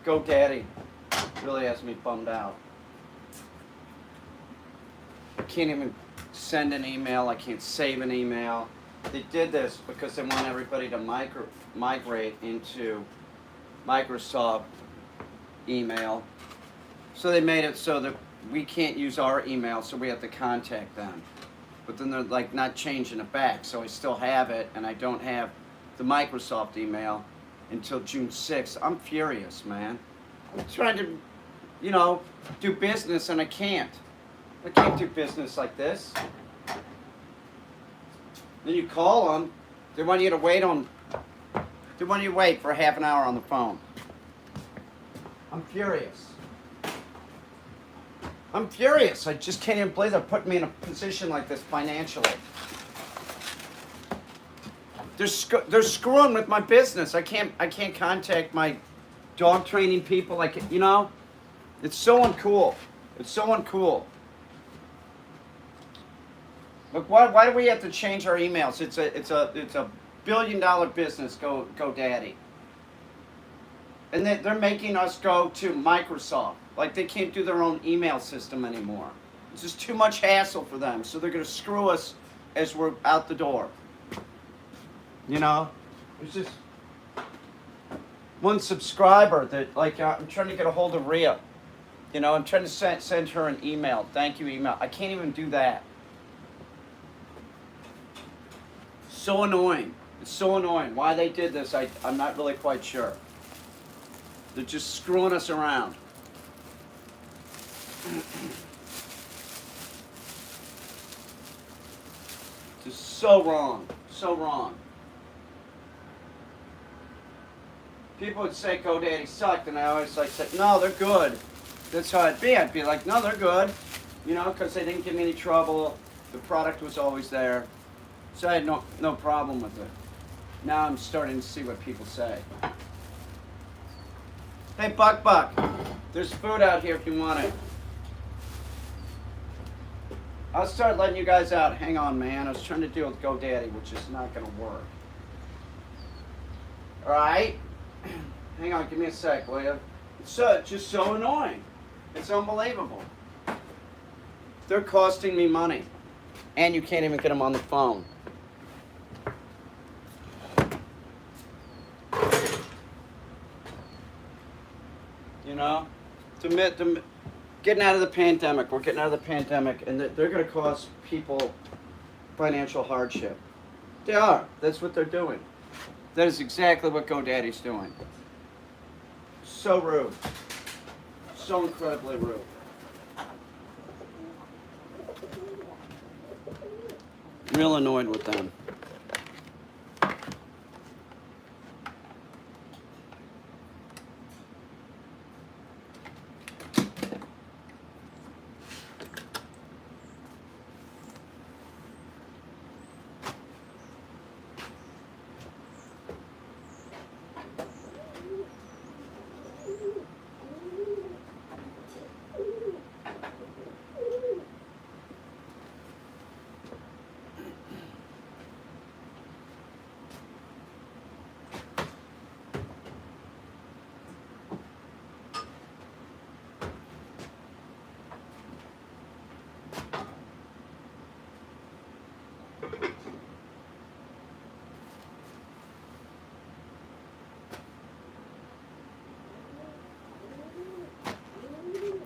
GoDaddy really has me bummed out. I can't even send an email. I can't save an email. They did this because they want everybody to migrate into Microsoft email. So they made it so that we can't use our email, so we have to contact them. But then they're like not changing it back, so I still have it, and I don't have the Microsoft email until June 6th. I'm furious, man. I'm trying to, you know, do business, and I can't. I can't do business like this. Then you call them, they want you to wait for half an hour on the phone. I'm furious. I'm furious. I just can't even believe they're putting me in a position like this financially. They're screwing with my business. I can't contact my dog training people. Like, you know, it's so uncool. It's so uncool. Look, why do we have to change our emails? It's a billion-dollar business. GoDaddy, and they're making us go to Microsoft. Like, they can't do their own email system anymore. It's just too much hassle for them. So they're going to screw us as we're out the door. You know, there's just one subscriber that, like, I'm trying to get a hold of Rhea. You know, I'm trying to send her an email, thank you email. I can't even do that. So annoying. It's so annoying. Why they did this, I'm not really quite sure. They're just screwing us around. Just so wrong. So wrong. People would say GoDaddy sucked, and I always like said, no, they're good. That's how I'd be. I'd be like, no, they're good. You know, because they didn't give me any trouble. The product was always there. So I had no problem with it. Now I'm starting to see what people say. Hey, Buck, there's food out here if you want it. I'll start letting you guys out. Hang on, man. I was trying to deal with GoDaddy, which is not going to work. All right? Hang on, give me a sec, will you? It's just so annoying. It's unbelievable. They're costing me money. And you can't even get them on the phone. You know? Getting out of the pandemic. We're getting out of the pandemic, and they're going to cause people financial hardship. They are. That's what they're doing. That is exactly what GoDaddy's doing. So rude. So incredibly rude. Real annoyed with them.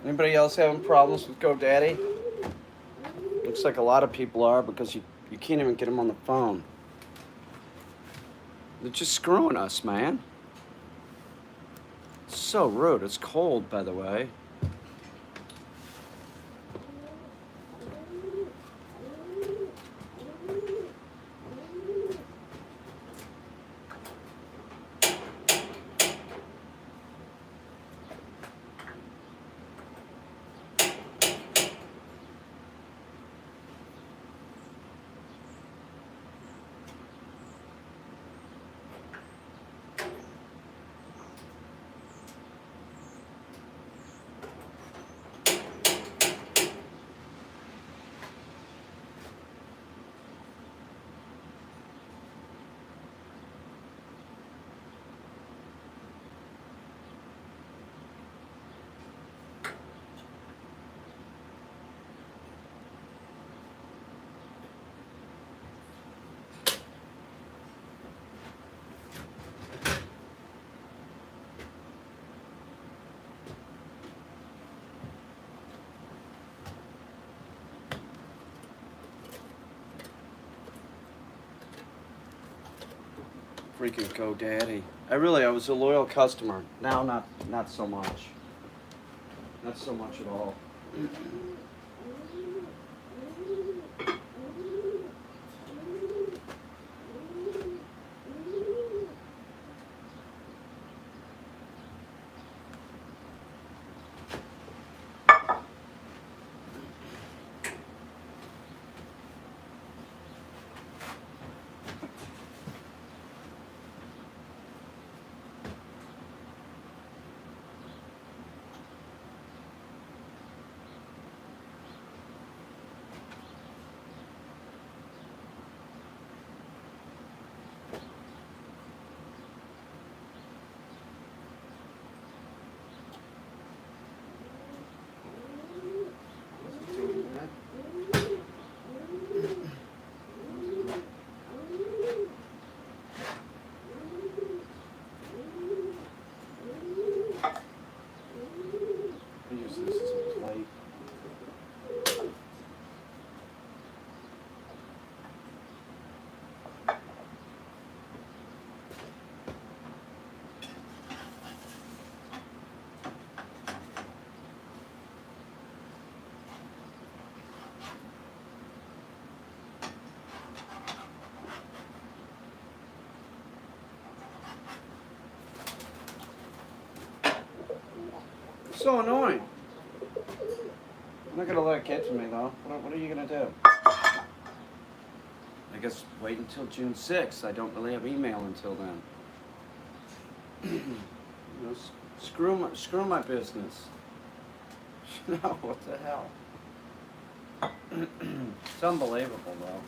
Anybody else having problems with GoDaddy? Looks like a lot of people are, because you can't even get them on the phone. They're just screwing us, man. It's so rude. It's cold, by the way. freaking GoDaddy. I was a loyal customer. Now not so much. Not so much at all. So annoying. I'm not gonna let it get to me though. What are you gonna do? I guess wait until June 6th. I don't really have email until then. You know, screw my business. No, what the hell? It's unbelievable though.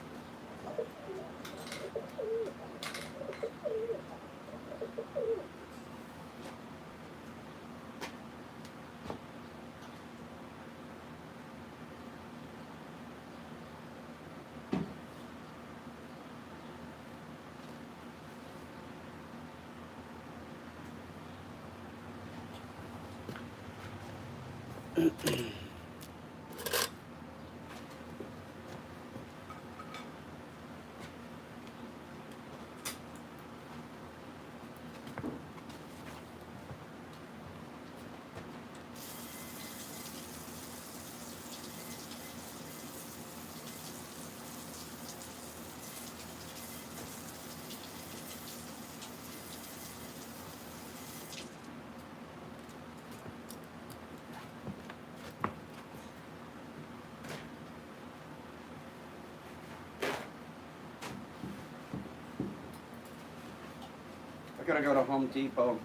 I gotta go to Home Depot.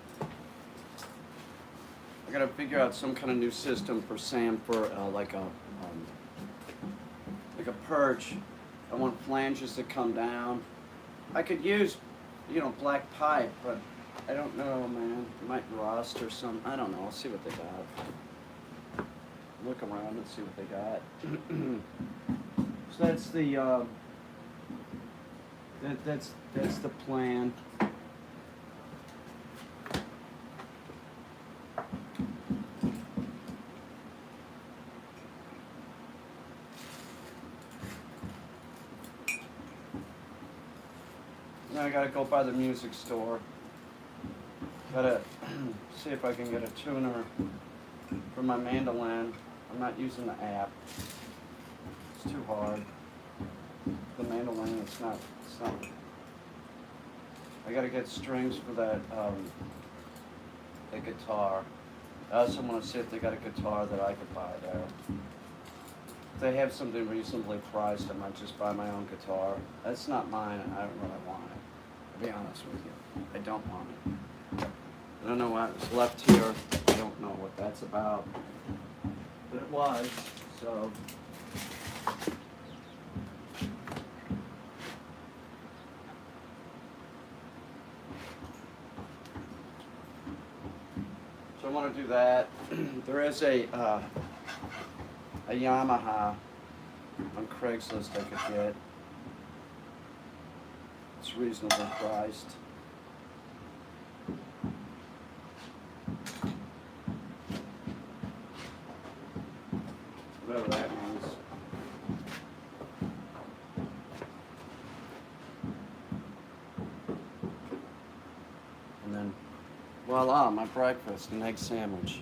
I gotta figure out some kind of new system for Sam for like a purge. I want flanges that come down. I could use, you know, black pipe, but I don't know, man. It might rust or something. I don't know. I'll see what they got. Look around and see what they got. So that's the that's the plan. Now I gotta go by the music store. Gotta see if I can get a tuner for my mandolin. I'm not using the app. It's too hard. The mandolin, it's not. I gotta get strings for that the guitar. I also want to see if they got a guitar that I could buy there. If they have something reasonably priced, I might just buy my own guitar. That's not mine, and I don't really want it. To be honest with you, I don't want it. I don't know why it was left here. I don't know what that's about, but it was, so. So I want to do that. There is a Yamaha on Craigslist I could get. It's reasonably priced. Whatever that means. Voila, my breakfast, an egg sandwich.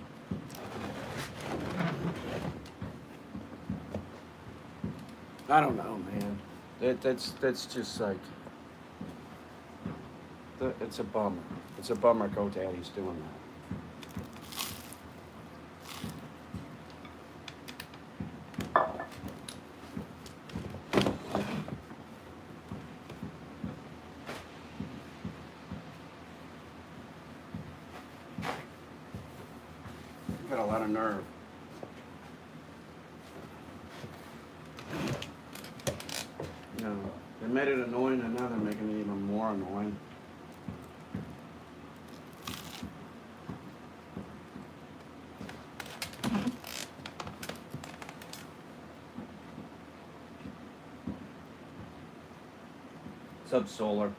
I don't know, man. That's just like, it's a bummer. It's a bummer GoDaddy's doing that. Got a lot of nerve. You know, they made it annoying and now they're making it even more annoying. Subsolar.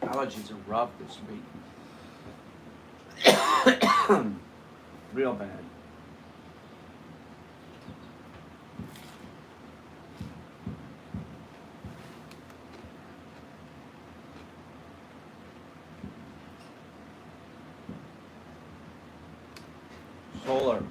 Allergies are rough this week. Real bad. Solar.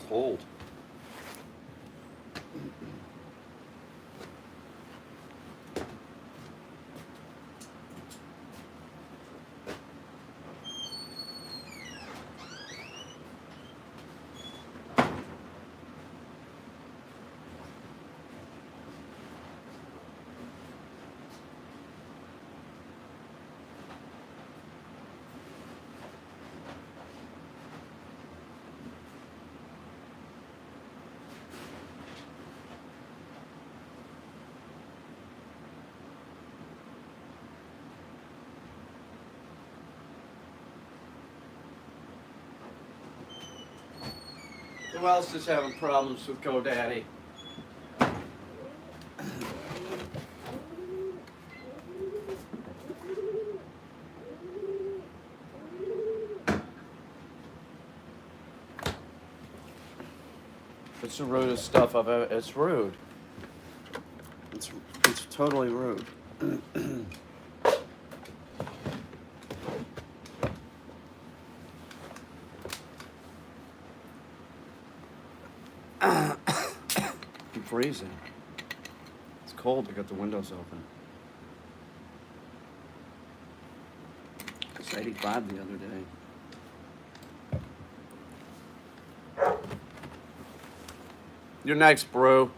Cold. Who else is having problems with GoDaddy? It's the rudest stuff I've ever. It's rude. It's totally rude. I'm freezing. It's cold. I got the windows open. It's 85 the other day. You're next, bro.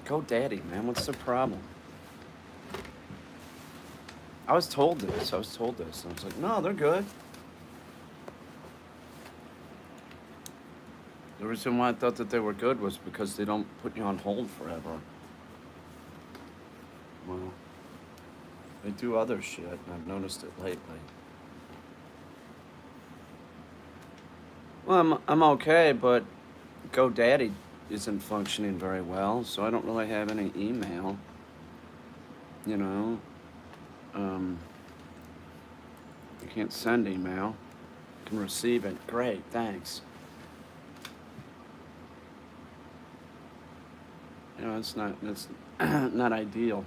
GoDaddy, man. What's the problem? I was told this. And I was like, no, they're good. The reason why I thought that they were good was because they don't put you on hold forever. Well, they do other shit, and I've noticed it lately. Well, I'm okay, but GoDaddy isn't functioning very well, so I don't really have any email. You know, you can't send email. You can receive it. Great, thanks. You know, it's not ideal.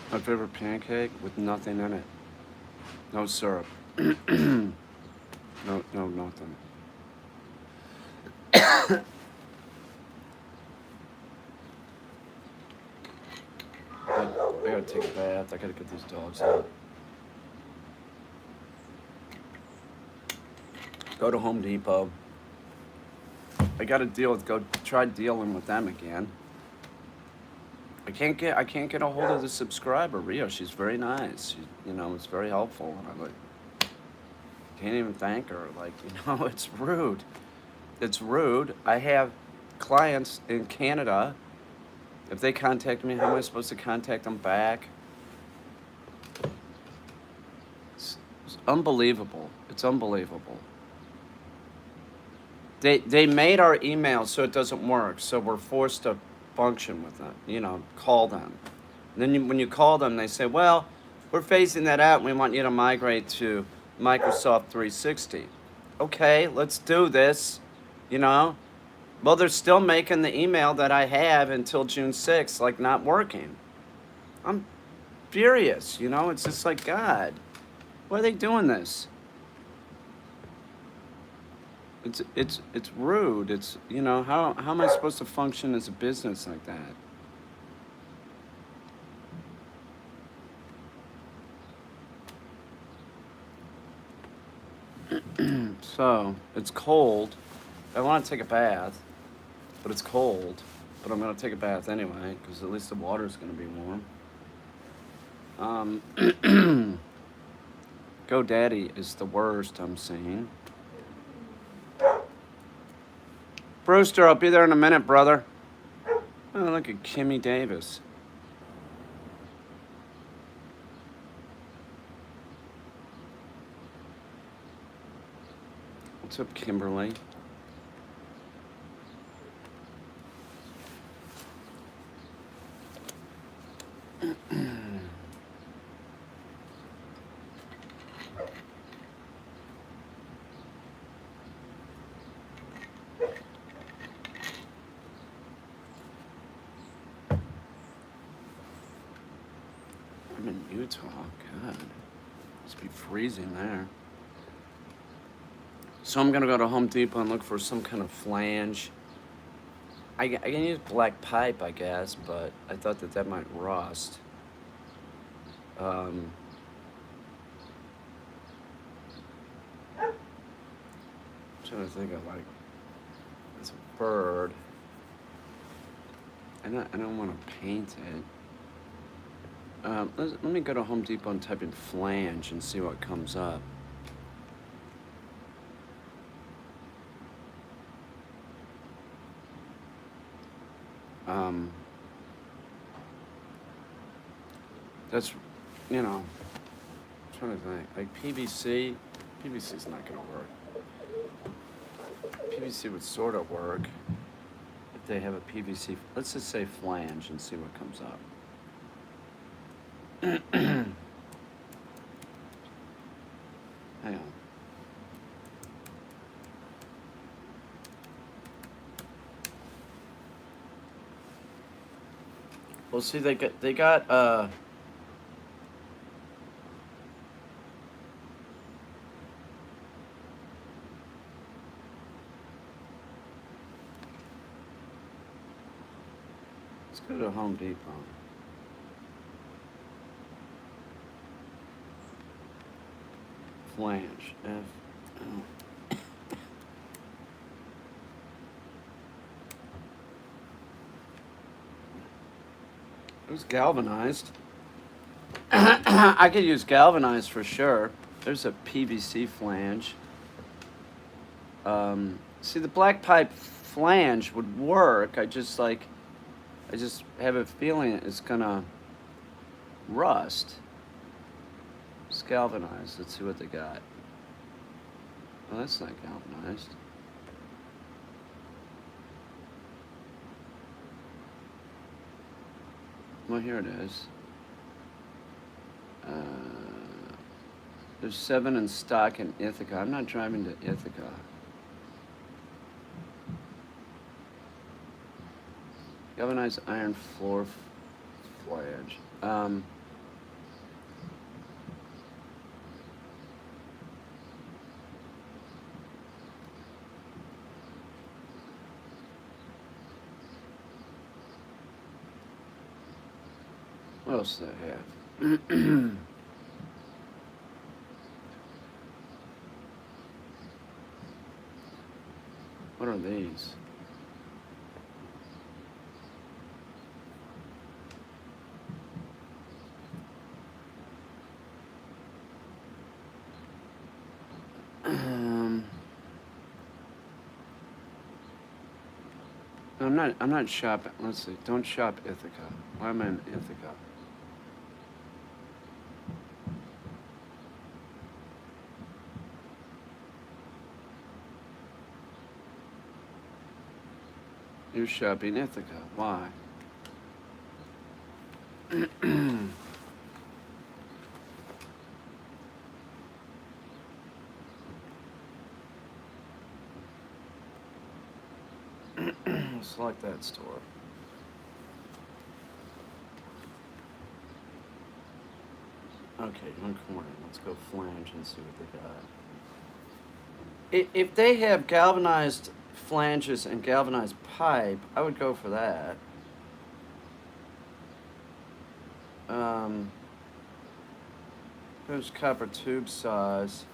My favorite pancake with nothing in it. No syrup. No, nothing. I gotta take a bath. I gotta get these dogs out. Go to Home Depot. I gotta try dealing with them again. I can't get a hold of the subscriber, Rio. She's very nice. It's very helpful, and I can't even thank her. It's rude. It's rude. I have clients in Canada. If they contact me, how am I supposed to contact them back? It's unbelievable. It's unbelievable. They made our email so it doesn't work, so we're forced to function with them, call them. And then when you call them, they say, well, we're phasing that out and we want you to migrate to Microsoft 360. Okay, let's do this, Well, they're still making the email that I have until June 6th, not working. I'm furious, It's just like, God, why are they doing this? It's rude. It's, how am I supposed to function as a business like that? So, it's cold. I want to take a bath, but it's cold. But I'm going to take a bath anyway, because at least the water's going to be warm. GoDaddy is the worst, I'm seeing. Brewster, I'll be there in a minute, brother. Oh, look at Kimmy Davis. What's up, Kimberly? I'm in Utah. God, must be freezing there. So I'm gonna go to Home Depot and look for some kind of flange. I can use black pipe, I guess, but I thought that might rust. I'm trying to think of like, it's a bird. I don't want to paint it. Let me go to Home Depot and type in flange and see what comes up. That's, you know, I'm trying to think. Like PVC, PVC's not gonna work. PVC would sort of work if they have a PVC. Let's just say flange and see what comes up. Hang on. Well, see, they got let's go to Home Depot. Flange. It was galvanized. I could use galvanized for sure. There's a PVC flange. See, the black pipe flange would work. I just have a feeling it's gonna rust. It's galvanized. Let's see what they got. Oh, that's not galvanized. Well, here it is. There's 7 in stock in Ithaca. I'm not driving to Ithaca. Galvanized iron floor flange. What else do they have? What are these? I'm not shopping. Let's see. Don't shop Ithaca. Why am I in Ithaca? You're shopping Ithaca. Why? Select that store. Okay, one corner. Let's go flange and see what they got. If they have galvanized flanges and galvanized pipe, I would go for that. There's copper tube saws.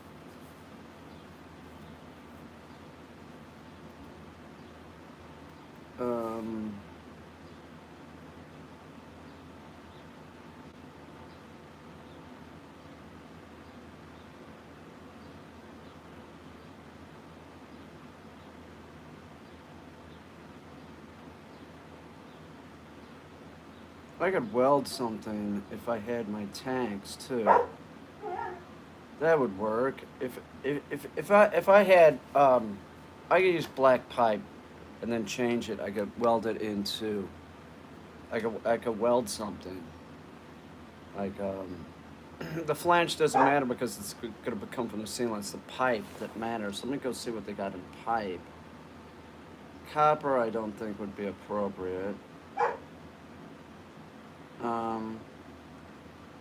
I could weld something if I had my tanks too. That would work. If I had I could use black pipe, and then change it. I could weld it into. I could weld something like the flange doesn't matter because it's going to come from the ceiling. It's the pipe that matters. Let me go see what they got in pipe. Copper, I don't think would be appropriate.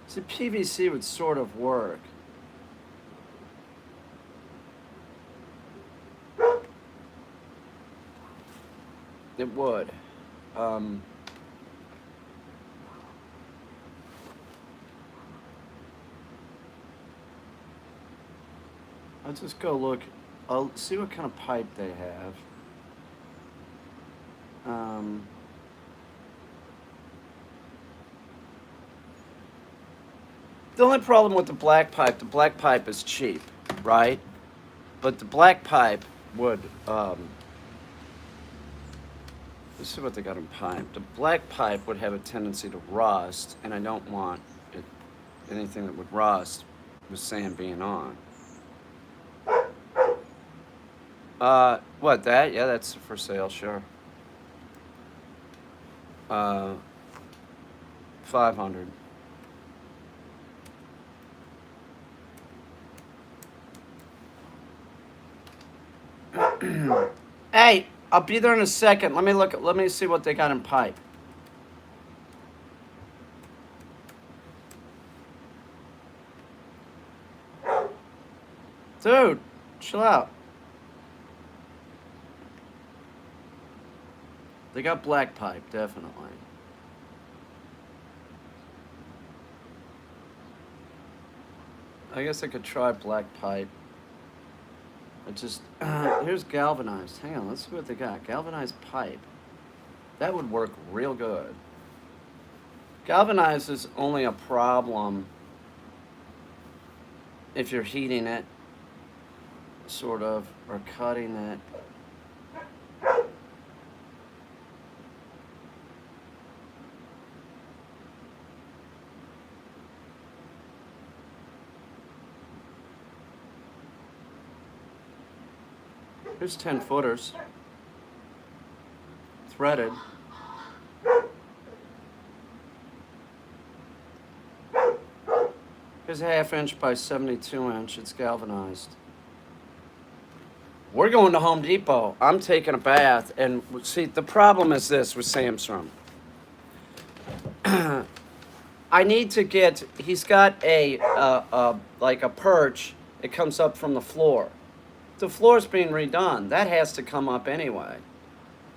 See, PVC would sort of work. It would. I'll just go look. I'll see what kind of pipe they have. The only problem with the black pipe is cheap, right? But the black pipe would, let's see what they got in pipe. The black pipe would have a tendency to rust, and I don't want anything that would rust with sand being on. What, that? Yeah, that's for sale, sure. 500. Hey, I'll be there in a second. Let me see what they got in pipe. Dude, chill out. They got black pipe, definitely. I guess I could try black pipe. It just, here's galvanized. Hang on, let's see what they got. Galvanized pipe. That would work real good. Galvanized is only a problem if you're heating it, sort of, or cutting it. Here's 10 footers. Threaded. Here's a 1/2 inch by 72 inch. It's galvanized. We're going to Home Depot. I'm taking a bath. And see, the problem is this with Samsung. I need to get, he's got like a perch. It comes up from the floor. The floor's being redone. That has to come up anyway.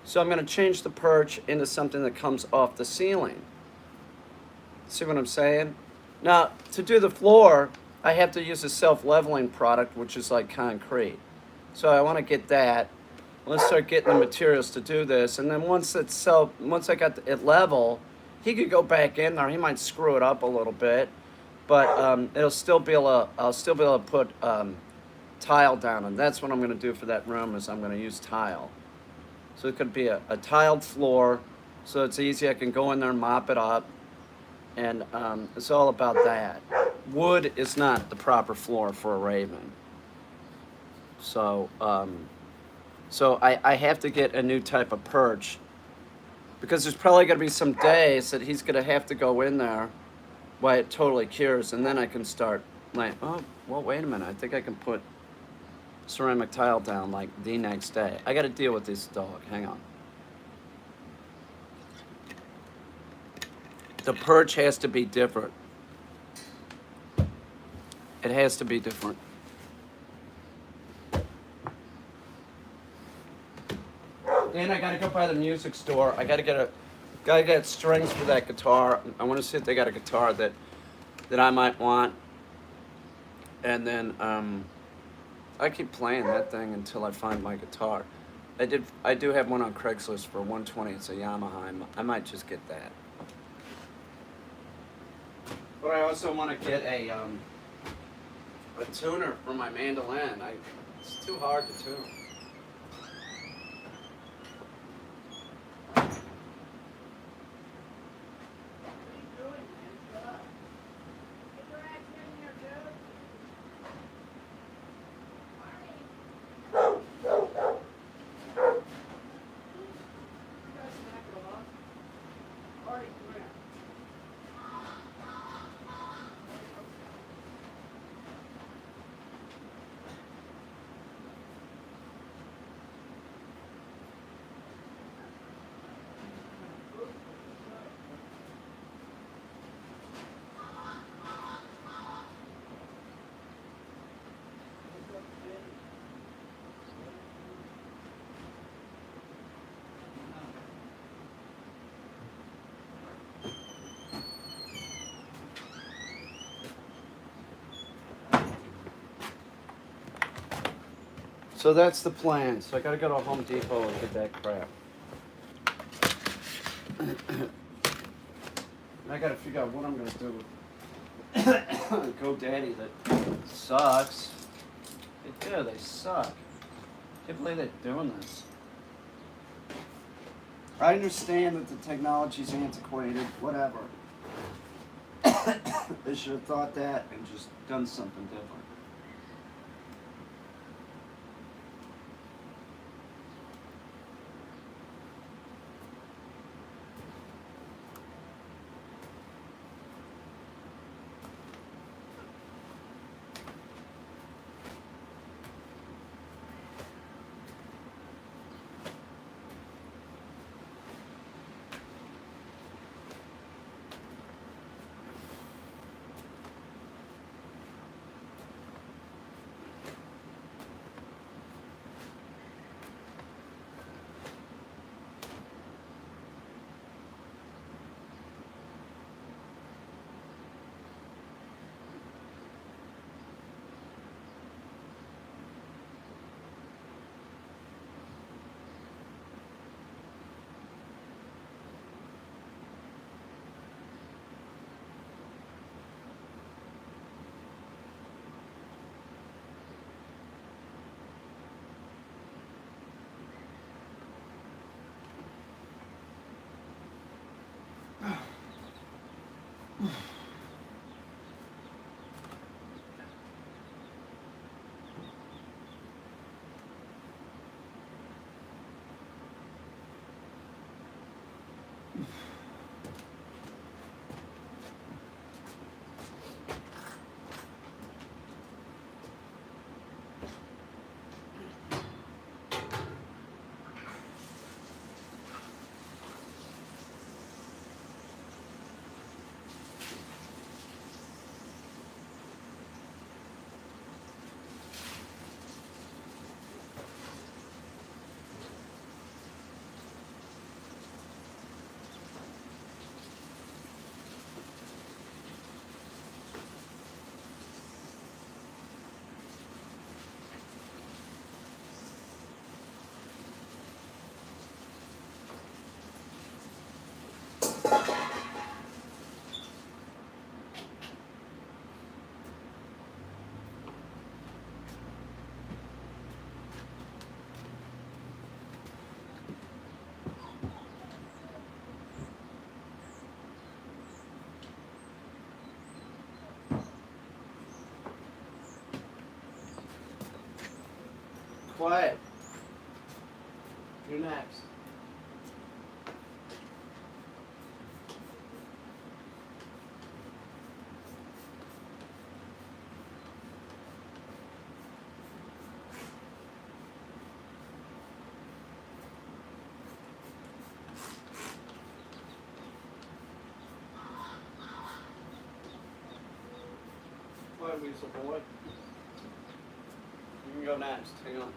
So I'm going to change the perch into something that comes off the ceiling. See what I'm saying? Now, to do the floor, I have to use a self-leveling product, which is like concrete. So I want to get that. Let's start getting the materials to do this. And then once I got it level, he could go back in there. He might screw it up a little bit, but I'll still be able to put tile down, and that's what I'm going to do for that room. Is I'm going to use tile. So it could be a tiled floor, so it's easy. I can go in there and mop it up, and it's all about that. Wood is not the proper floor for a Raven. So I have to get a new type of perch, because there's probably going to be some days that he's going to have to go in there while it totally cures, and then I can start like, oh, well, wait a minute. I think I can put ceramic tile down like the next day. I got to deal with this dog. Hang on. The perch has to be different. It has to be different. Then I gotta go by the music store. I gotta get strings for that guitar. I want to see if they got a guitar that I might want. And then I keep playing that thing until I find my guitar. I do have one on Craigslist for $120. It's a Yamaha. I might just get that. But I also want to get a tuner for my mandolin. It's too hard to tune. So that's the plan. So I gotta go to Home Depot and get that crap. And I gotta figure out what I'm gonna do with GoDaddy that sucks. They do, they suck. Can't believe they're doing this. I understand that the technology's antiquated, whatever. They should have thought that and just done something different. Quiet. You're next. Quiet, weasel boy. You can go next. Hang on.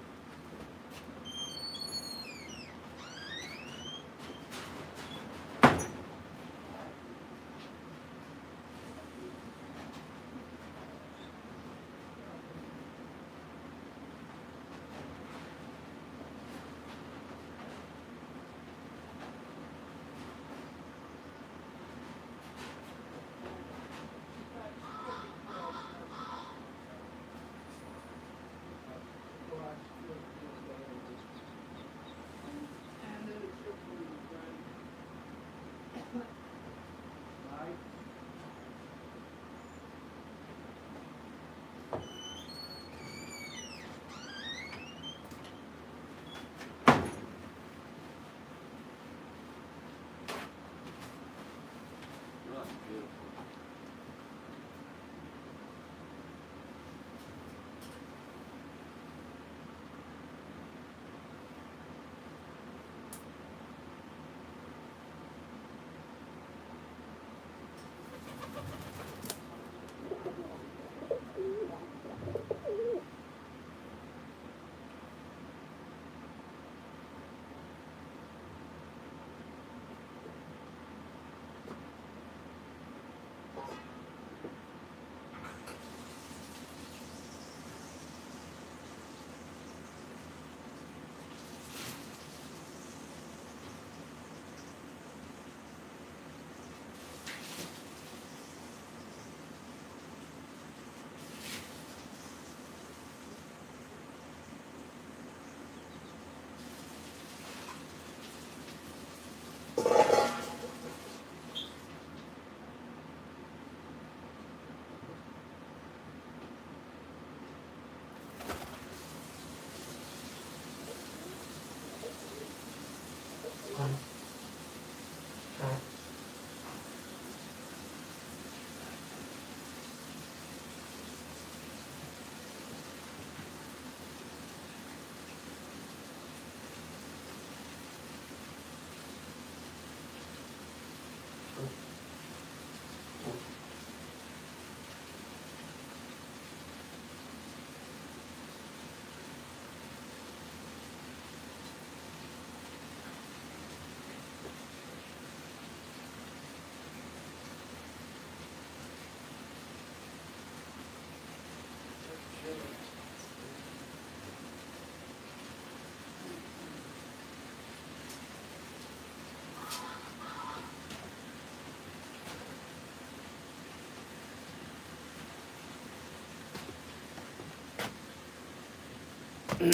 So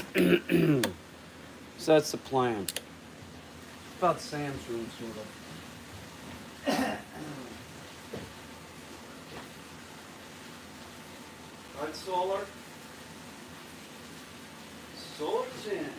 that's the plan. About Sam's room, sort of. Right, solar? Solar's in.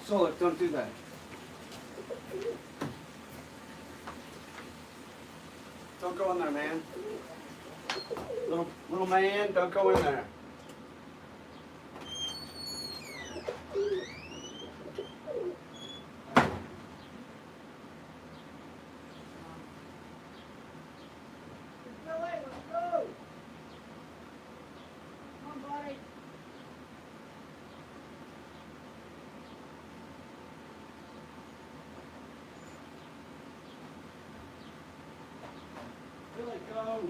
Solar, don't do that. Don't go in there, man. Little man, don't go in there. Billy, go.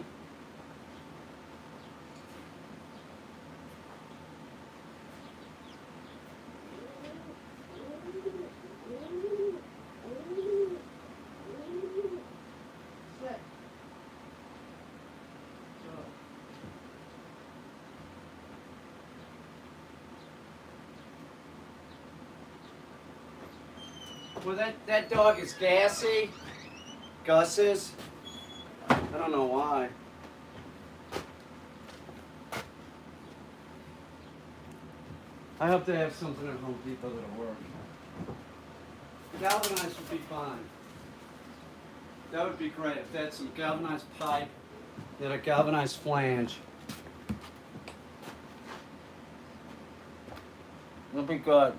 Well, that dog is gassy. Gus is. I don't know why. I hope they have something at Home Depot that'll work. Galvanized would be fine. That would be great if they had some galvanized pipe, they had a galvanized flange. It'll be good.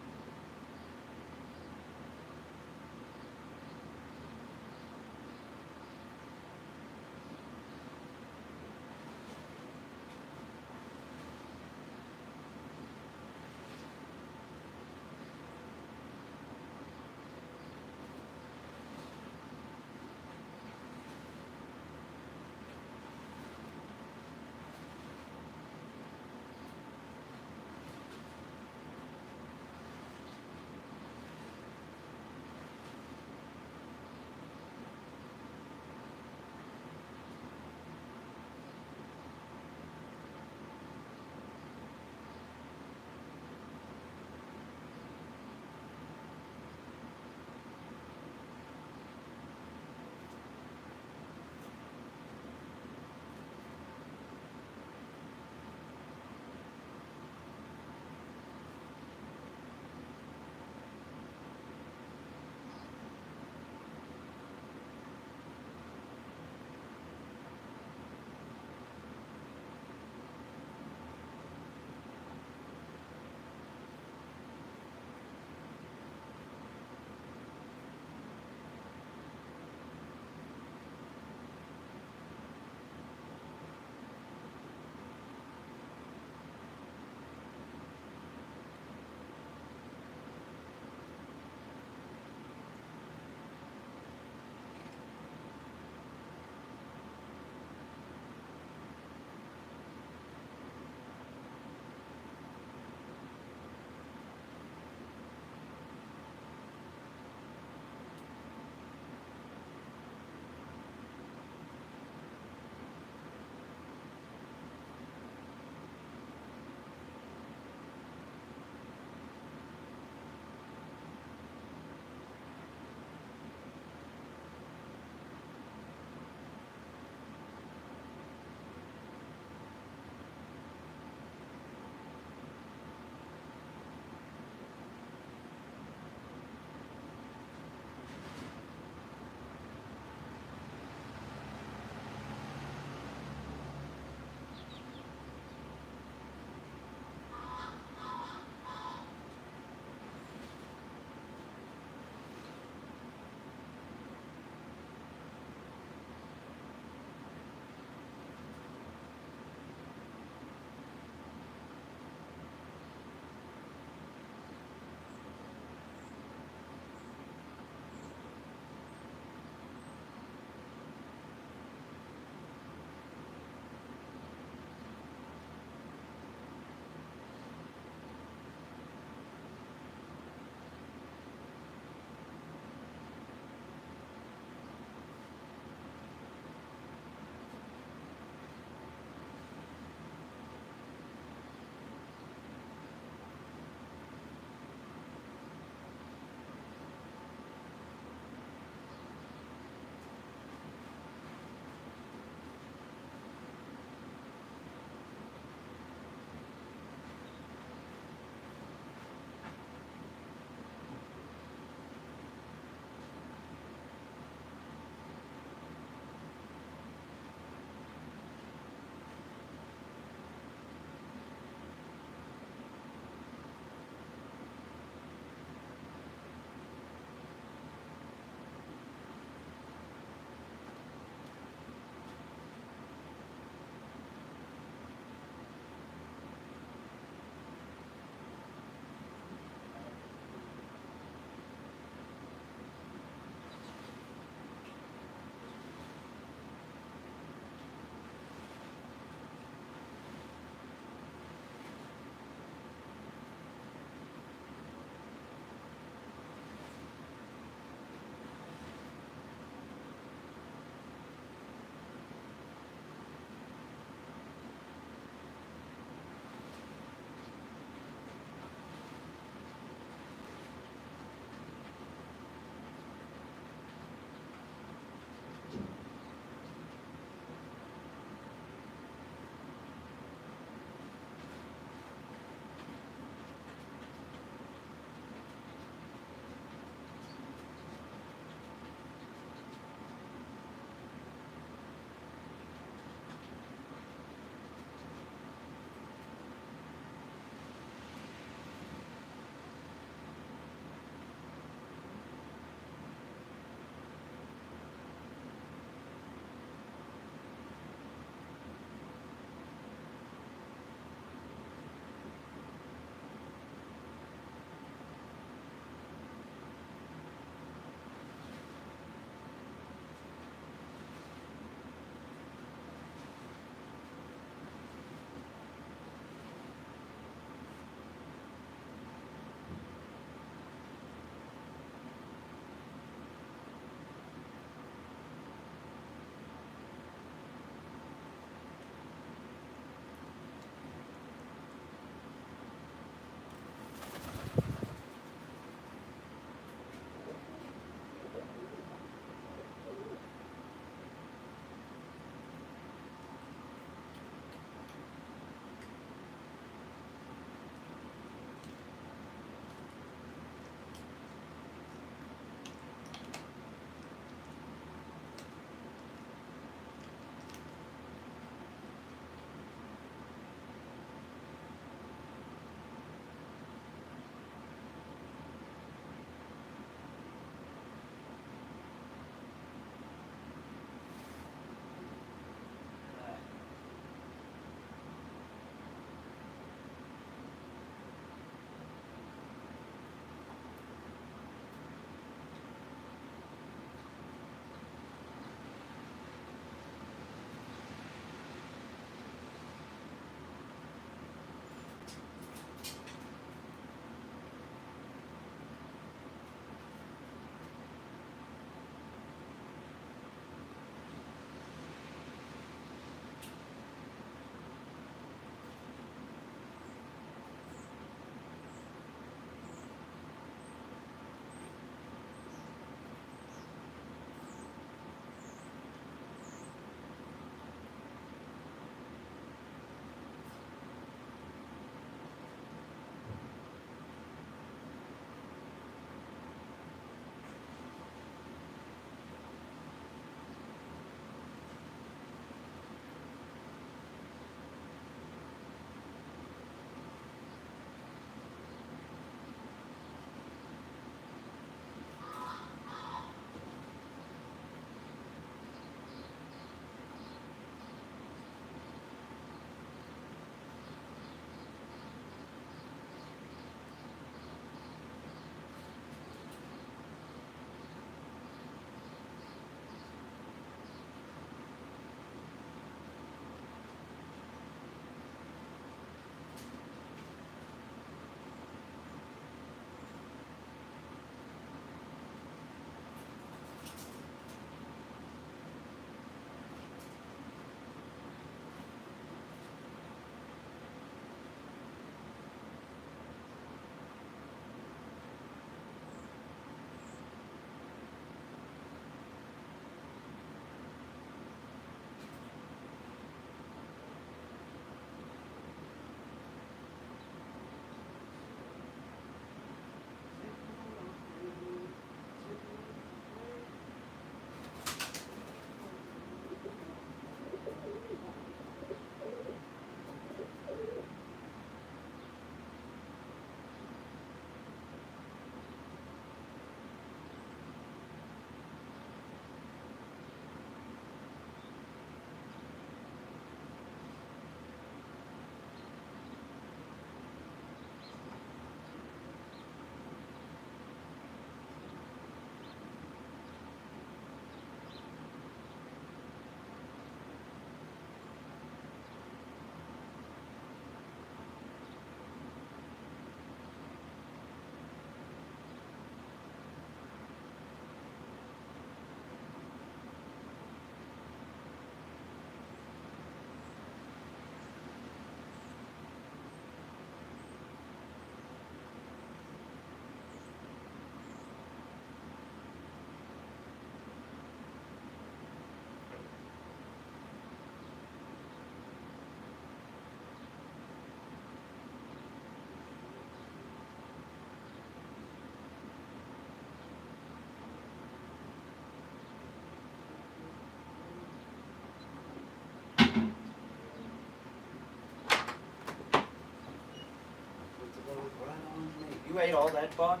You ate all that, Buck?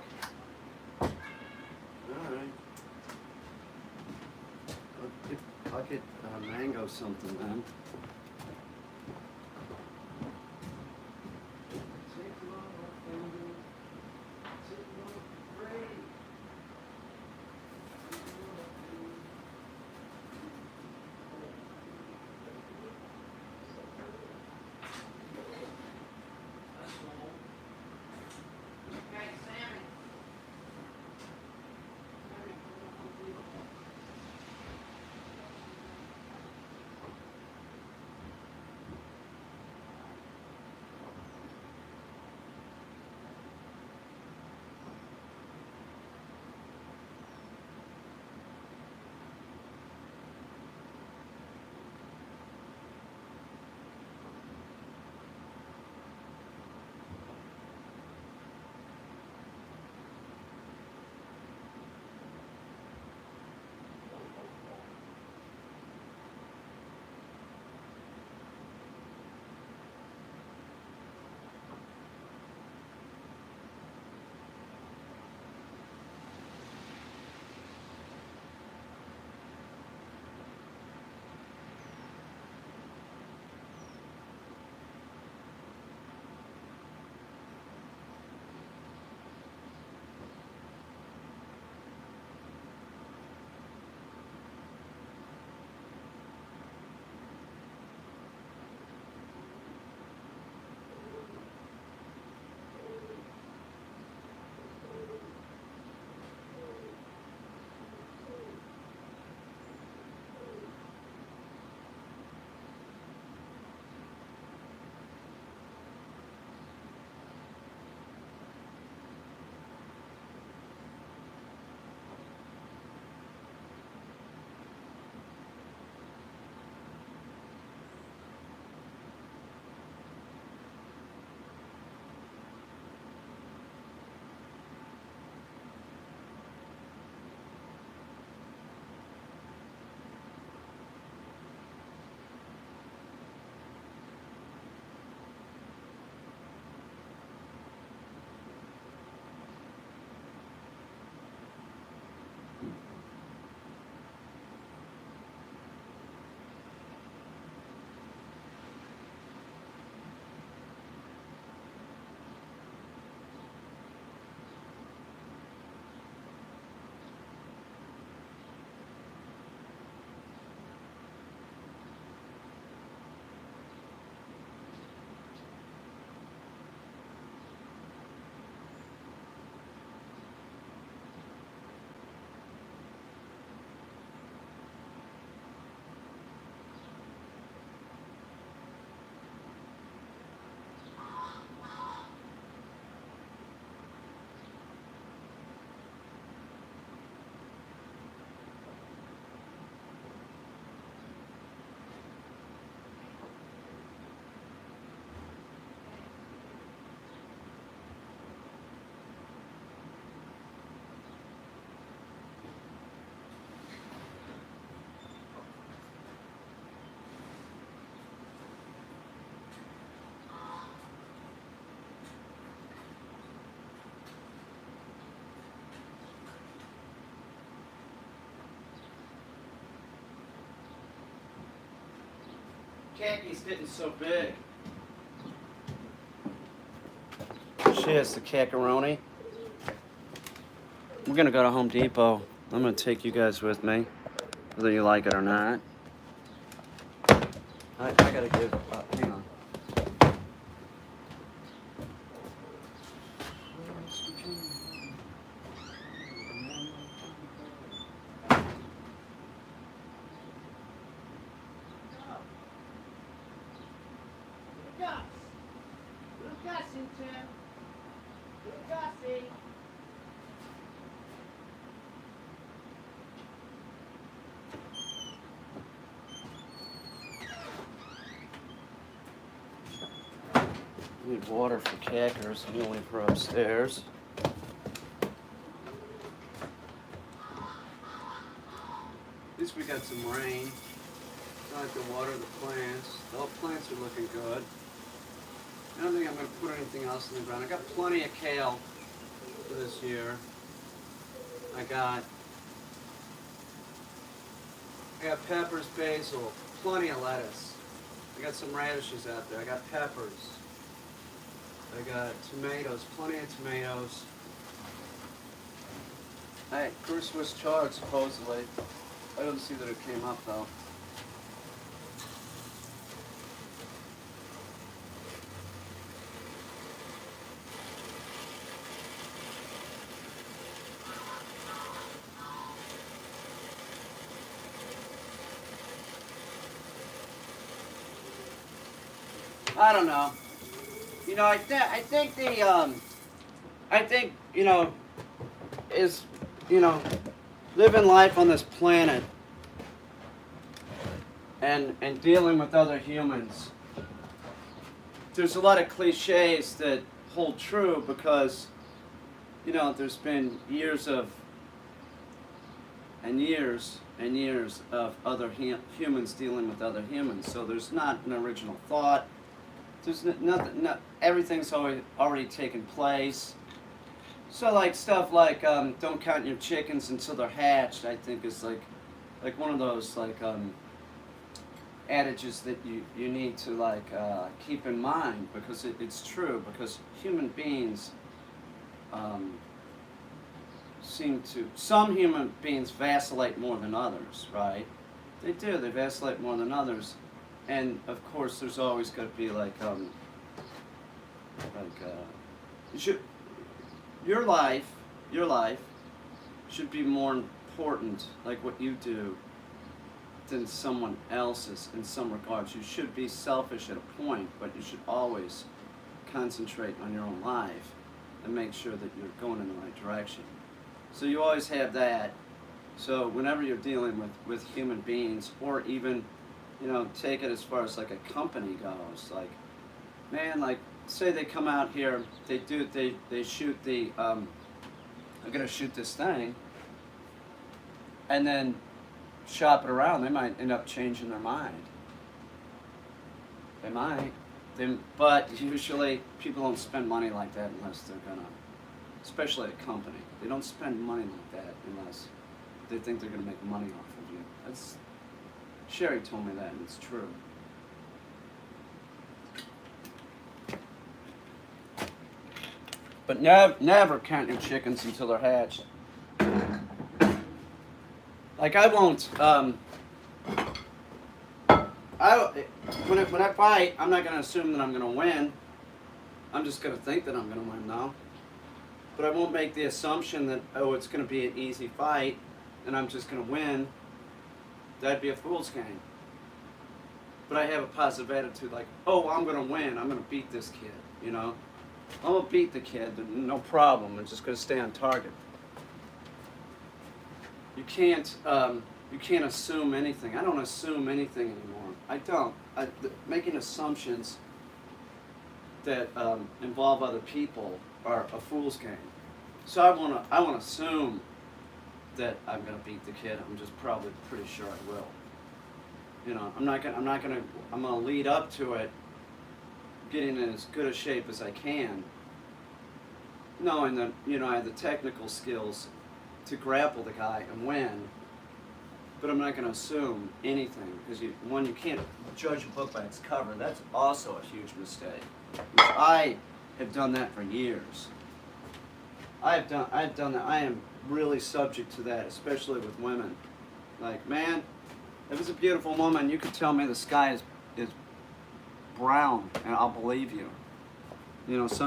All right. I'll get mango something then. Khakis getting so big. Cheers to Cacaroni. We're gonna go to Home Depot. I'm gonna take you guys with me, whether you like it or not. I gotta give, hang on. Need water for cackers, only for upstairs. At least we got some rain. I have to water the plants. All plants are looking good. I don't think I'm going to put anything else in the ground. I got plenty of kale for this year. I got peppers, basil, plenty of lettuce. I got some radishes out there. I got peppers. I got tomatoes, plenty of tomatoes. I grew Swiss chard supposedly. I don't see that it came up though. I don't know. You know, I think is, living life on this planet and dealing with other humans. There's a lot of cliches that hold true because, there's been years of other humans dealing with other humans. So there's not an original thought. There's nothing. Everything's already taken place. So like stuff like don't count your chickens until they're hatched. I think is like one of those adages that you need to keep in mind because it's true because human beings some human beings vacillate more than others, right? They do. They vacillate more than others. And of course, there's always got to be your life should be more important, like what you do, than someone else's in some regards. You should be selfish at a point, but you should always concentrate on your own life and make sure that you're going in the right direction. So you always have that. So whenever you're dealing with human beings, or even take it as far as like a company goes. Say they come out here, they shoot the, I'm gonna shoot this thing, and then shop it around. They might end up changing their mind. They might. But usually people don't spend money like that unless they're gonna, especially a company. They don't spend money like that unless they think they're gonna make money off of you. Sherry told me that, and it's true. But never count your chickens until they're hatched. Like I won't. When I fight, I'm not gonna assume that I'm gonna win. I'm just gonna think that I'm gonna win now. But I won't make the assumption that it's gonna be an easy fight, and I'm just gonna win. That'd be a fool's game. But I have a positive attitude like, I'm going to win. I'm going to beat this kid, I'm going to beat the kid. No problem. I'm just going to stay on target. You can't assume anything. I don't assume anything anymore. I don't. Making assumptions that involve other people are a fool's game. So I want to assume that I'm gonna beat the kid. I'm just probably pretty sure I will. I'm gonna lead up to it, getting in as good a shape as I can, knowing that I have the technical skills to grapple the guy and win. But I'm not gonna assume anything because you can't judge a book by its cover. That's also a huge mistake. I have done that for years. I've done that. I am really subject to that, especially with women. Like, man, if it's a beautiful woman, you could tell me the sky is brown, and I'll believe you.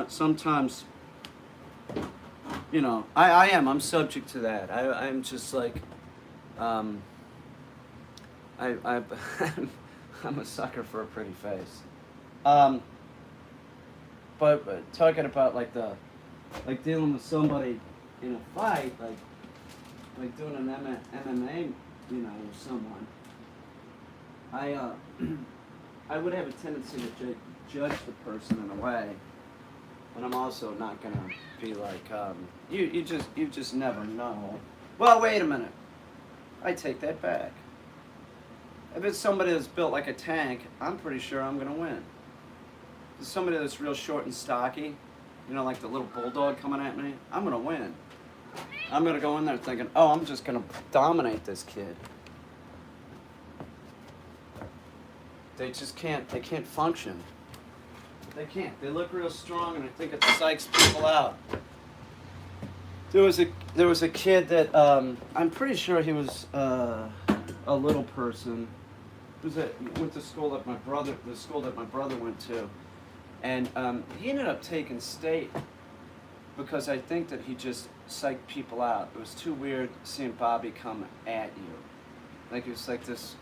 Sometimes, I'm subject to that. I'm just like, I'm a sucker for a pretty face. But talking about like dealing with somebody in a fight, like doing an MMA, with someone, I would have a tendency to judge the person in a way, but I'm also not gonna be like, you just never know. Well, wait a minute. I take that back. If it's somebody that's built like a tank, I'm pretty sure I'm gonna win. If it's somebody that's real short and stocky, you know, like the little bulldog coming at me, I'm going to win. I'm going to go in there thinking, oh, I'm just going to dominate this kid. They just can't, they can't function. They can't. They look real strong, and I think it psychs people out. There was a kid that I'm pretty sure he was a little person. Went to school that the school that my brother went to, and he ended up taking state because I think that he just psyched people out. It was too weird seeing Bobby come at you, like he was like this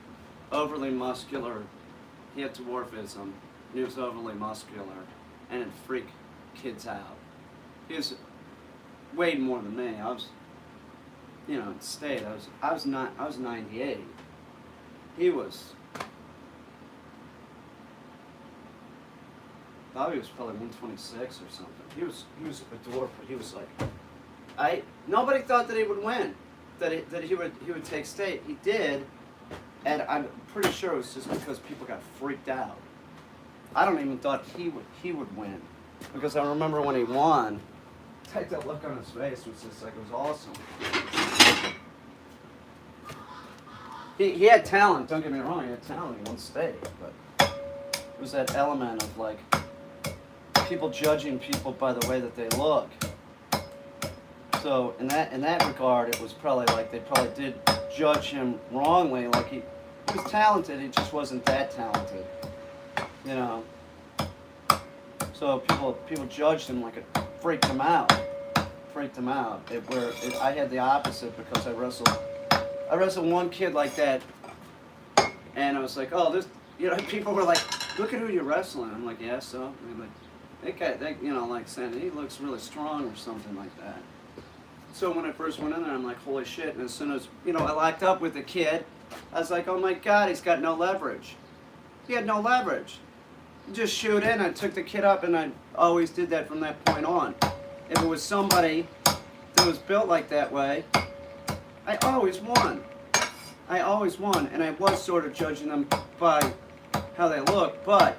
overly muscular. He had dwarfism. He was overly muscular, and it'd freak kids out. He was way more than me. I was, you know, in state. I was 98. He was. Bobby was probably 126 or something. He was a dwarf, but he was like, nobody thought that he would win, that he would take state. He did, and I'm pretty sure it was just because people got freaked out. I don't even thought he would win, because I remember when he won, like that look on his face was just like, it was awesome. He had talent, don't get me wrong, he had talent, he won state, but it was that element of like people judging people by the way that they look. So in that regard, it was probably like they probably did judge him wrongly. Like he was talented, he just wasn't that talented, you know. So people judged him like it freaked him out. I had the opposite because I wrestled one kid like that, and I was like, oh, this, you know, people were like, look at who you're wrestling. I'm like, yeah, so. And they're like, that guy, you know, like saying he looks really strong or something like that. So when I first went in there, I'm like, holy shit. And as soon as, you know, I locked up with the kid, I was like, oh my God, he's got no leverage. He had no leverage. Just shoot in. I took the kid up, and I always did that from that point on. If it was somebody that was built like that way, I always won. And I was sort of judging them by how they look, but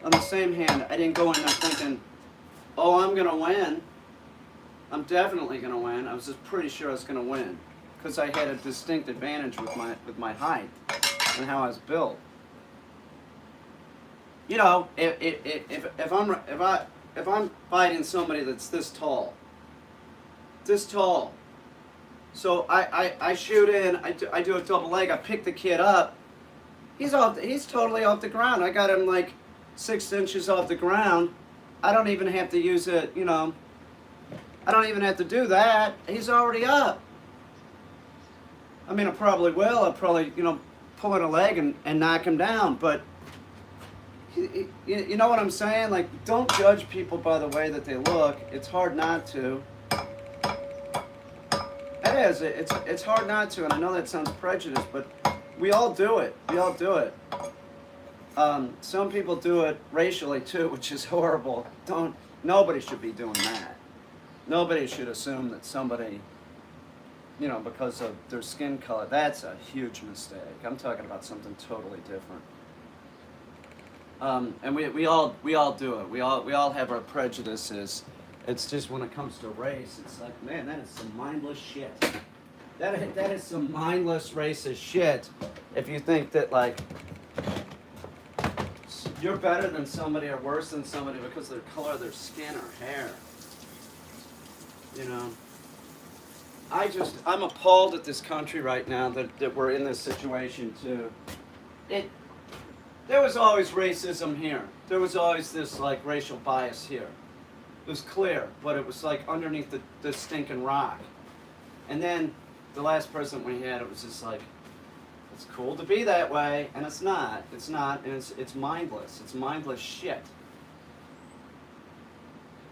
on the same hand, I didn't go in there thinking, oh, I'm going to win. I'm definitely going to win. I was just pretty sure I was going to win because I had a distinct advantage with my height and how I was built. You know, if I'm fighting somebody that's this tall, so I shoot in, I do a double leg, I pick the kid up, he's totally off the ground. I got him like 6 inches off the ground. I don't even have to use it, you know, I don't even have to do that. He's already up. I mean, I probably will. I'll probably, you know, pull in a leg and knock him down, but you know what I'm saying? Like, don't judge people by the way that they look. It's hard not to. It is. It's hard not to, and I know that sounds prejudiced, but we all do it. Some people do it racially too, which is horrible. Nobody should be doing that. Nobody should assume that somebody, you know, because of their skin color, that's a huge mistake. I'm talking about something totally different. And we all do it. We all have our prejudices. It's just when it comes to race, it's like, man, that is some mindless shit. That is some mindless racist shit. If you think that like you're better than somebody or worse than somebody because of their color, their skin or hair. You know, I'm appalled at this country right now that we're in this situation too. There was always racism here. There was always this like racial bias here. It was clear, but it was like underneath the stinking rock. And then the last president we had, it was just like, it's cool to be that way, and it's not. It's not, and it's mindless. It's mindless shit.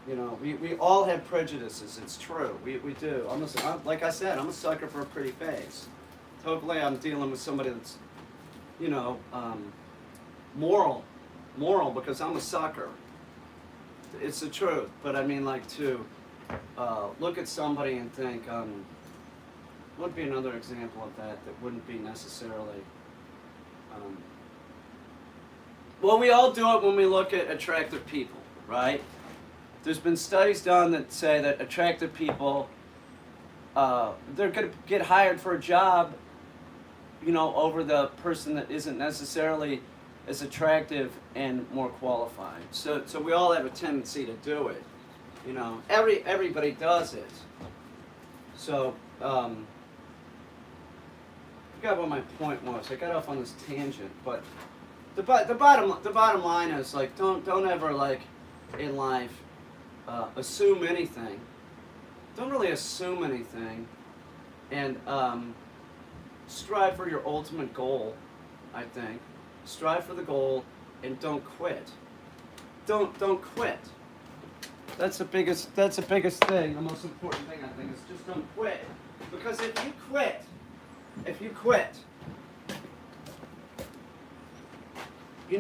You know, we all have prejudices. It's true. We do. Like I said, I'm a sucker for a pretty face. Hopefully I'm dealing with somebody that's, you know, moral, because I'm a sucker. It's the truth. But I mean, like, to look at somebody and think, what would be another example of that wouldn't be necessarily, well, we all do it when we look at attractive people, right? There's been studies done that say that attractive people, they're going to get hired for a job, over the person that isn't necessarily as attractive and more qualified. So we all have a tendency to do it. Everybody does it. So, I forgot what my point was. I got off on this tangent, but the bottom line is, like, don't ever, like, in life assume anything. Don't really assume anything, and strive for your ultimate goal. I think strive for the goal and don't quit. Don't quit. That's the biggest thing. The most important thing, I think, is just don't quit. Because if you quit,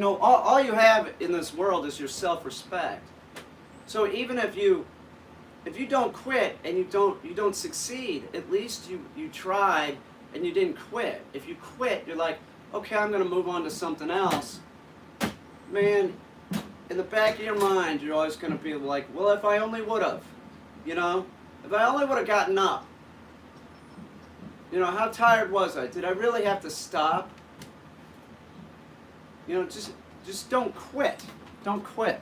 all you have in this world is your self-respect. So even if you don't quit and you don't succeed, at least you tried and you didn't quit. If you quit, you're like, okay, I'm going to move on to something else. Man, in the back of your mind, you're always going to be like, well, if I only would have, if I only would have gotten up. How tired was I? Did I really have to stop? Just don't quit. Don't quit.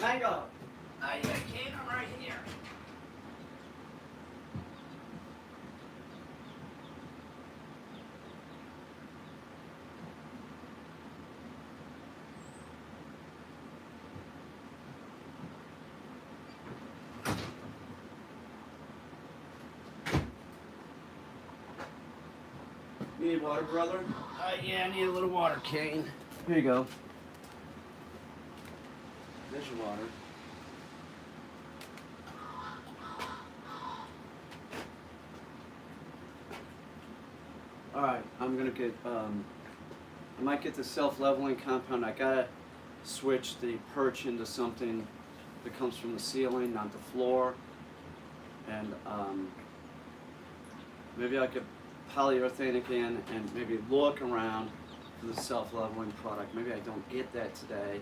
Mango. I came right here. You need water, brother? Yeah, I need a little water, Kane. Here you go. There's your water. Alright, I'm gonna get, I might get the self-leveling compound. I gotta switch the perch into something that comes from the ceiling, not the floor. And maybe I could polyurethane again and maybe look around for the self-leveling product. Maybe I don't get that today,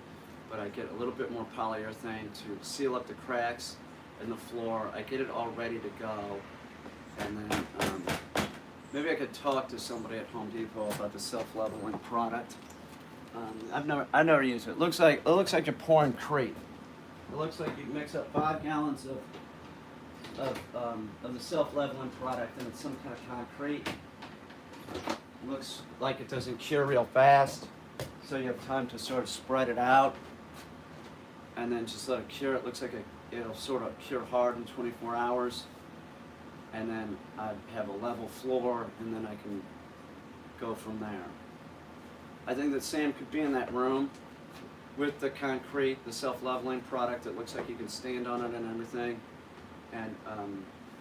but I get a little bit more polyurethane to seal up the cracks in the floor. I get it all ready to go, and then maybe I could talk to somebody at Home Depot about the self-leveling product. I've never used it. It looks like you're pouring Crete. It looks like you mix up 5 gallons of the self-leveling product, and it's some kind of concrete. It looks like it doesn't cure real fast, so you have time to sort of spread it out, and then just let it cure. It looks like it'll sort of cure hard in 24 hours, and then I have a level floor, and then I can go from there. I think that Sam could be in that room with the concrete, the self-leveling product. It looks like you can stand on it and everything. And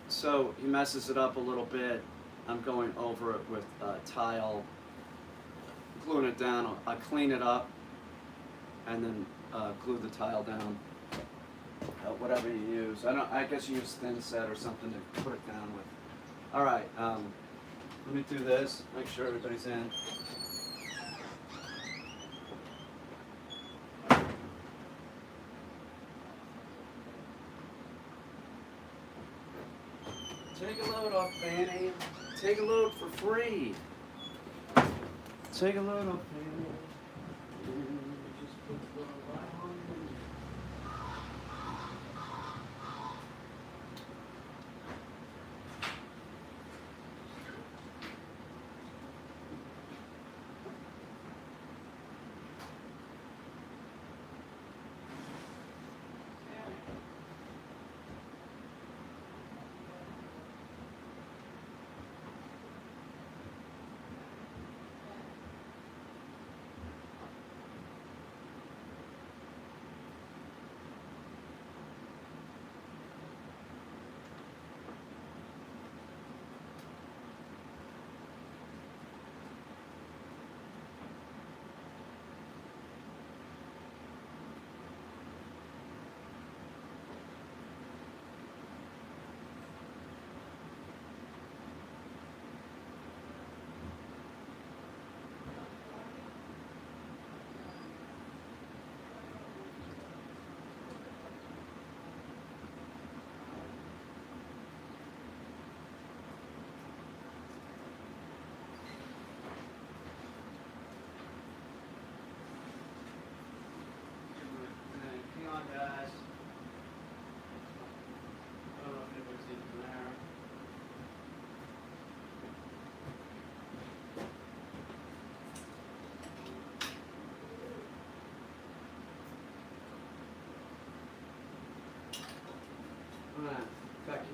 so he messes it up a little bit. I'm going over it with tile, gluing it down. I clean it up, and then glue the tile down. Whatever you use. I guess you use thin set or something to put it down with. All right. Let me do this. Make sure everybody's in. Take a load off, Fanny. Take a load for free. Take a load off, Fanny. Just put the light on.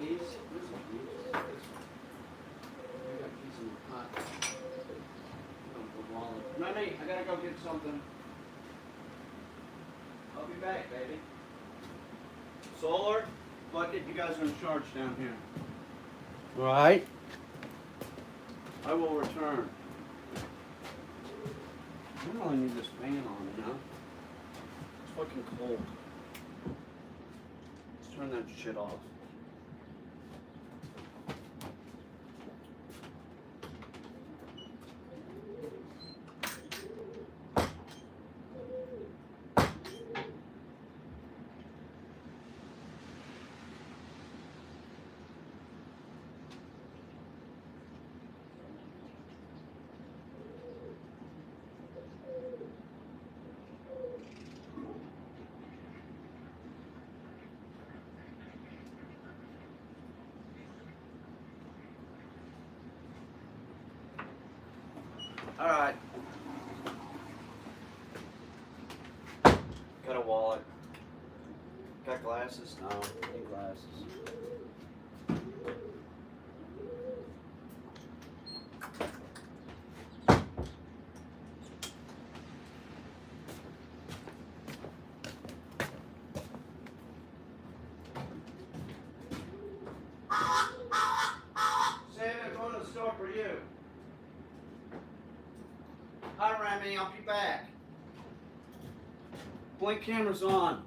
keys? Where's the keys? I got keys in the pocket. The wallet. Remy, I gotta go get something. I'll be back, baby. Solar, bucket, you guys are in charge down here. All right? I will return. I don't really need this fan on, you know? It's fucking cold. Let's turn that shit off. All right. Got a wallet. Got glasses? No, I need glasses. Sam, I'm going to the store for you. Hi, Remy, I'll be back. Blink camera's on.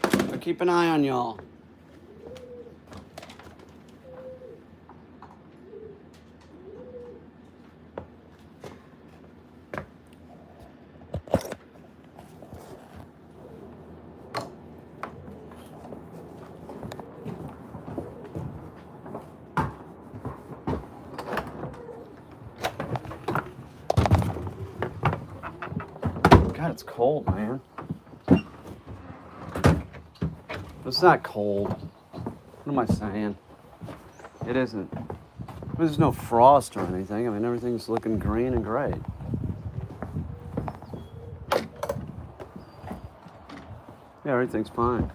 I'll keep an eye on y'all. God, it's cold, man. It's not cold. What am I saying? It isn't. There's no frost or anything. I mean, everything's looking green and great. Yeah, everything's fine.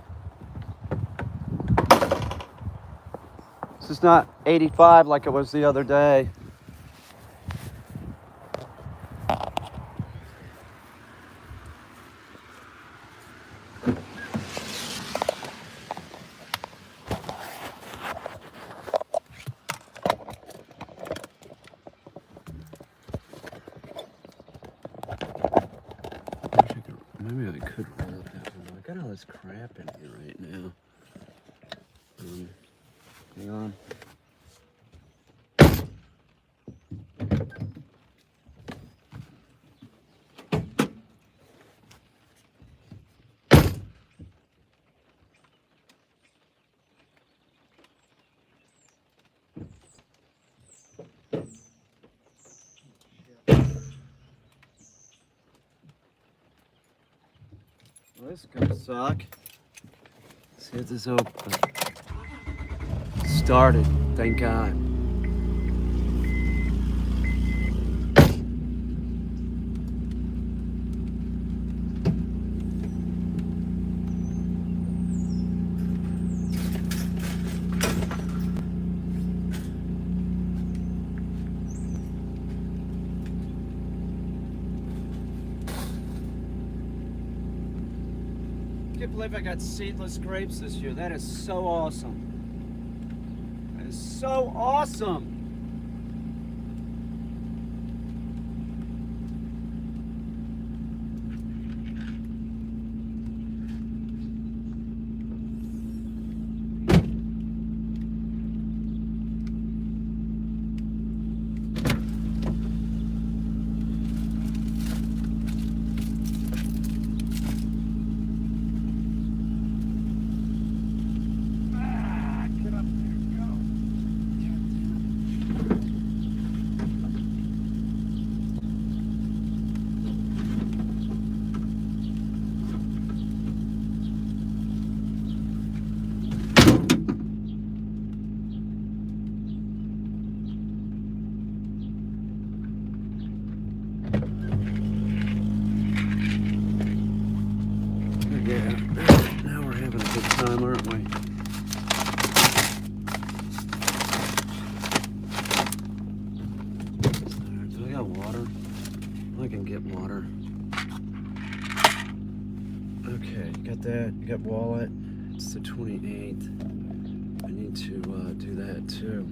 This is not 85 like it was the other day. Maybe I could roll that one. I got all this crap in here right now. Hang on. Well, this is gonna suck. Let's see if this open. Started, thank God. I can't believe I got seedless grapes this year. That is so awesome. That is so awesome. I can get water. Okay, got that. You got wallet. It's the 28th. I need to do that too.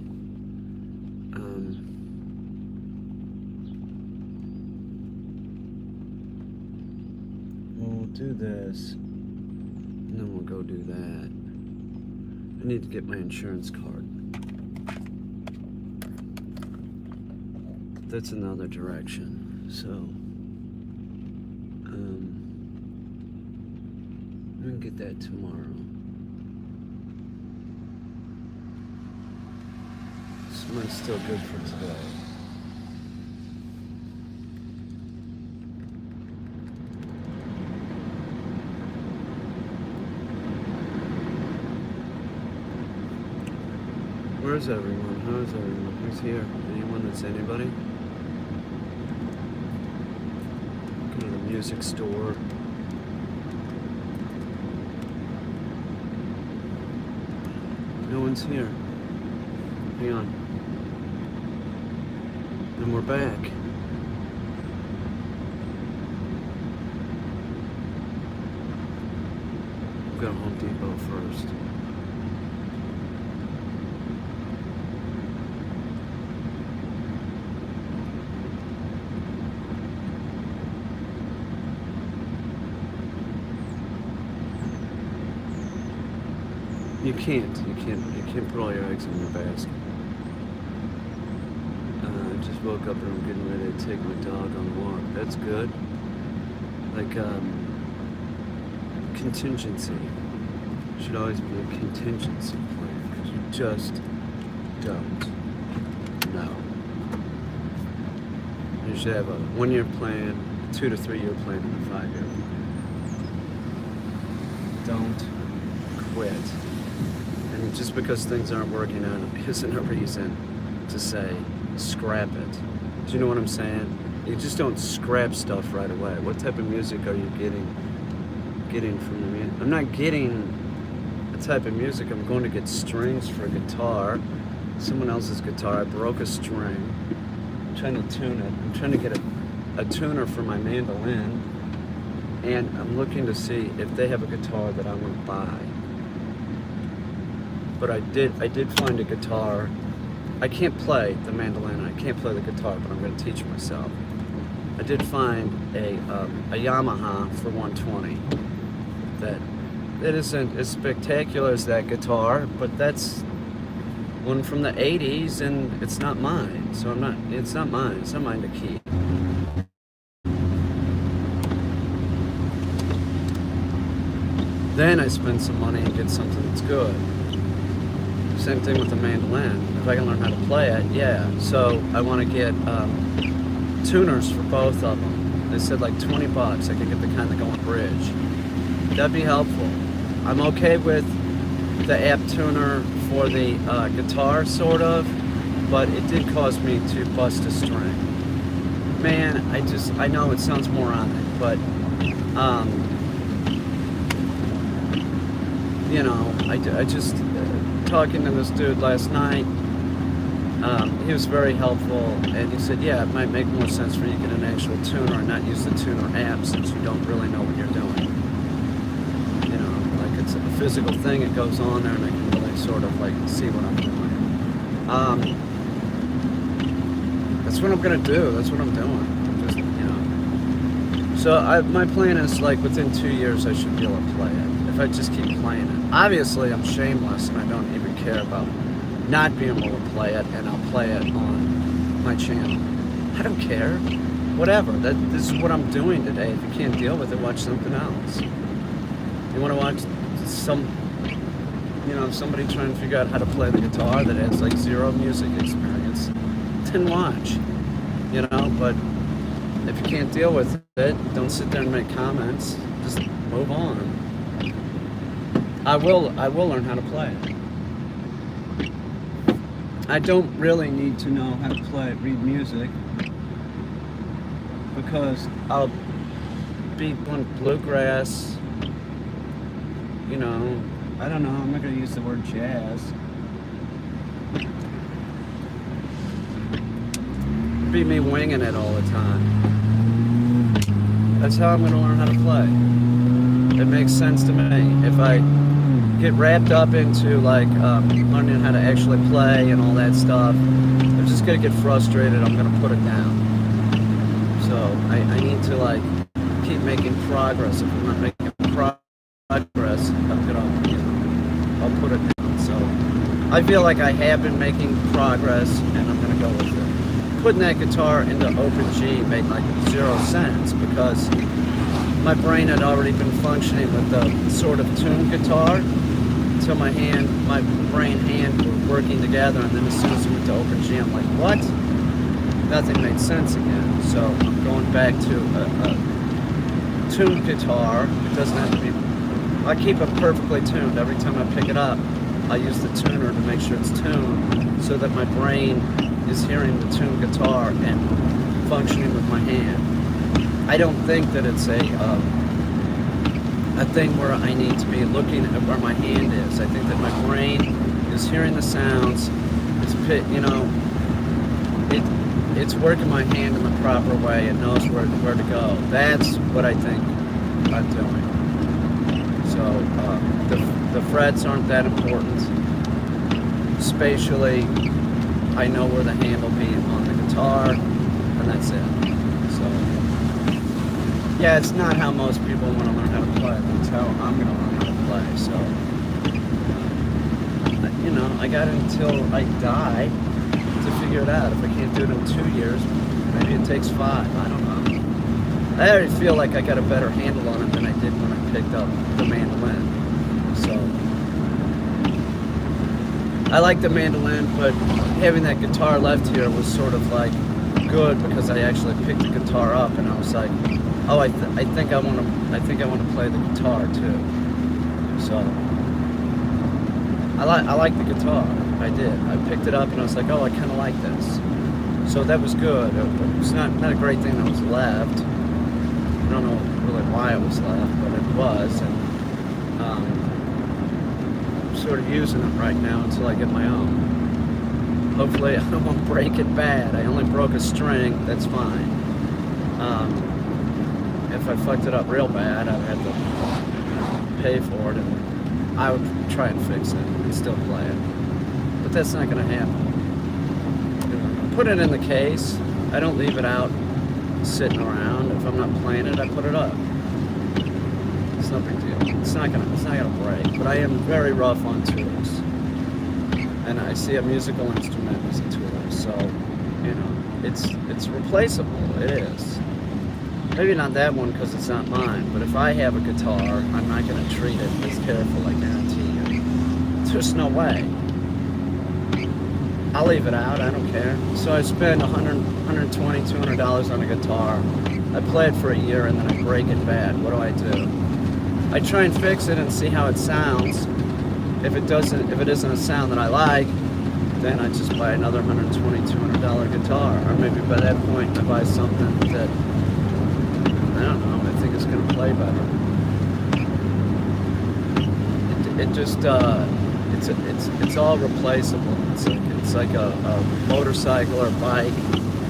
We'll do this, and then we'll go do that. I need to get my insurance card. That's another direction. So, I'm gonna get that tomorrow. This one's still good for today. Where's everyone? How's everyone? Who's here? Anyone that's anybody? Go to the music store. No one's here. Hang on. And we're back. We'll go to Home Depot first. You can't put all your eggs in one basket. I just woke up and I'm getting ready to take my dog on a walk. That's good. Like, contingency. Should always be a contingency plan, because you just don't know. You should have a 1-year plan, 2 to 3 year plan, and a 5-year plan. Don't quit. And just because things aren't working out isn't a reason to say, scrap it. Do you know what I'm saying? You just don't scrap stuff right away. What type of music are you getting from the music? I'm not getting a type of music. I'm going to get strings for a guitar. Someone else's guitar. I broke a string. I'm trying to tune it. I'm trying to get a tuner for my mandolin. And I'm looking to see if they have a guitar that I want to buy. But I did find a guitar. I can't play the mandolin, I can't play the guitar, but I'm going to teach myself. I did find a Yamaha for 120 that isn't as spectacular as that guitar, but that's one from the 80s, and it's not mine. So it's not mine to keep. Then I spend some money and get something that's good. Same thing with the mandolin. If I can learn how to play it, yeah. So I want to get tuners for both of them. They said like $20. I could get the kind that go on bridge. That'd be helpful. I'm okay with the app tuner for the guitar, sort of, but it did cause me to bust a string. Man, I know it sounds moronic, but you know, I just. Talking to this dude last night, he was very helpful, and he said, yeah, it might make more sense for you to get an actual tuner and not use the tuner app, since you don't really know what you're doing. You know, like it's a physical thing, it goes on there, and I can really sort of like see what I'm doing. That's what I'm gonna do, that's what I'm doing. I'm just, you know. So my plan is, like, within 2 years I should be able to play it, if I just keep playing it. Obviously, I'm shameless, and I don't even care about not being able to play it, and I'll play it on my channel. I don't care. Whatever. This is what I'm doing today. If you can't deal with it, watch something else. You want to watch somebody trying to figure out how to play the guitar that has like zero music experience, then watch. You know, but if you can't deal with it, don't sit there and make comments. Just move on. I will learn how to play. I don't really need to know how to read music, because I'll be on bluegrass, you know, I don't know, I'm not going to use the word jazz. It'd be me winging it all the time. That's how I'm going to learn how to play. It makes sense to me. If I get wrapped up into like learning how to actually play and all that stuff, I'm just going to get frustrated. I'm going to put it down. So I need to like keep making progress. If I'm not making progress, I'm going to, I'll put it down. So I feel like I have been making progress, and I'm going to go with it. Putting that guitar into open G made like 0 sense because my brain had already been functioning with the sort of tuned guitar until my brain hand were working together, and then as soon as we went to open G, I'm like, what? Nothing made sense again. So I'm going back to a tuned guitar. It doesn't have to be, I keep it perfectly tuned. Every time I pick it up, I use the tuner to make sure it's tuned so that my brain is hearing the tuned guitar and functioning with my hand. I don't think that it's a thing where I need to be looking at where my hand is. I think that my brain is hearing the sounds. It's working my hand in the proper way. It knows where to go. That's what I think I'm doing. So the frets aren't that important. Spatially, I know where the hand will be on the guitar, and that's it. So, yeah, it's not how most people want to learn how to play. It's how I'm going to learn how to play. So, I got until I die to figure it out. If I can't do it in 2 years, maybe it takes 5. I don't know. I already feel like I got a better handle on it than I did when I picked up the mandolin. So, I like the mandolin, but having that guitar left here was sort of like good because I actually picked the guitar up and I was like, oh, I think I want to play the guitar too. So I like the guitar. I did. I picked it up and I was like, oh, I kind of like this. So that was good. It was not a great thing that was left. I don't know really why it was left, but it was. And sort of using it right now until I get my own. Hopefully I won't break it bad. I only broke a string, that's fine. If I fucked it up real bad, I'd have to pay for it, and I would try and fix it and still play it. But that's not going to happen. Put it in the case. I don't leave it out sitting around. If I'm not playing it, I put it up. It's no big deal. It's not gonna break, but I am very rough on tools, and I see a musical instrument as a tool. So, it's replaceable. It is. Maybe not that one because it's not mine, but if I have a guitar, I'm not gonna treat it as careful. I guarantee you. There's no way. I'll leave it out. I don't care. So I spend $120, $200 on a guitar. I play it for a year and then I break it bad. What do? I try and fix it and see how it sounds. If it isn't a sound that I like, then I just buy another $120, $200 guitar. Or maybe by that point I buy something that, I don't know, I think it's going to play better. It's all replaceable. It's like a motorcycle or a bike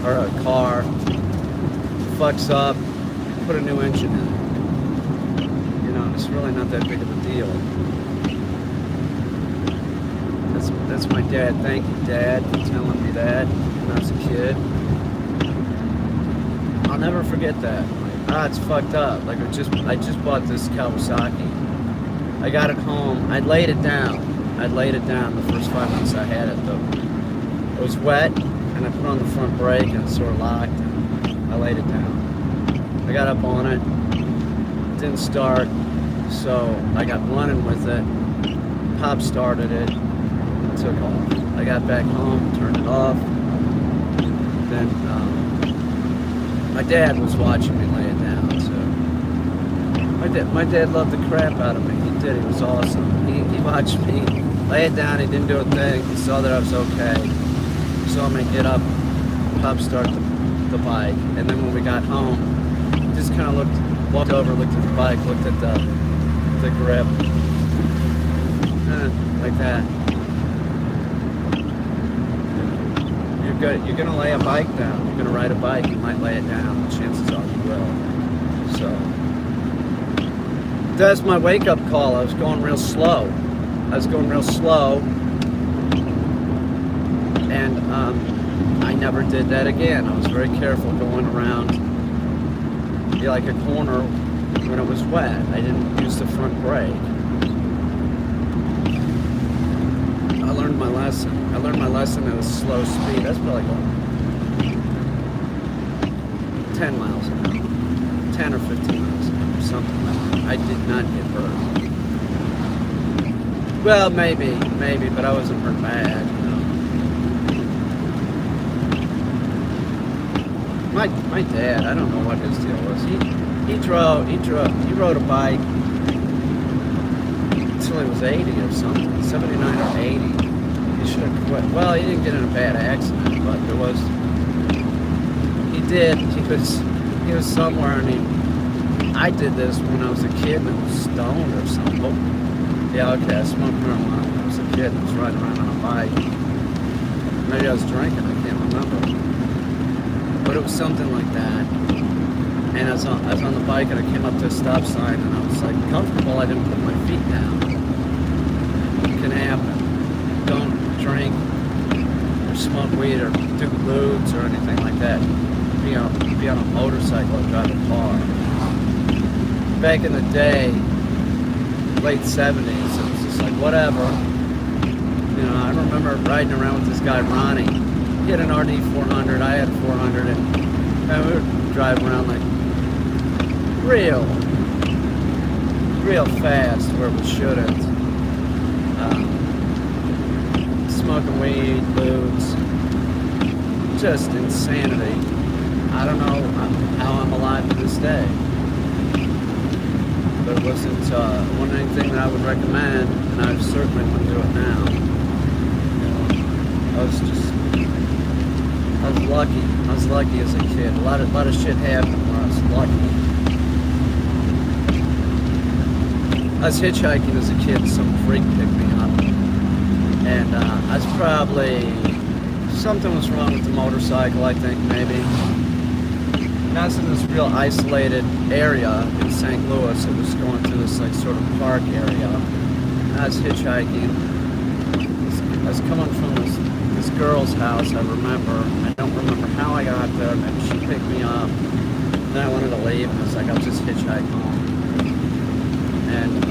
or a car. Fucks up, put a new engine in it. It's really not that big of a deal. That's my dad. Thank you, Dad, for telling me that when I was a kid. I'll never forget that. It's fucked up. Like I just bought this Kawasaki. I got it home. I laid it down the first 5 minutes I had it though. It was wet, and I put on the front brake and it sort of locked. I laid it down. I got up on it. It didn't start. So I got running with it, pop started it, and took off. I got back home, turned it off. Then my dad was watching me lay it down. So my dad loved the crap out of me. He did. He was awesome. He watched me lay it down. He didn't do a thing. He saw that I was okay. He saw me get up, pop start the bike, and then when we got home, he just kind of walked over, looked at the bike, looked at the grip, like that. You're gonna lay a bike down. You're gonna ride a bike. You might lay it down. Chances are you will. So that's my wake-up call. I was going real slow. And I never did that again. I was very careful going around like a corner when it was wet. I didn't use the front brake. I learned my lesson. At a slow speed. That's probably going 10 miles an hour. 10 or 15 miles an hour, something like that. I did not get hurt. Well, maybe, but I wasn't hurt bad, you know. My dad, I don't know what his deal was. He rode a bike until he was 80 or something, 79 or 80. He should have quit. Well, he didn't get in a bad accident, but he did. He was somewhere, and I did this when I was a kid and I was stoned or something. Oh, yeah, okay, I smoked marijuana when I was a kid and I was riding around on a bike. Maybe I was drinking, I can't remember. But it was something like that. And I was on the bike and I came up to a stop sign and I was like comfortable, I didn't put my feet down. It can happen. Don't drink or smoke weed or do lewds or anything like that. Be on a motorcycle or drive a car. Back in the day, late 70s, it was just like whatever. You know, I remember riding around with this guy Ronnie. He had an RD 400, I had a 400, and we would drive around like real fast where we shouldn't. Smoking weed, booze, just insanity. I don't know how I'm alive to this day. But it wasn't anything that I would recommend, and I certainly wouldn't do it now. You know, I was lucky. I was lucky as a kid. A lot of shit happened where I was lucky. I was hitchhiking as a kid, some freak picked me up. And I was something was wrong with the motorcycle, I think, maybe. And I was in this real isolated area in St. Louis. It was going through this like sort of park area. And I was hitchhiking. I was coming from this girl's house, I remember. I don't remember how I got there. Maybe she picked me up. Then I wanted to leave, and I was like, I'll just hitchhike home. And,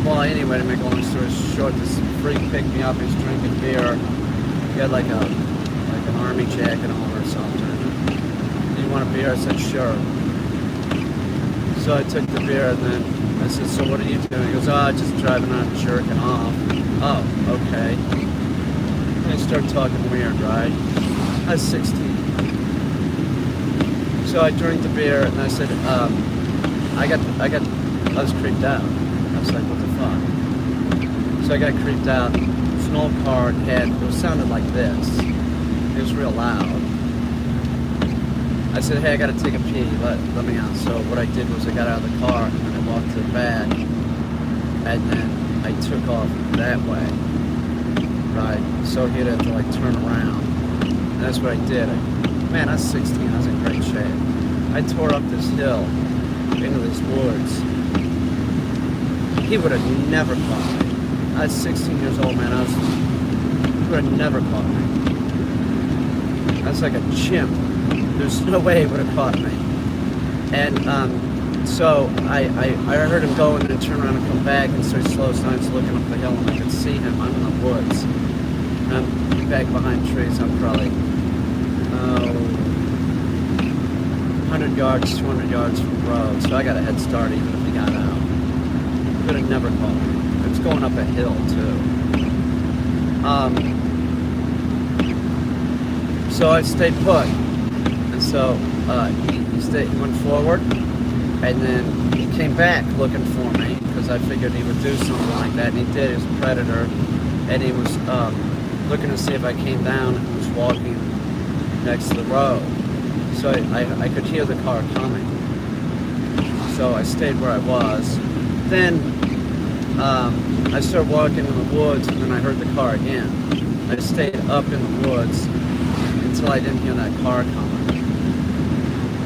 well, anyway, to make a long story short, this freak picked me up. He was drinking beer. He had like an army jacket on or something. You want a beer? I said, sure. So I took the beer, and then I said, so what are you doing? He goes, just driving around jerking off. Oh, okay. And I started talking weird, right? I was 16. So I drank the beer, and I said, I was creeped out. I was like, what the fuck? So I got creeped out. It's an old car, it sounded like this. It was real loud. I said, hey, I gotta take a pee, let me out. So what I did was I got out of the car, and then I walked to the back, and then I took off that way, right? So he'd have to like turn around. And that's what I did. Man, I was 16, I was in great shape. I tore up this hill into these woods. He would have never caught me. I was 16 years old, man. He would have never caught me. I was like a chimp. There's no way he would have caught me. And so I heard him go and then turn around and come back, and so he slows down, he's looking up the hill, and I could see him. I'm in the woods. And I'm back behind trees. I'm probably 100 yards, 200 yards from the road. So I got a head start even if he got out. He would have never caught me. It was going up a hill, too. So I stayed put. And so he went forward, and then he came back looking for me because I figured he would do something like that, and he did. He was a predator, and he was looking to see if I came down and was walking next to the road. So I could hear the car coming. So I stayed where I was. Then I started walking in the woods, and then I heard the car again. I stayed up in the woods until I didn't hear that car coming.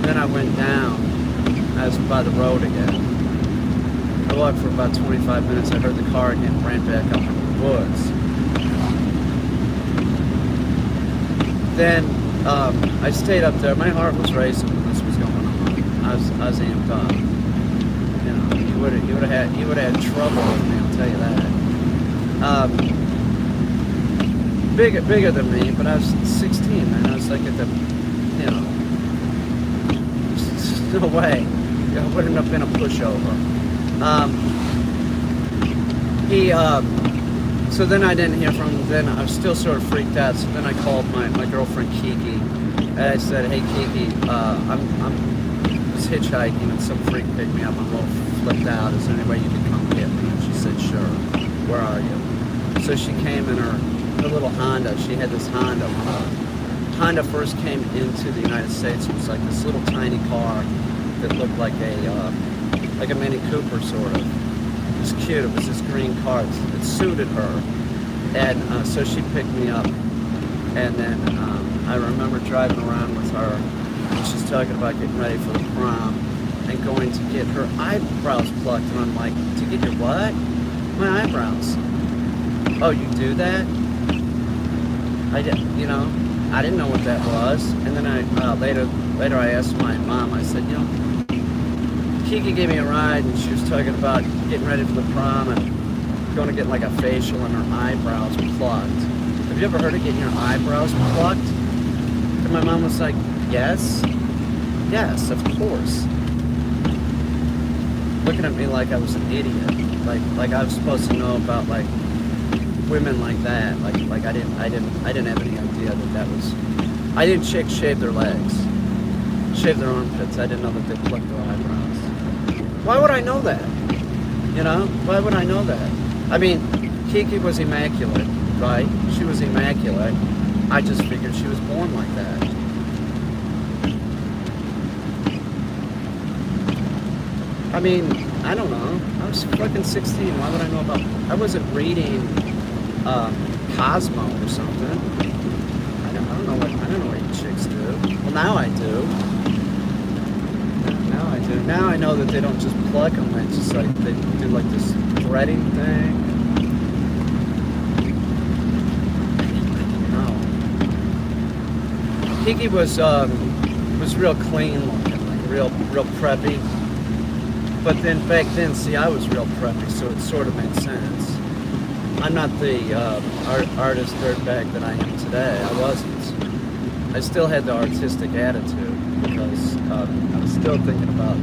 Then I went down. I was by the road again. I walked for about 25 minutes. I heard the car again, ran back up in the woods. Then I stayed up there. My heart was racing when this was going on. I was amped up. You know, you would have had trouble with me. I'll tell you that. Bigger than me, but I was 16, man. I was like at the, you know, there's no way. I wouldn't have been a pushover. So then I didn't hear from him. Then I was still sort of freaked out. So then I called my girlfriend Kiki, and I said, "Hey Kiki, I was hitchhiking and some freak picked me up. I'm a little flipped out. Is there any way you could come get me?" And she said, "Sure. Where are you?" So she came in her little Honda. She had this Honda. When Honda first came into the United States, it was like this little tiny car that looked like a Mini Cooper sort of. It was cute. It was this green car. It suited her, and so she picked me up. And then I remember driving around with her, and she's talking about getting ready for the prom and going to get her eyebrows plucked. And I'm like, "To get your what?" "My eyebrows." "Oh, you do that?" I didn't know what that was. And then I later I asked my mom. I said, Kiki gave me a ride, and she was talking about getting ready for the prom and going to get like a facial and her eyebrows plucked. Have you ever heard of getting your eyebrows plucked? And my mom was like, yes, of course. Looking at me like I was an idiot, like I was supposed to know about like women like that. Like I didn't have any idea that was. I didn't shave their legs, shave their armpits. I didn't know that they plucked their eyebrows. Why would I know that? Why would I know that? I mean, Kiki was immaculate, right? She was immaculate. I just figured she was born like that. I mean, I don't know. I was fucking 16. Why would I know about... I wasn't reading Cosmo or something. I don't know what you chicks do. Well, now I do. Now I know that they don't just pluck them, they just like, they do like this threading thing. No. Kiki was real clean looking, like real preppy. But then back then, see, I was real preppy, so it sort of made sense. I'm not the artist dirtbag that I am today. I wasn't. I still had the artistic attitude because I was still thinking about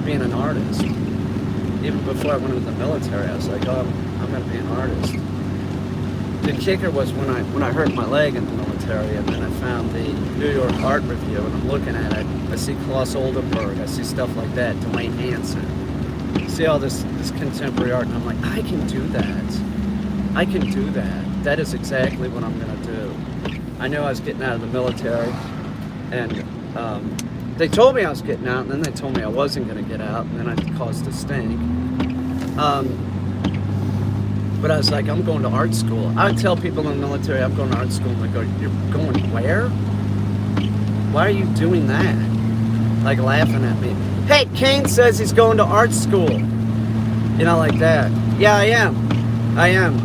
being an artist. Even before I went into the military, I was like, "Oh, I'm going to be an artist." The kicker was when I hurt my leg in the military, and then I found the New York Art Review, and I'm looking at it. I see Klaus Oldenburg, I see stuff like that, Dwayne Hansen. I see all this contemporary art, and I'm like, I can do that. I can do that. That is exactly what I'm going to do. I knew I was getting out of the military, and they told me I was getting out, and then they told me I wasn't going to get out, and then I caused a stink. But I was like, I'm going to art school. I would tell people in the military, I'm going to art school, and they go, "You're going where? Why are you doing that?" Like laughing at me. "Hey, Kane says he's going to art school." Like that. "Yeah, I am.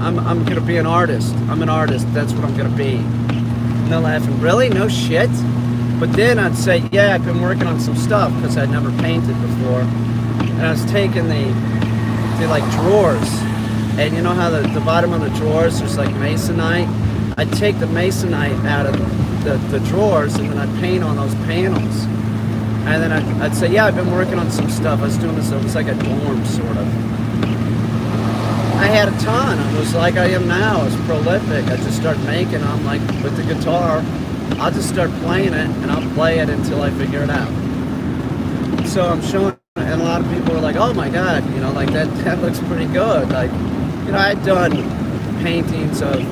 I'm going to be an artist. I'm an artist. That's what I'm going to be." And they're laughing. "Really? No shit?" But then I'd say, "Yeah, I've been working on some stuff," because I'd never painted before. And I was taking the like drawers. And you know how the bottom of the drawers, there's like masonite? I'd take the masonite out of the drawers, and then I'd paint on those panels. And then I'd say, "Yeah, I've been working on some stuff." I was doing this, it was like a dorm, sort of. I had a ton. I was like I am now. I was prolific. I just started making them, like with the guitar. I'll just start playing it, and I'll play it until I figure it out. So I'm showing, and a lot of people are like, "Oh my God, like that looks pretty good." Like, I'd done paintings of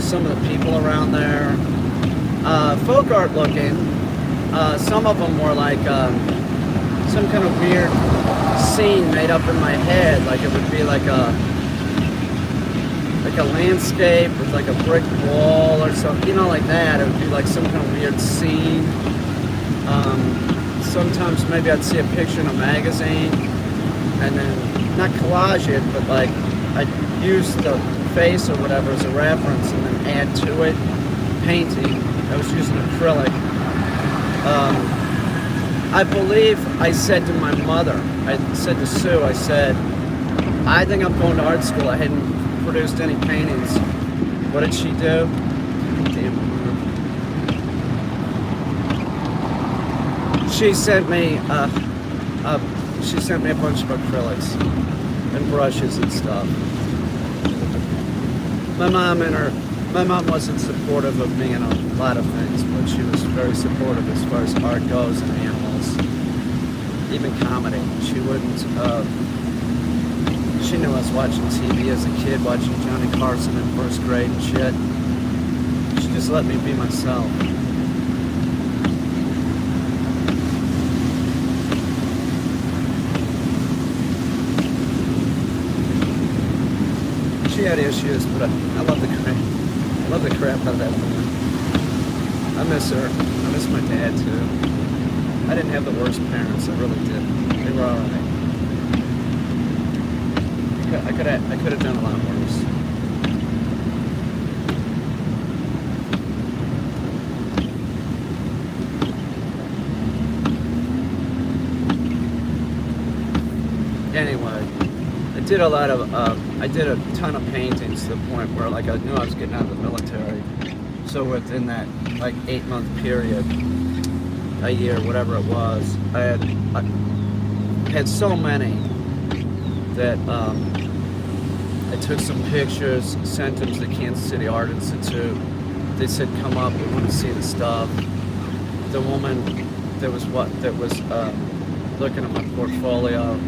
some of the people around there, folk art looking. Some of them were like some kind of weird scene made up in my head, like it would be like a landscape with like a brick wall or something, like that. It would be like some kind of weird scene. Sometimes maybe I'd see a picture in a magazine and then not collage it, but like I'd use the face or whatever as a reference and then add to it painting. I was using acrylic. I believe I said to my mother, I said to Sue, I said, I think I'm going to art school. I hadn't produced any paintings. What did she do? Damn. She sent me a bunch of acrylics and brushes and stuff. My mom wasn't supportive of me in a lot of things, but she was very supportive as far as art goes and animals, even comedy. She wouldn't. She knew I was watching TV as a kid, watching Johnny Carson in first grade and shit. She just let me be myself. She had issues, but I love the crap. I love the crap out of that woman. I miss her. I miss my dad too. I didn't have the worst parents. I really didn't. They were all right. I could have done a lot worse. Anyway, I did a ton of paintings to the point where like I knew I was getting out of the military. So within that like 8-month period, a year, whatever it was, I had so many that I took some pictures, sent them to the Kansas City Art Institute. They said, "Come up, we want to see the stuff." The woman that was looking at my portfolio,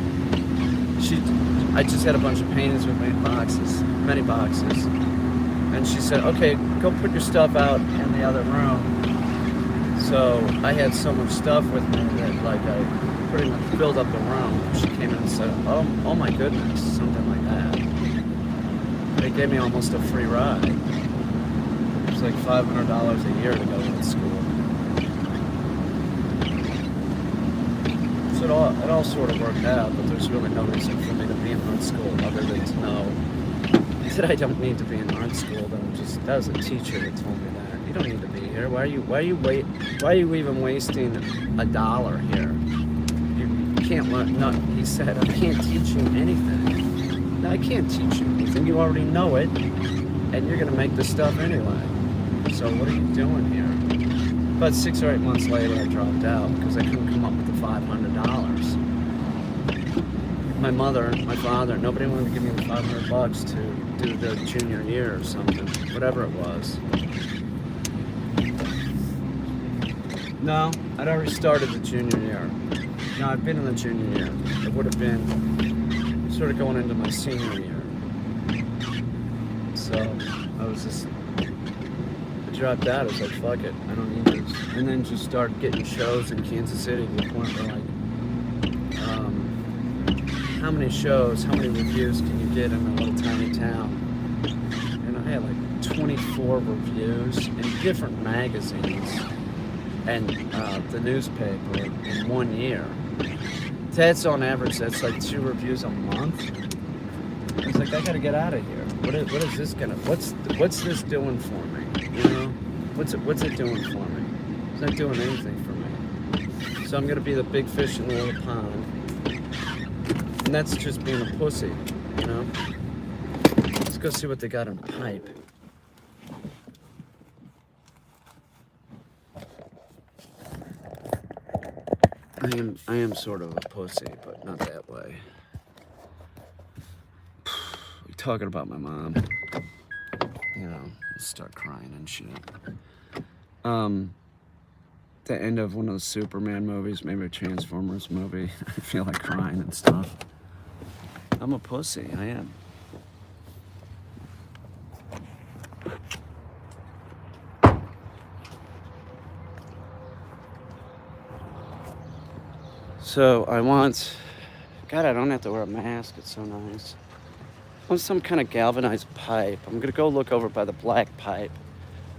I just had a bunch of paintings with me in boxes, many boxes, and she said, "Okay, go put your stuff out in the other room." So I had so much stuff with me that like I pretty much filled up the room. She came in and said, "Oh my goodness," something like that. They gave me almost a free ride. It was like $500 a year to go to school. So it all sort of worked out, but there's really no reason for me to be in art school other than to know that I don't need to be in art school. That was a teacher that told me that. You don't need to be here. Why are you even wasting $1 here? You can't learn. No, he said, I can't teach you anything. No, I can't teach you anything. You already know it, and you're gonna make this stuff anyway. So what are you doing here? About 6 or 8 months later, I dropped out because I couldn't come up with the $500. My mother, my father, nobody wanted to give me the $500 to do the junior year or something, whatever it was. No, I'd already started the junior year. No, I'd been in the junior year. It would have been sort of going into my senior year. So I dropped out. I was like, fuck it, I don't need this. And then just started getting shows in Kansas City to the point where like, how many shows, how many reviews can you get in a little tiny town? And I had like 24 reviews in different magazines and the newspaper in 1 year. That's on average, that's like 2 reviews a month. I was like, I gotta get out of here. What is this what's this doing for me? You know? What's it doing for me? It's not doing anything for me. So I'm gonna be the big fish in the little pond. And that's just being a pussy, you know? Let's go see what they got in pipe. I am sort of a pussy, but not that way. We're talking about my mom. You know, start crying and shit. The end of one of the Superman movies, maybe a Transformers movie. I feel like crying and stuff. I'm a pussy, I am. So I want, God, I don't have to wear a mask, it's so nice. I want some kind of galvanized pipe. I'm gonna go look over by the black pipe.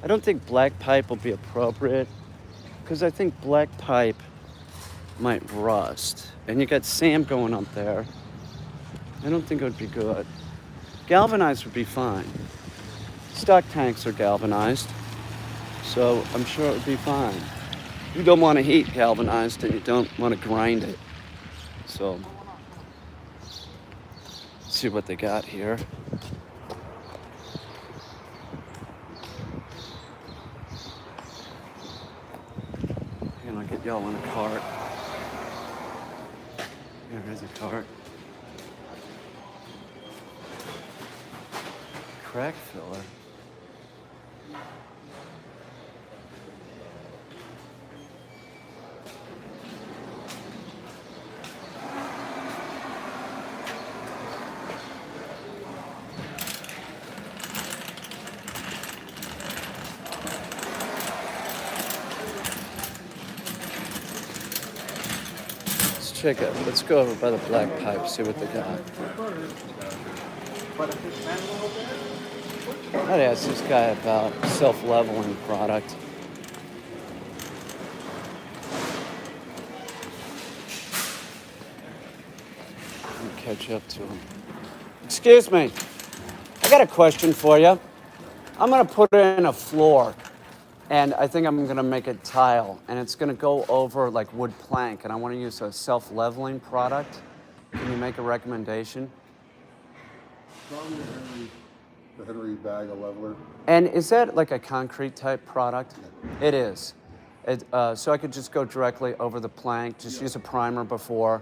I don't think black pipe will be appropriate because I think black pipe might rust. And you got Sam going up there. I don't think it would be good. Galvanized would be fine. Stock tanks are galvanized, so I'm sure it would be fine. You don't want to heat galvanized and you don't want to grind it. So, let's see what they got here. And I'll get y'all in a cart. Here's a cart. Crack filler. Check it. Let's go over by the black pipe, see what they got. I'd ask this guy about self-leveling product. Let me catch up to him. Excuse me. I got a question for you. I'm going to put in a floor. And I think I'm gonna make it tile, and it's gonna go over like wood plank, and I wanna use a self-leveling product. Can you make a recommendation? Probably the Henry bag of leveler. And is that like a concrete type product? Yeah. It is. So I could just go directly over the plank, just use a primer before,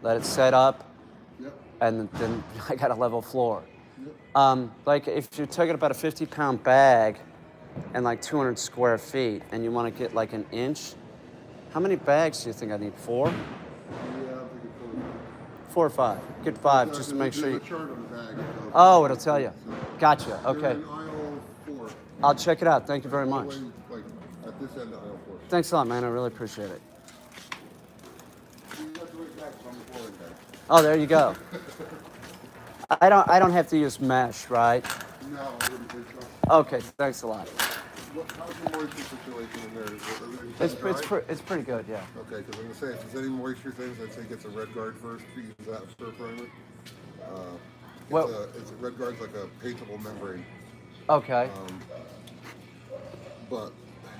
let it set up, and then I got a level floor. Like if you're talking about a 50-pound bag, and like 200 square feet, and you want to get like an inch, how many bags do you think I need? 4? Yeah, I think it's 4 or 5. Get 5 just to make sure you... There's a chart on the bag. Oh, it'll tell you. Gotcha. Okay. They're in aisle 4. I'll check it out. Thank you very much. Like at this end of aisle 4. Thanks a lot, man. I really appreciate it. You have to wait back on the floor again. Oh, there you go. I don't have to use mesh, right? No, I wouldn't think so. Okay, thanks a lot. How's the moisture situation in there? It's pretty good, yeah. Okay, because I'm going to say, if there's any moisture things, I'd say get the Red Guard first to use that for a primer. It's a Red Guard's like a paintable membrane. Okay. But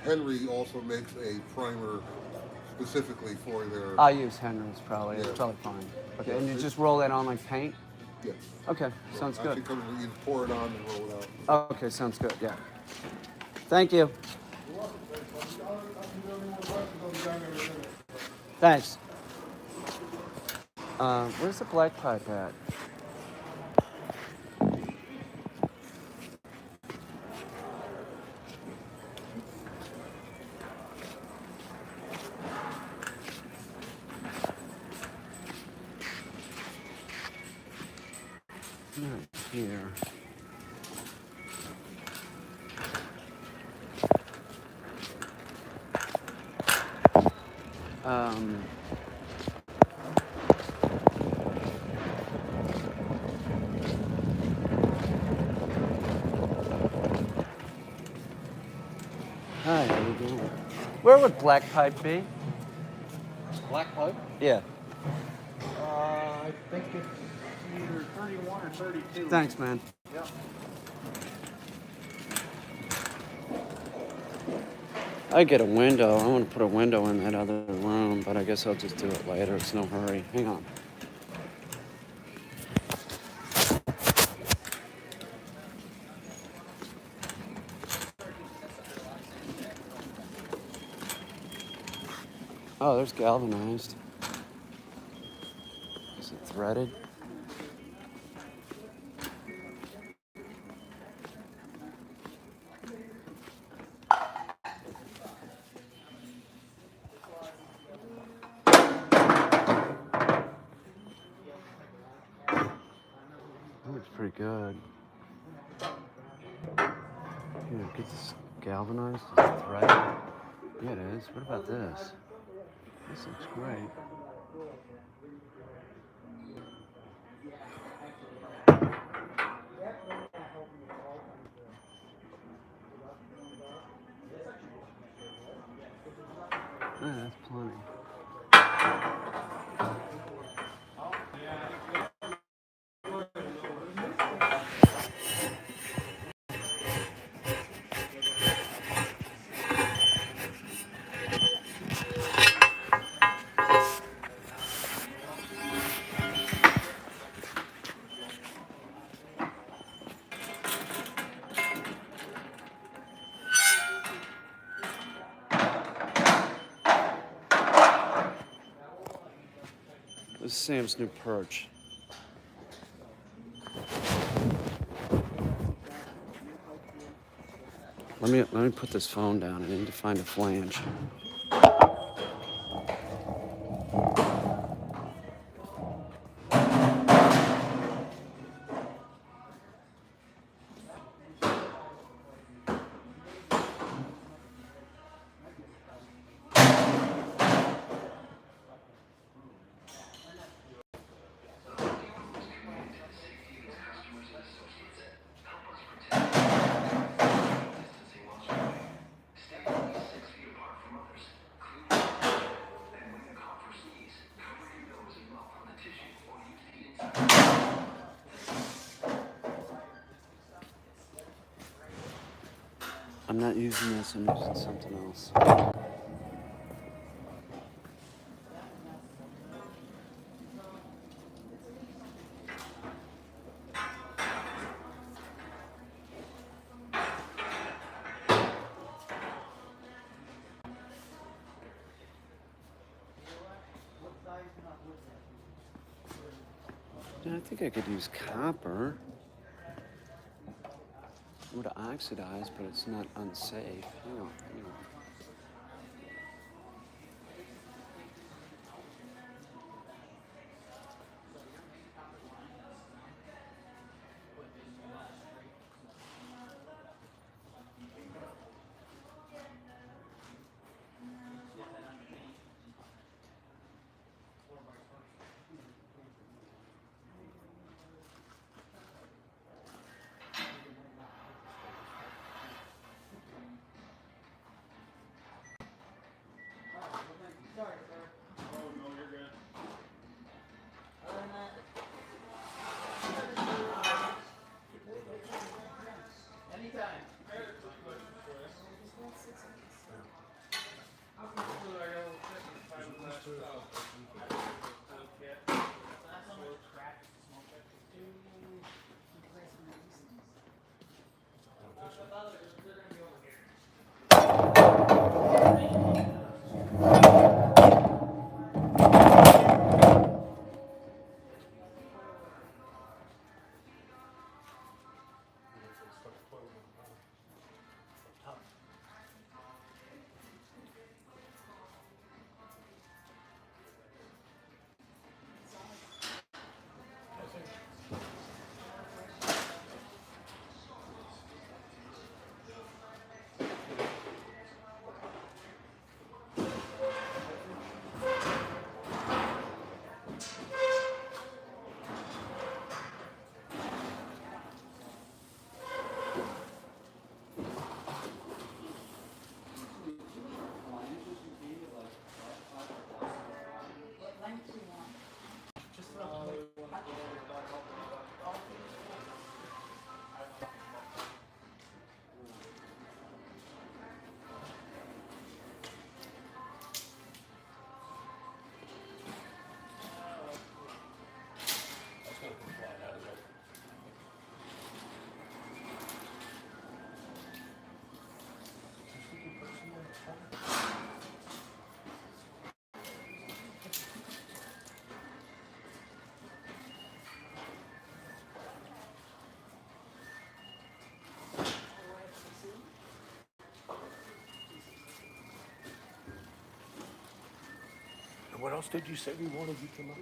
Henry also makes a primer specifically for their... I'll use Henry's probably. Yeah. It's probably fine. Okay, and you just roll that on like paint? Yeah. Okay, sounds good. You pour it on and roll it out. Okay, sounds good, yeah. Thank you. Thanks. Where's the black pipe at? Not here. Hi, how you doing? Where would black pipe be? Black pipe? Yeah. I think it's either 31 or 32. Thanks, man. Yep. I get a window. I want to put a window in that other room, but I guess I'll just do it later. It's no hurry. Hang on. Oh, there's galvanized. Is it threaded? Looks pretty good. Here, get this galvanized. Is it threaded? Yeah, it is. What about this? This looks great. that's plenty. This is Sam's new perch. Let me put this phone down. I need to find a flange. I'm not using this, I'm using something else. Yeah, I think I could use copper. It would oxidize, but it's not unsafe. Hang on. What else did you say we wanted you to know?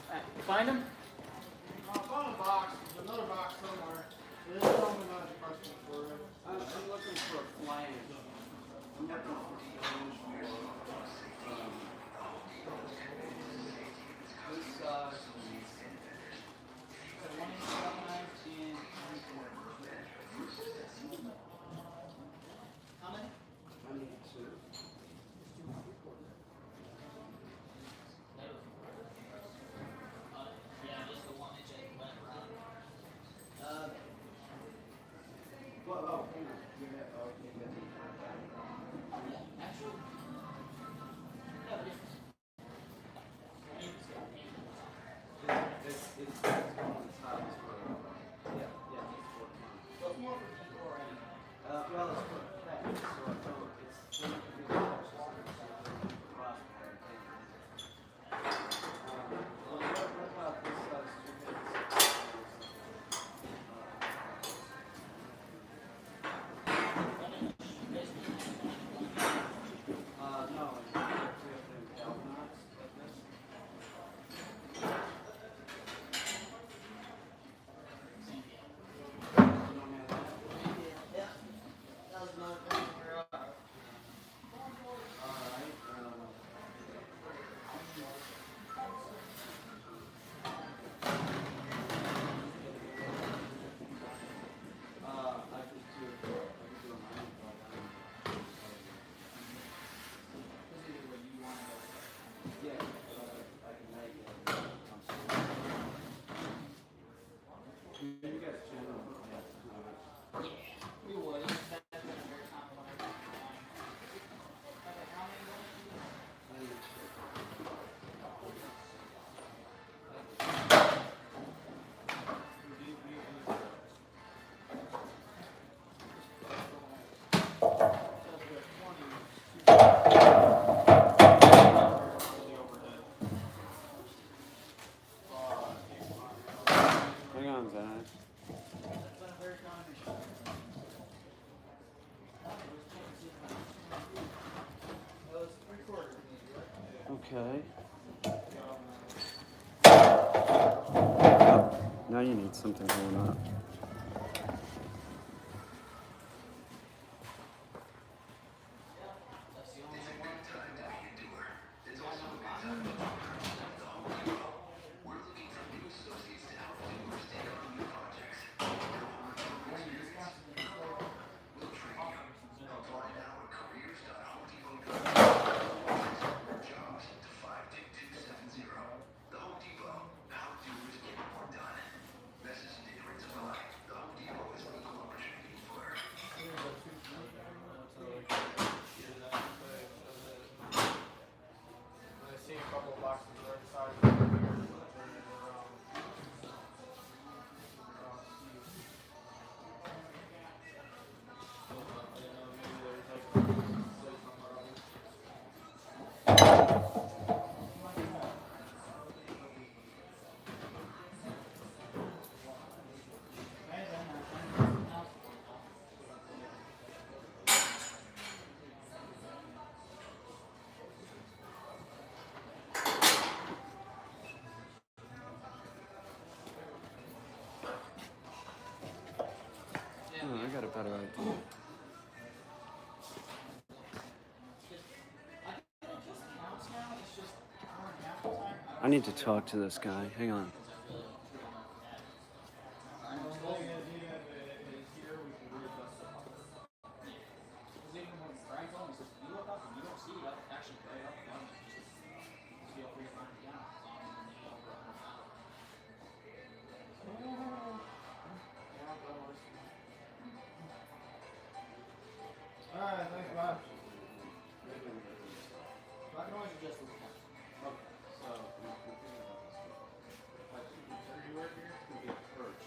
Hey, you find him? I found a box. There's another box somewhere. There's something not question for it. I'm looking for a flange. I'm looking for a flange for this size. 1 inch. on, guys. That's been a very common issue. Well, it's 3/4. Okay. Now you need something going up. I see a couple of boxes right beside me. Oh, I got a better idea. I need to talk to this guy. Hang on. Alright, thanks, Bob. I can always adjust the time. Okay, so we're thinking about this. Like, you work here, could be a perch.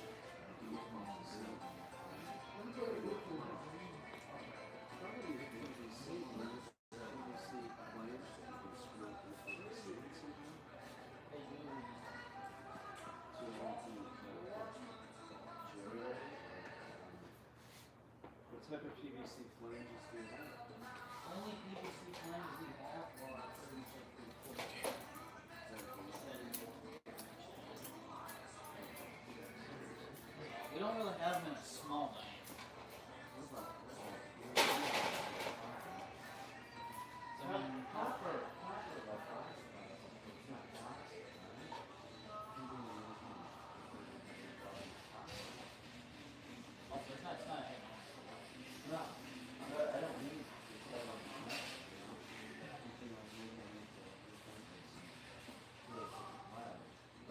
What type of PVC flanges do you have? Only PVC flanges we have are 36 We don't really have them in a small diameter.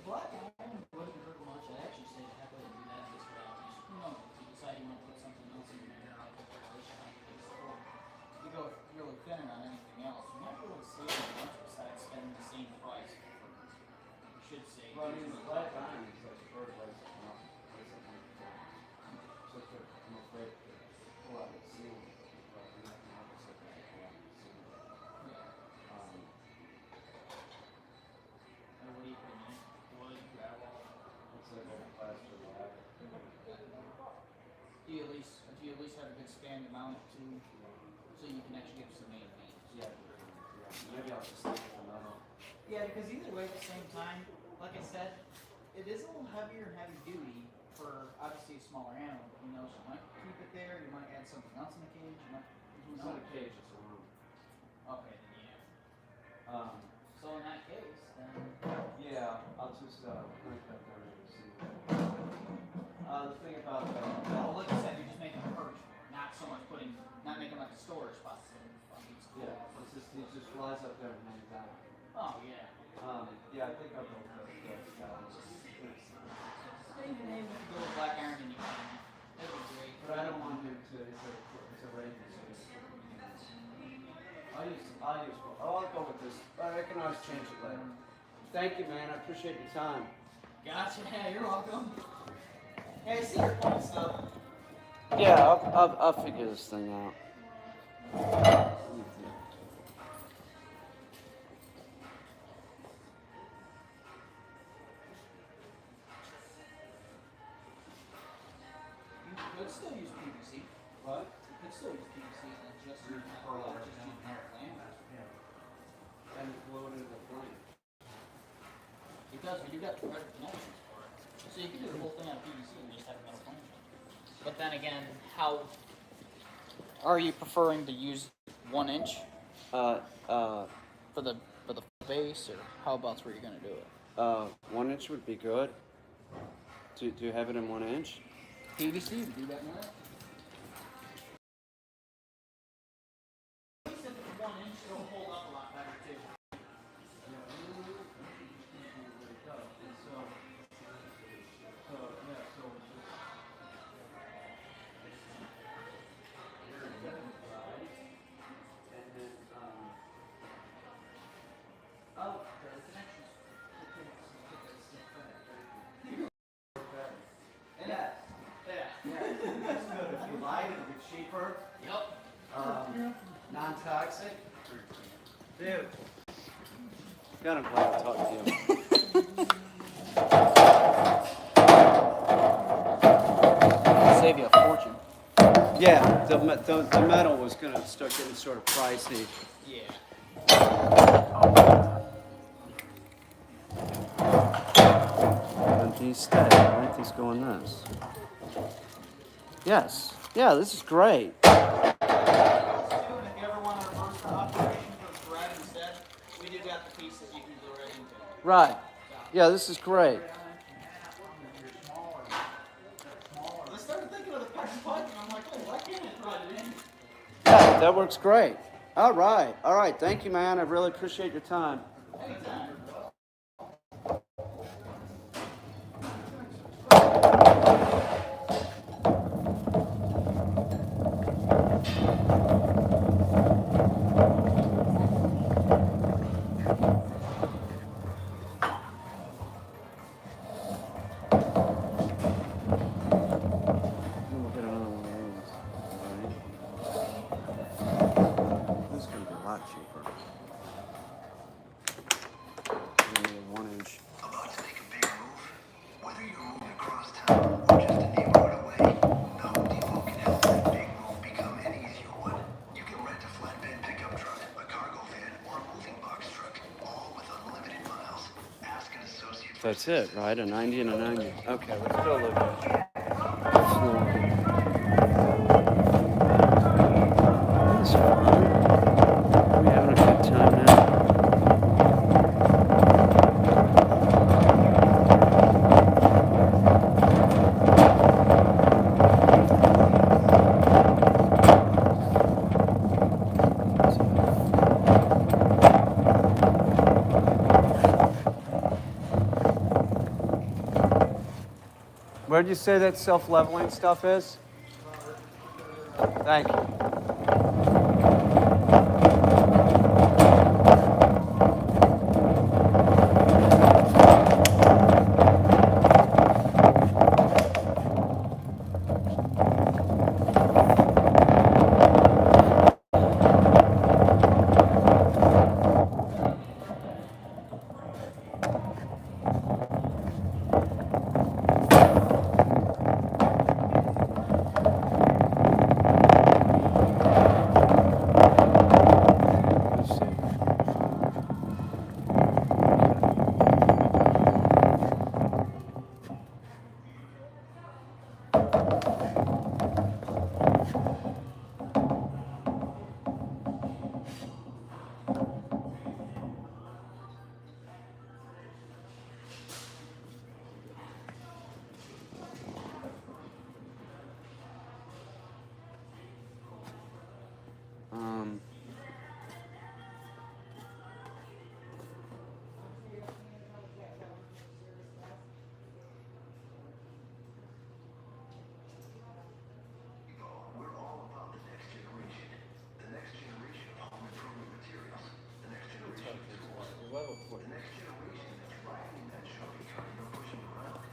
Black iron wouldn't hurt much. I actually say to happily do that this route. You know, if you decide you want to put something else in there, you go really thinner on anything else. You're not really saving much besides spending the same price. You should save. Well, I mean, the black iron is like fertilizer. So I'm afraid to pull out the ceiling. But I'm not going to have to pull out the ceiling. And what do you put in? Wood, gravel. It's like a plaster ladder. Do you at least have a good span to mount it to, so you can actually get some main beams? Yeah. Maybe I'll just stick with another. Yeah, because either way, at the same time, like I said, it is a little heavier and heavy duty for obviously a smaller animal. But who knows? You might keep it there. You might add something else in the cage. You might. Who It's not knows? a cage, it's a room. Okay, then yeah. So in that case, then. Yeah, I'll just break that down and see. The thing about Well, like I said, you're just making a perch, not so much not making like a storage spot. yeah, he just flies up there and hangs out. Oh yeah. Yeah, I think I'll go with the Maybe go with black iron and you can. That'd be great. but I don't want him to, it's a rain space. I'll go with this. I can always change it later. Thank you, man. I appreciate your time. Gotcha. Yeah, you're welcome. Hey, I see your point stuff. Yeah, I'll figure this thing out. could still use PVC. What? You could still use PVC and then just use metal laminate. And glue it into the flame. Because we do got the threaded connections for it. So you can do the whole thing on PVC and just have a metal flame. But then again, how are you preferring to use 1 inch for the base, or how about where you're gonna do it? 1 inch would be good. Do you have it in 1 inch? PVC, we do that now. At least if it's 1 inch, it'll hold up a lot better too. Yeah. It's good if you like it, it'll be cheaper. Yep. Non-toxic. Dude. God, I'm glad to talk to you. Save you a fortune. Yeah, the metal was gonna start getting sort of pricey. Yeah. And these stay, right? These go in this. Yes. Yeah, this is great. If you ever want to reverse the operation for thread instead, we do got the piece that you can glue right into. Right. Yeah, this is great. I started thinking of the punch punch, and I'm like, hey, why can't I thread it in? Yeah, that works great. All right. All right. Thank you, man. I really appreciate your time. Anytime. We'll get another one of these. All right. This is going to be a lot cheaper. Maybe a 1 inch. About to make a big move? Whether you're moving across town or just a neighborhood away, the Home Depot can help that big move become an easier one. You can rent a flatbed pickup truck, a cargo van, or a moving box truck, all with unlimited miles. Ask an associate. That's it, right? A 90 and a 90. Okay, let's go look at it. Floor. This is fun. Are we having a good time now? Where did you say that self-leveling stuff is? Thank you. Let's see. Um, We're all about the next generation. The next generation of home improvement materials. The next generation of tools. The next generation that's riding in that shopping cart and pushing around.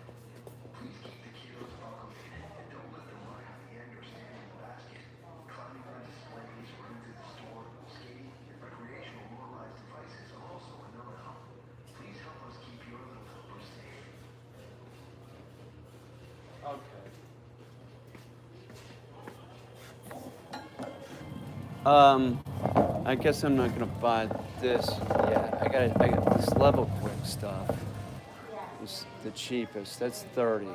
Please keep the kiddos acclimated and don't let them run out the end or stand in the basket. Climbing on displays, running through the store, skating, and recreational motorized devices are also a no-no. Please help us keep your little helpers safe. okay. I guess I'm not gonna buy this yet. I got this level quick stuff. It's the cheapest. That's 30.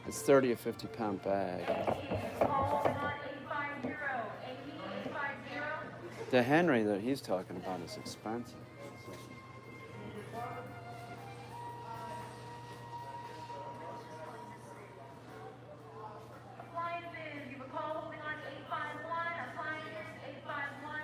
It's 30 a 50-pound bag. The Henry that he's talking about is expensive. Appliances, you recall holding on to 851, appliances, 851.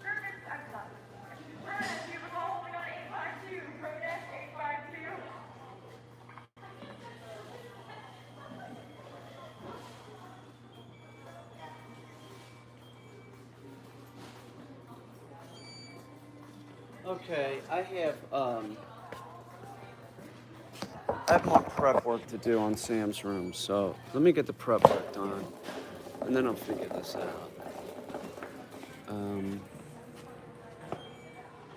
Service, Furnace, you recall holding on to 852, Furnace, 852. Okay, I have more prep work to do on Sam's room, so let me get the prep work done, and then I'll figure this out.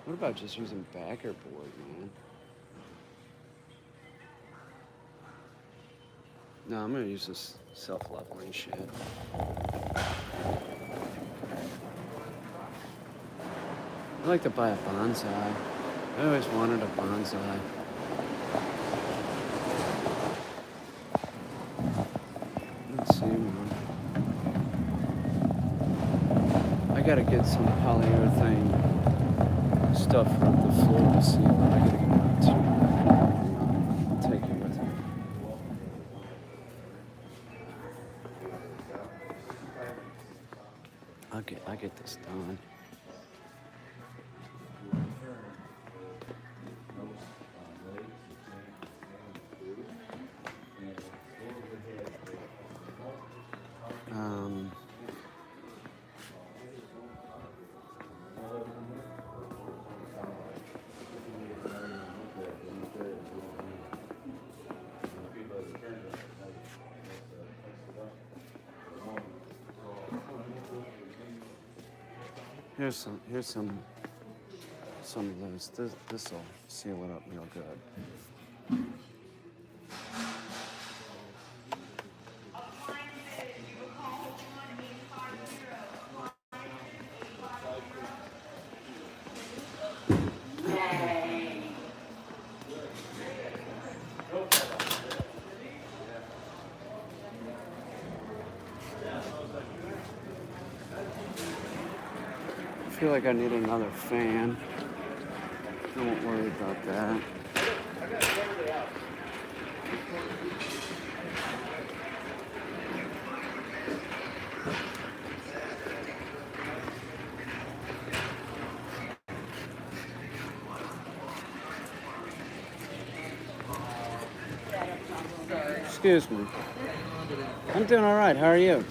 What about just using backer board, man? No, I'm gonna use this self-leveling shit. I'd like to buy a bonsai. I always wanted a bonsai. Let's see one. I gotta get some polyurethane stuff for the floor to see what I gotta get out to. I'll take it with me. I'll get this done. Here's some of those. This'll seal it up real good. I feel like I need another fan. Don't worry about that. Excuse me. I'm doing all right. How are you?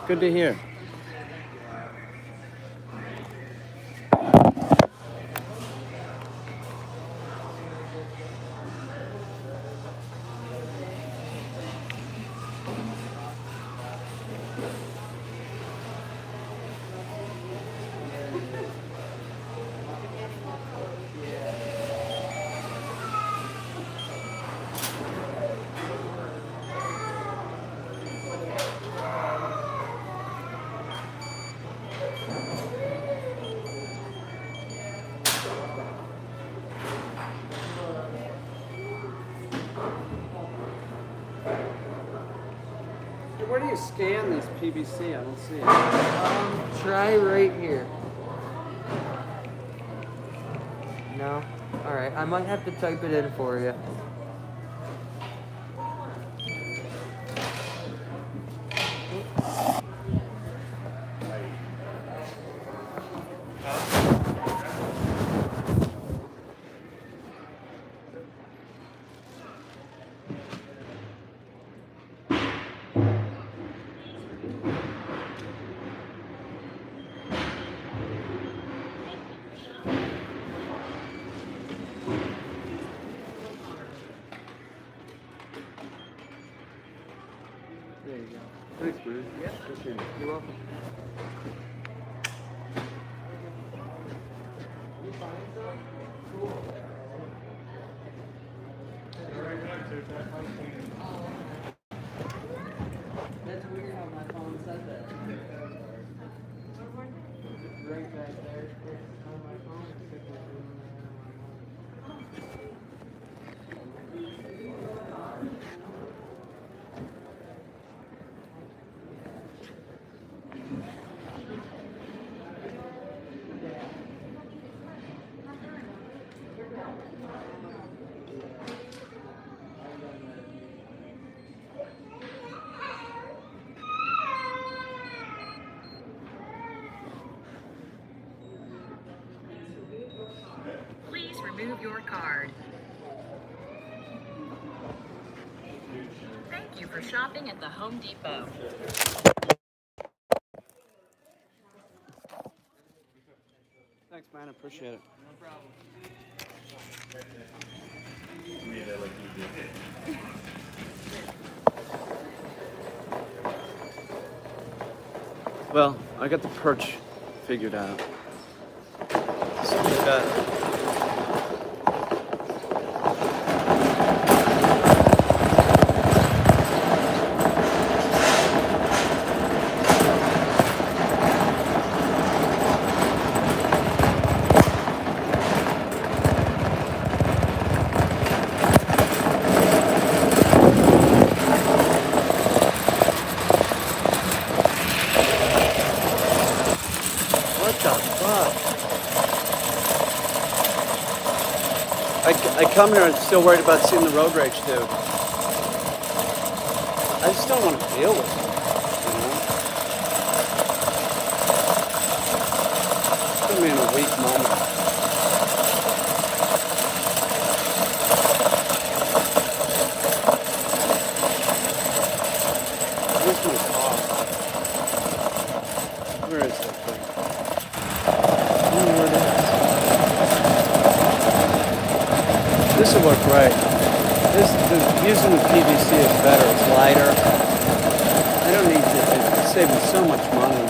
Good to hear. Where do you scan these PVC? I don't see it. Try right here. No? Alright, I might have to type it in for you. Thanks, man. Yeah. Appreciate it. You're welcome. That's weird how my phone said that. Right back there. It's on my phone. It took me Please remove your card. Thank you for shopping at the Home Depot. Thanks, man. I appreciate it. No problem. Well, I got the perch figured out. So we got what the fuck? I come here and still worried about seeing the road rage dude. I just don't want to deal with it, you know? Put me in a weak moment. Where's my car? Where is that thing? I don't know where it is. This will work great. Using the PVC is better. It's lighter. I don't need to. It's saving so much money.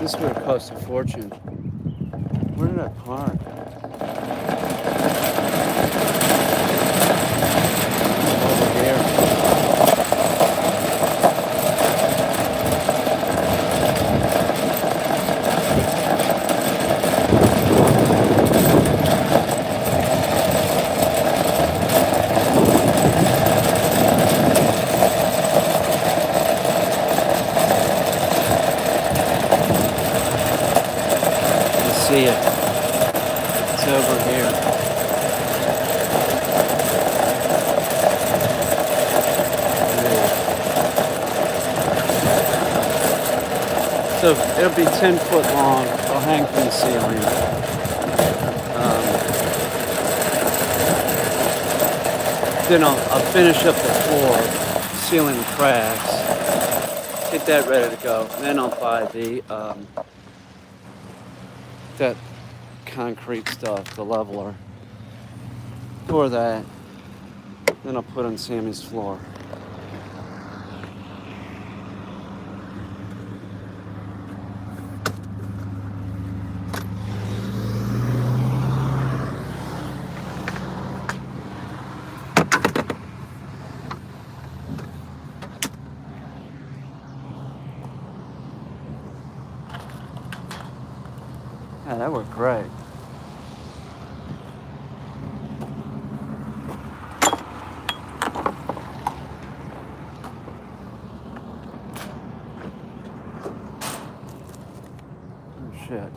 This would have cost a fortune. Where did I park? Over here. See it. It's over here. So it'll be 10 foot long. It'll hang from the ceiling. Then I'll finish up the floor, ceiling cracks, get that ready to go. And then I'll buy the that concrete stuff, the leveler, for that. Then I'll put on Sammy's floor. Yeah, that worked great. Oh shit.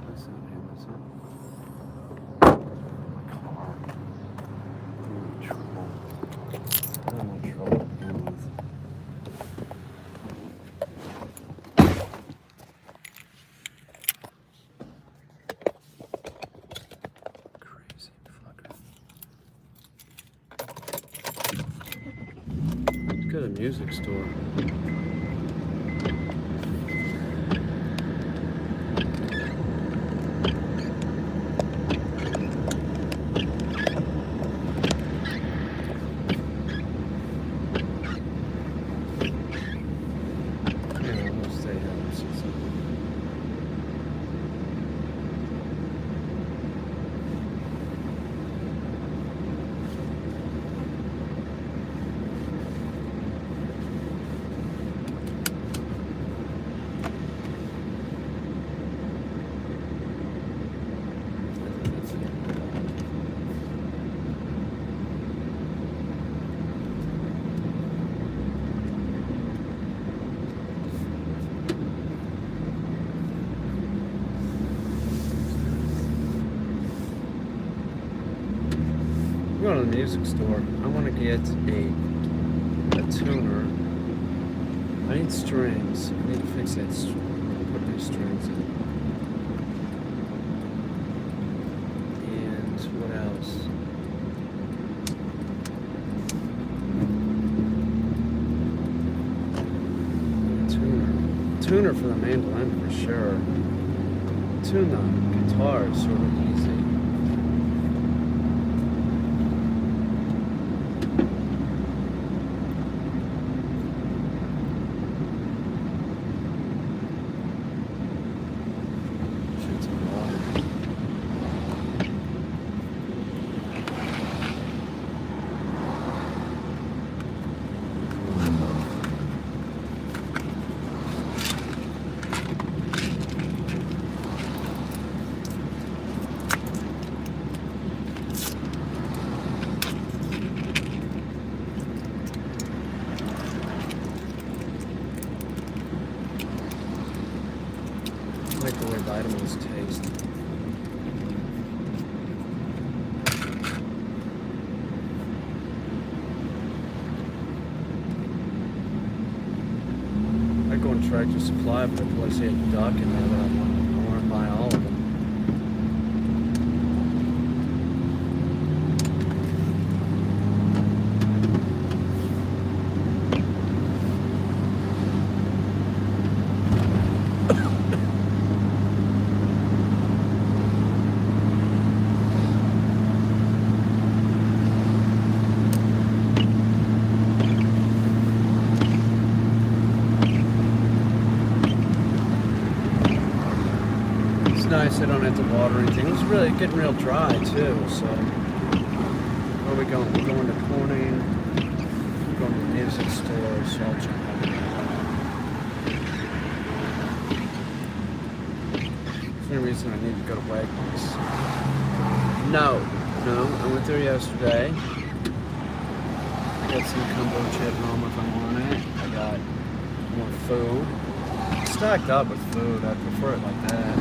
That's not him, is it? My car. I'm in trouble. I'm in trouble to begin with. Crazy fucker. Let's go to a music store. to the music store. I want to get a tuner. I need strings. I need to fix that. Put new strings in. And what else? Tuner for the mandolin for sure. Tune the guitar is sort of easy. Shoot some water. I like the way vitamins taste. I go on Tractor Supply, but if I see a duck in there, that I want to buy all of them. Nice, I don't have to water anything. It's really getting real dry too, so where are we going? We're going to Corning, we're going to the music store, so I'll check out Is there any reason I need to go to Wegmans? No, I went there yesterday. I got some kombucha at home if I want it. I got more food. Stocked up with food, I prefer it like that.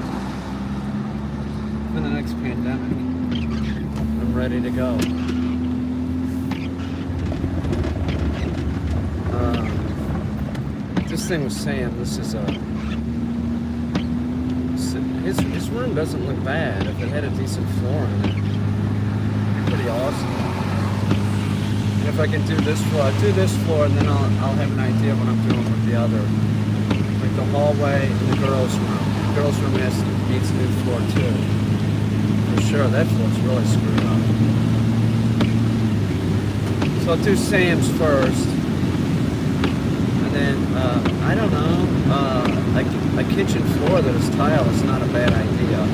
For the next pandemic, I'm ready to go. This thing was saying this is a. His room doesn't look bad. If it had a decent floor in it, it'd be pretty awesome. And if I can do this floor, I'll do this floor, and then I'll have an idea of what I'm doing with the other, like the hallway and the girls' room. The girls' room needs a new floor too. For sure, that floor's really screwed up. So I'll do Sam's first, and then I don't know, a kitchen floor that is tile is not a bad idea.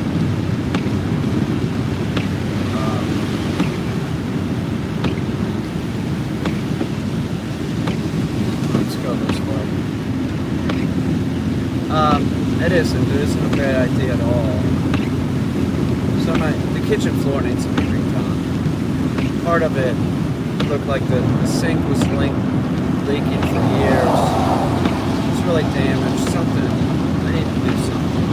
Let's go this way. It isn't a bad idea at all. So the kitchen floor needs to be redone. Part of it looked like the sink was leaking for years. It's really damaged. I need to do something.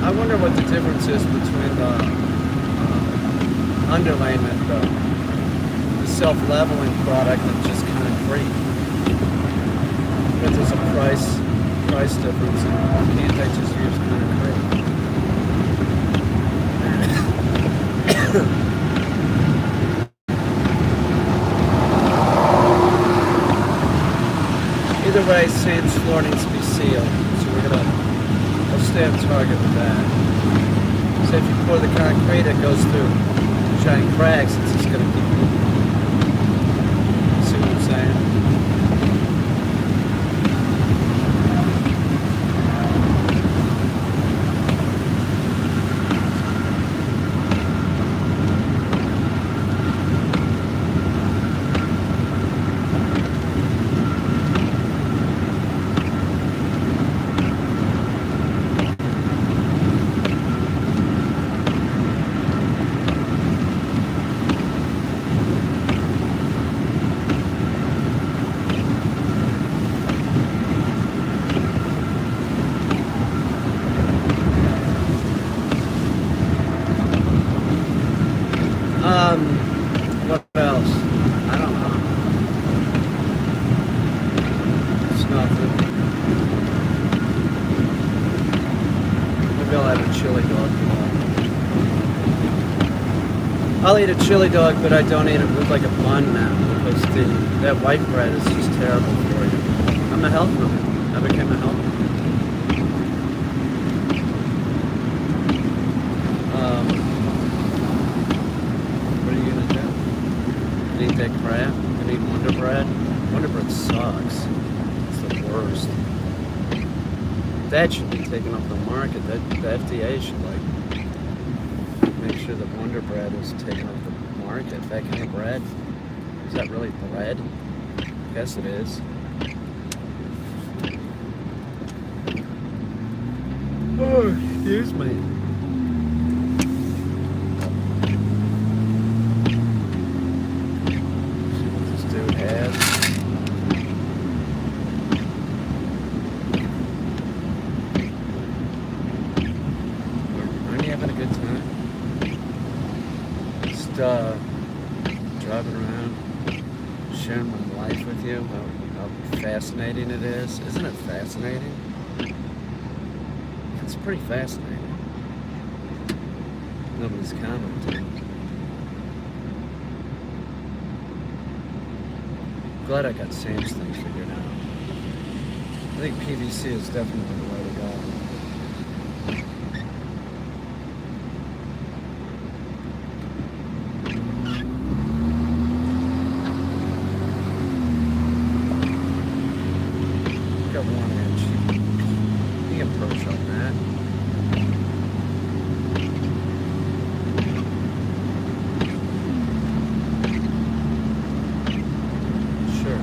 I wonder what the difference is between the underlayment, the self-leveling product and just concrete. But there's a price difference, and can't I just use concrete? Either way, Sam's floor needs to be sealed, so I'll stay on target with that. So if you pour the concrete, it goes through giant cracks, it's just gonna keep. See what I'm saying? Maybe I'll have a chili dog. I'll eat a chili dog, but I don't eat it with like a bun now because that white bread is just terrible for you. I'm a health nut. I became a health nut. What are you gonna do? You eat that crap? You eat Wonder Bread? Wonder Bread sucks. It's the worst. That should be taken off the market. The FDA should like make sure that Wonder Bread is taken off the market. That kind of bread, is that really bread? I guess it is. Oh, excuse me. See what this dude has. Aren't you having a good time? Just driving around, sharing my life with you, how fascinating it is. Isn't it fascinating? It's pretty fascinating. Nobody's commenting. Glad I got Sam's thing figured out. I think PVC is definitely the way to go. Got 1 inch. You can approach on that. Sure.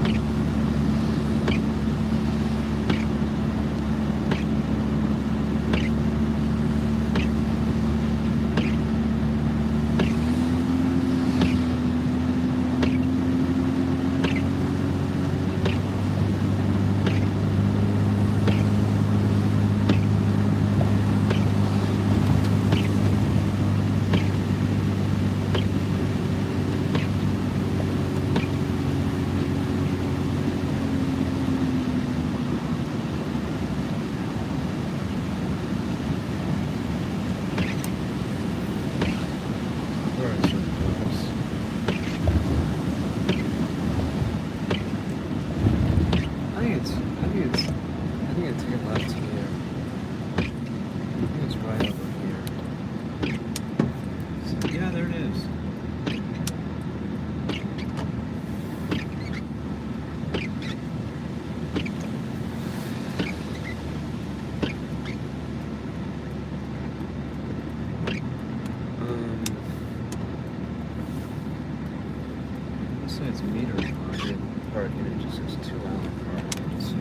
Where is it? I think it's take a left here. I think it's right over here. So, yeah, there it is. Let's say it's meter parking. It just says 2 hour parking. So.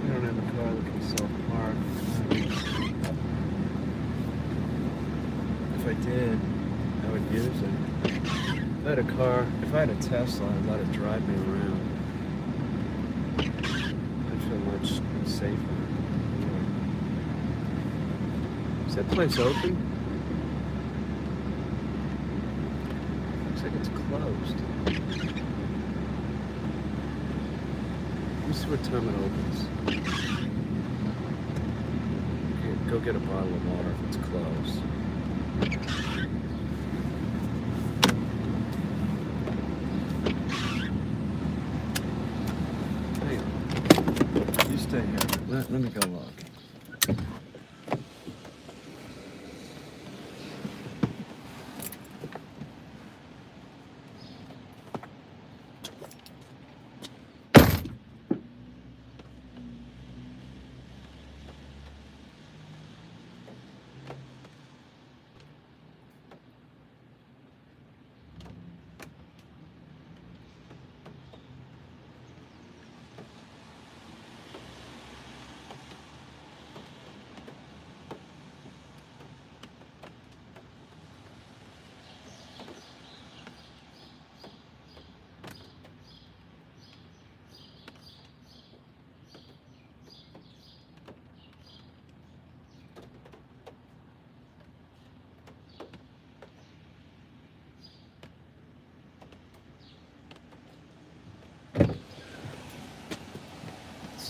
We don't have a car that can self-park. If I did, I would use it. If I had a car, if I had a Tesla, I'd let it drive me around. I'd feel much safer. Is that place open? Looks like it's closed. Let me see what time it opens. Okay, go get a bottle of water if it's closed. Hang on. You stay here. Let me go look.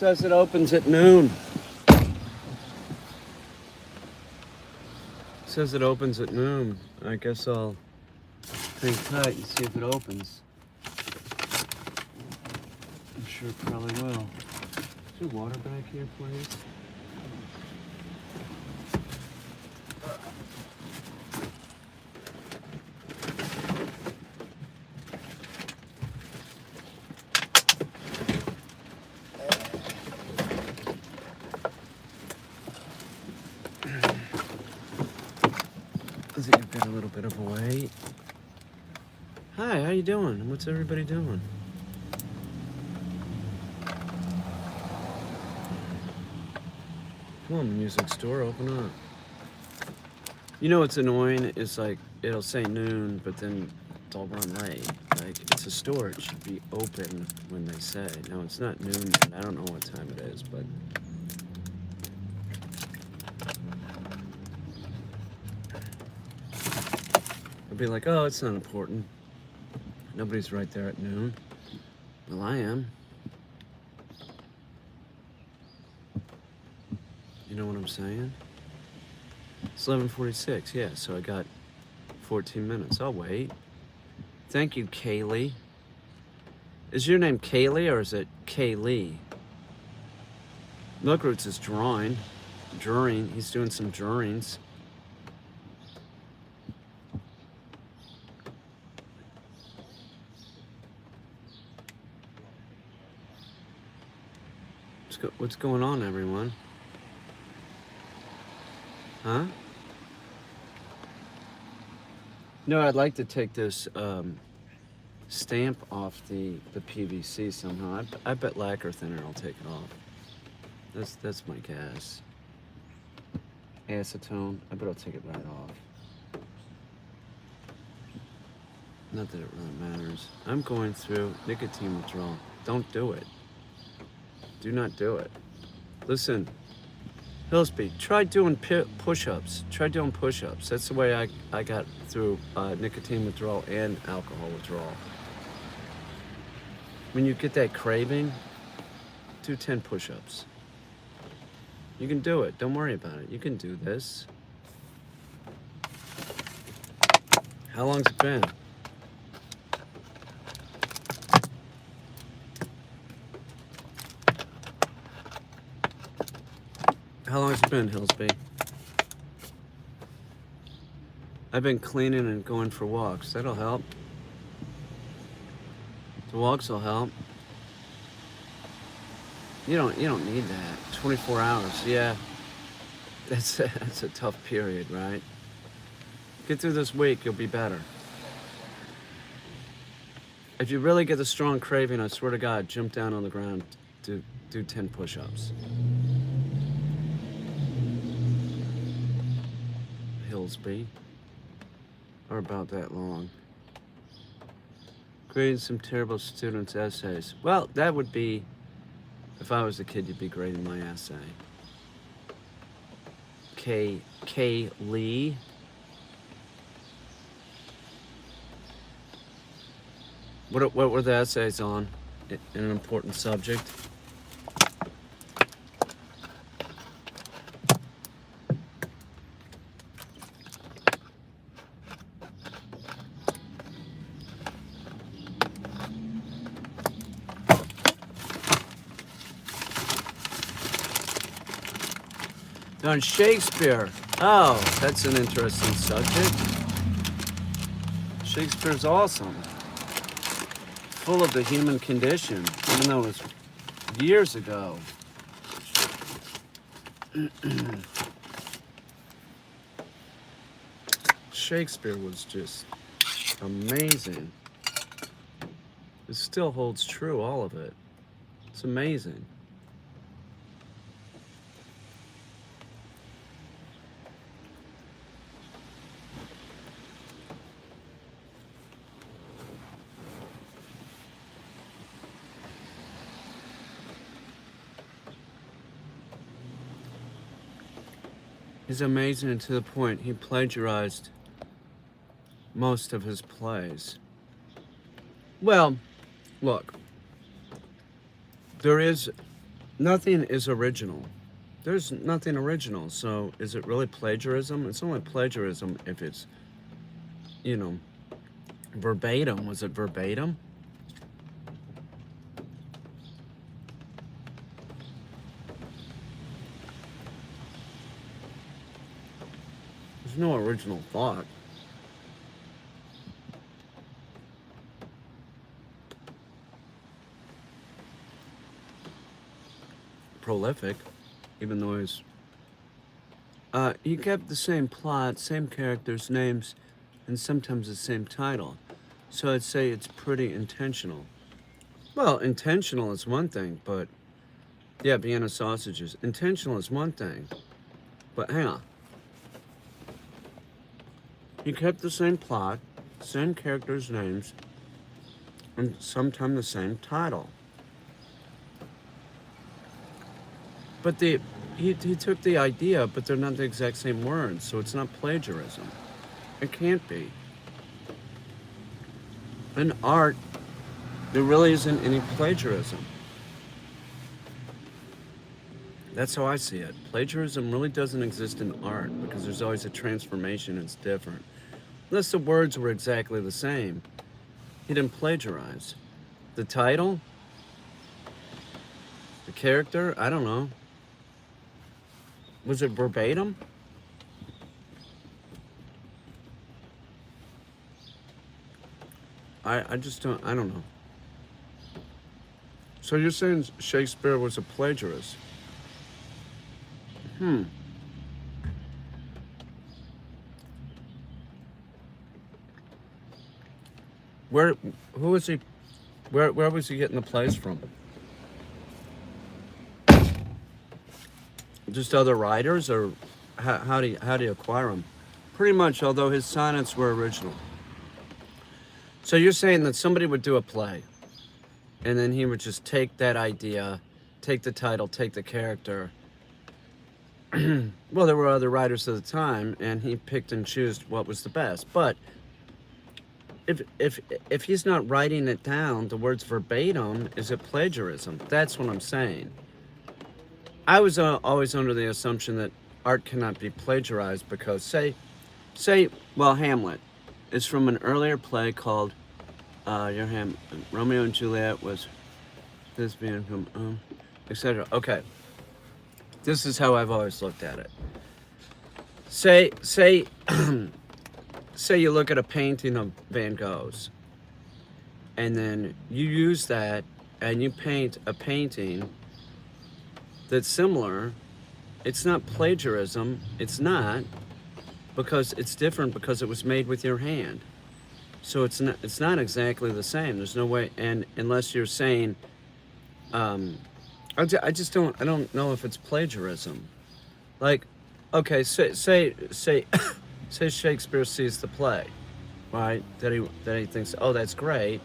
says it opens at noon. It says it opens at noon. I guess I'll hang tight and see if it opens. I'm sure it probably will. Is there water back here, please? I think I've got a little bit of a wait. Hi, how you doing? What's everybody doing? Come on, the music store, open up. You know what's annoying? It's like, it'll say noon, but then they'll run late. Like, it's a store, it should be open when they say. No, it's not noon yet. I don't know what time it is, but... I'll be like, oh, it's not important. Nobody's right there at noon. Well, I am. You know what I'm saying? It's 11:46, yeah, so I got 14 minutes. I'll wait. Thank you, Kaylee. Is your name Kaylee or is it Kaylee? Milkroots is drawing. He's doing some drawings. What's going on, everyone? Huh? No, I'd like to take this stamp off the PVC somehow. I bet lacquer thinner will take it off. That's my guess. Acetone, I bet I'll take it right off. Not that it really matters. I'm going through nicotine withdrawal. Don't do it. Do not do it. Listen, Hillsby, try doing push-ups. Try doing push-ups. That's the way I got through nicotine withdrawal and alcohol withdrawal. When you get that craving, do 10 push-ups. You can do it. Don't worry about it. You can do this. How long's it been? How long's it been, Hillsby? I've been cleaning and going for walks. That'll help. The walks will help. You don't need that. 24 hours, yeah. That's a tough period, right? Get through this week, you'll be better. If you really get the strong craving, I swear to God, jump down on the ground, do 10 push-ups. Hillsby, or about that long. Grading some terrible students' essays. Well, that would be, if I was a kid, you'd be grading my essay. K. Lee. What were the essays on? In an important subject? On Shakespeare. Oh, that's an interesting subject. Shakespeare's awesome. Full of the human condition, even though it was years ago. Shakespeare was just amazing. It still holds true, all of it. It's amazing. He's amazing to the point he plagiarized most of his plays. Well, look, there is nothing is original. There's nothing original. So is it really plagiarism? It's only plagiarism if it's, you know, verbatim. Was it verbatim? There's no original thought. Prolific, even though he's he kept the same plot, same characters, names, and sometimes the same title. So I'd say it's pretty intentional. Well, intentional is one thing, but yeah, Vienna sausages. Intentional is one thing, but hang on. He kept the same plot, same characters' names, and sometimes the same title. But he took the idea, but they're not the exact same words, so it's not plagiarism. It can't be. In art, there really isn't any plagiarism. That's how I see it. Plagiarism really doesn't exist in art because there's always a transformation, it's different. Unless the words were exactly the same, he didn't plagiarize. The title? The character? I don't know. Was it verbatim? I just don't, I don't know. So you're saying Shakespeare was a plagiarist? Who was he, where was he getting the plays from? Just other writers, or how do you acquire them? Pretty much, although his sonnets were original. So you're saying that somebody would do a play, and then he would just take that idea, take the title, take the character. Well, there were other writers at the time, and he picked and chose what was the best. But if he's not writing it down, the words verbatim, is it plagiarism? That's what I'm saying. I was always under the assumption that art cannot be plagiarized because, well, Hamlet is from an earlier play called Romeo and Juliet was this being from, etc. Okay, this is how I've always looked at it. Say you look at a painting of Van Gogh's, and then you use that and you paint a painting that's similar. It's not plagiarism. It's not, because it's different because it was made with your hand. So it's not exactly the same. There's no way, and unless you're saying, I don't know if it's plagiarism. Like, okay, say Shakespeare sees the play, right? That he thinks, oh, that's great,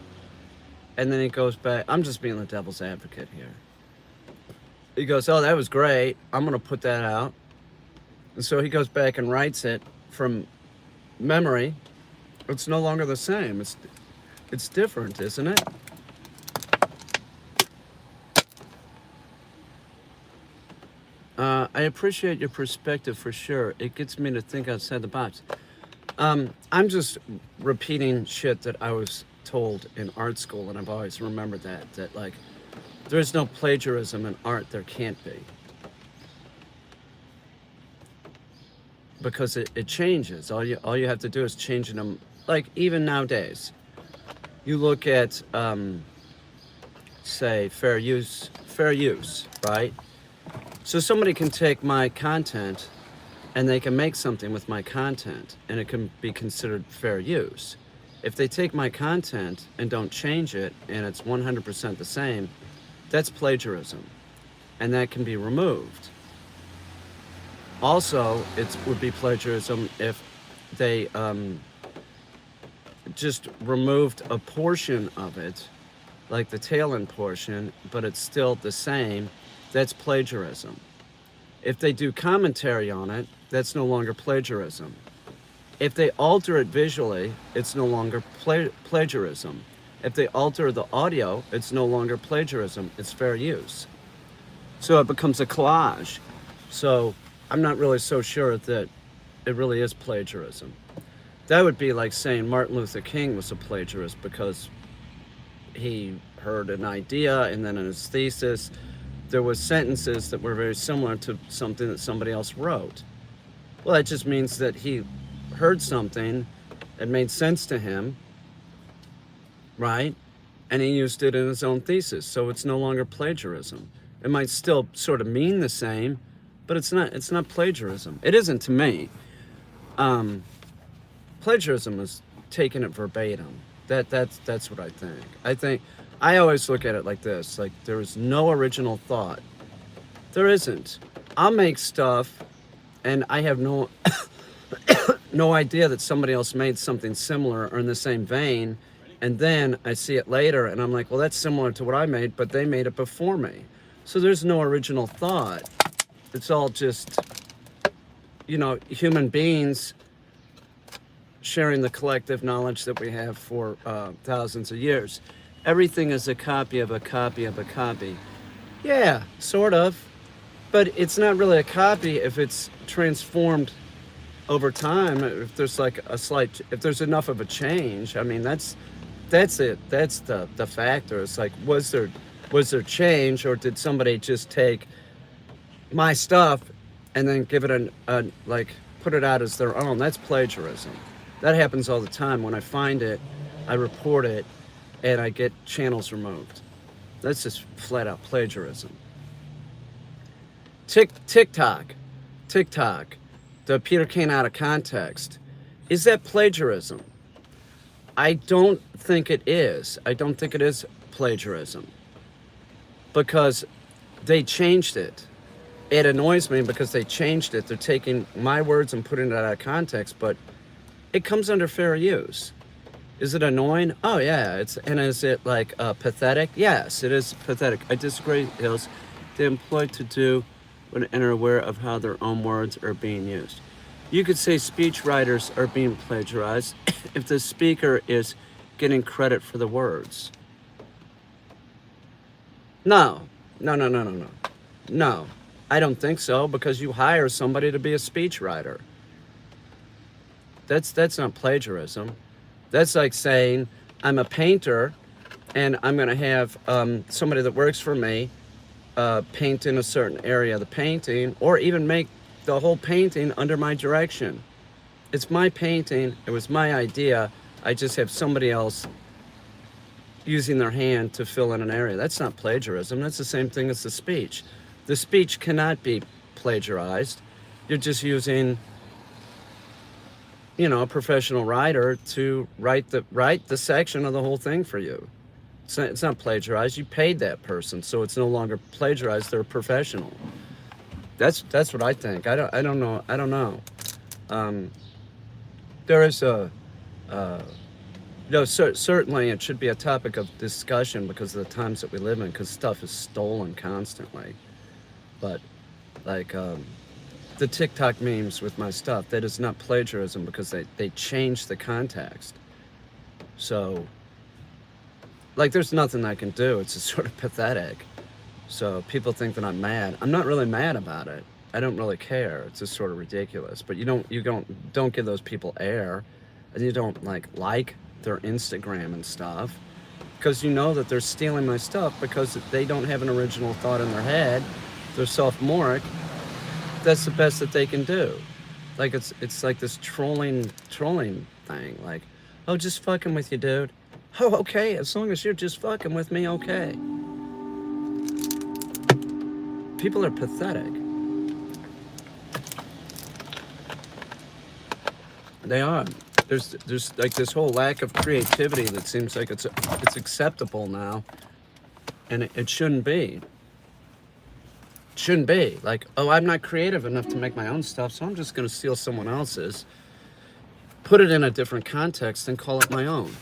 and then he goes back. I'm just being the devil's advocate here. He goes, oh, that was great. I'm gonna put that out, and so he goes back and writes it from memory. It's no longer the same. It's different, isn't it? I appreciate your perspective for sure. It gets me to think outside the box. I'm just repeating shit that I was told in art school, and I've always remembered that like, there's no plagiarism in art. There can't be. Because it changes. All you have to do is change them. Like, even nowadays, you look at, say, fair use, right? So somebody can take my content and they can make something with my content, and it can be considered fair use. If they take my content and don't change it, and it's 100% the same, that's plagiarism, and that can be removed. Also, it would be plagiarism if they just removed a portion of it, like the tail end portion, but it's still the same. That's plagiarism. If they do commentary on it, that's no longer plagiarism. If they alter it visually, it's no longer plagiarism. If they alter the audio, it's no longer plagiarism, it's fair use. So it becomes a collage. So I'm not really so sure that it really is plagiarism. That would be like saying Martin Luther King was a plagiarist because he heard an idea and then in his thesis there was sentences that were very similar to something that somebody else wrote. Well, that just means that he heard something, it made sense to him, right? And he used it in his own thesis, so it's no longer plagiarism. It might still sort of mean the same, but it's not plagiarism. It isn't to me. Plagiarism is taking it verbatim. That's what I think. I always look at it like this, like there is no original thought. There isn't. I'll make stuff and I have no no idea that somebody else made something similar or in the same vein, and then I see it later and I'm like, well, that's similar to what I made, but they made it before me. So there's no original thought. It's all just, human beings sharing the collective knowledge that we have for thousands of years. Everything is a copy of a copy of a copy. Yeah, sort of. But it's not really a copy if it's transformed over time. If there's like if there's enough of a change, I mean, that's it. That's the factor. It's like, was there change, or did somebody just take my stuff and then give it put it out as their own? That's plagiarism. That happens all the time. When I find it, I report it, and I get channels removed. That's just flat out plagiarism. TikTok, the Peter Kane out of context. Is that plagiarism? I don't think it is. I don't think it is plagiarism because they changed it. It annoys me because they changed it. They're taking my words and putting it out of context, but it comes under fair use. Is it annoying? Oh yeah, and is it like pathetic? Yes, it is pathetic. I disagree, Hills. They employ to do when and are aware of how their own words are being used. You could say speech writers are being plagiarized if the speaker is getting credit for the words. No, I don't think so, because you hire somebody to be a speech writer. That's not plagiarism. That's like saying I'm a painter and I'm going to have somebody that works for me paint in a certain area of the painting, or even make the whole painting under my direction. It's my painting. It was my idea. I just have somebody else using their hand to fill in an area. That's not plagiarism. That's the same thing as the speech. The speech cannot be plagiarized. You're just using, a professional writer to write the section of the whole thing for you. It's not plagiarized. You paid that person, so it's no longer plagiarized. They're a professional. That's what I think. I don't know. There is certainly it should be a topic of discussion because of the times that we live in, because stuff is stolen constantly. But like the TikTok memes with my stuff, that is not plagiarism because they changed the context. So like there's nothing I can do. It's just sort of pathetic. So people think that I'm mad. I'm not really mad about it. I don't really care. It's just sort of ridiculous. But you don't give those people air, and you don't like their Instagram and stuff, because you know that they're stealing my stuff because they don't have an original thought in their head. They're sophomoric. That's the best that they can do. Like it's like this trolling thing. Like, oh, just fucking with you, dude. Oh, okay. As long as you're just fucking with me, okay. People are pathetic. They are. There's like this whole lack of creativity that seems like it's acceptable now, and it shouldn't be. It shouldn't be. Like, oh, I'm not creative enough to make my own stuff, so I'm just gonna steal someone else's, put it in a different context, and call it my own.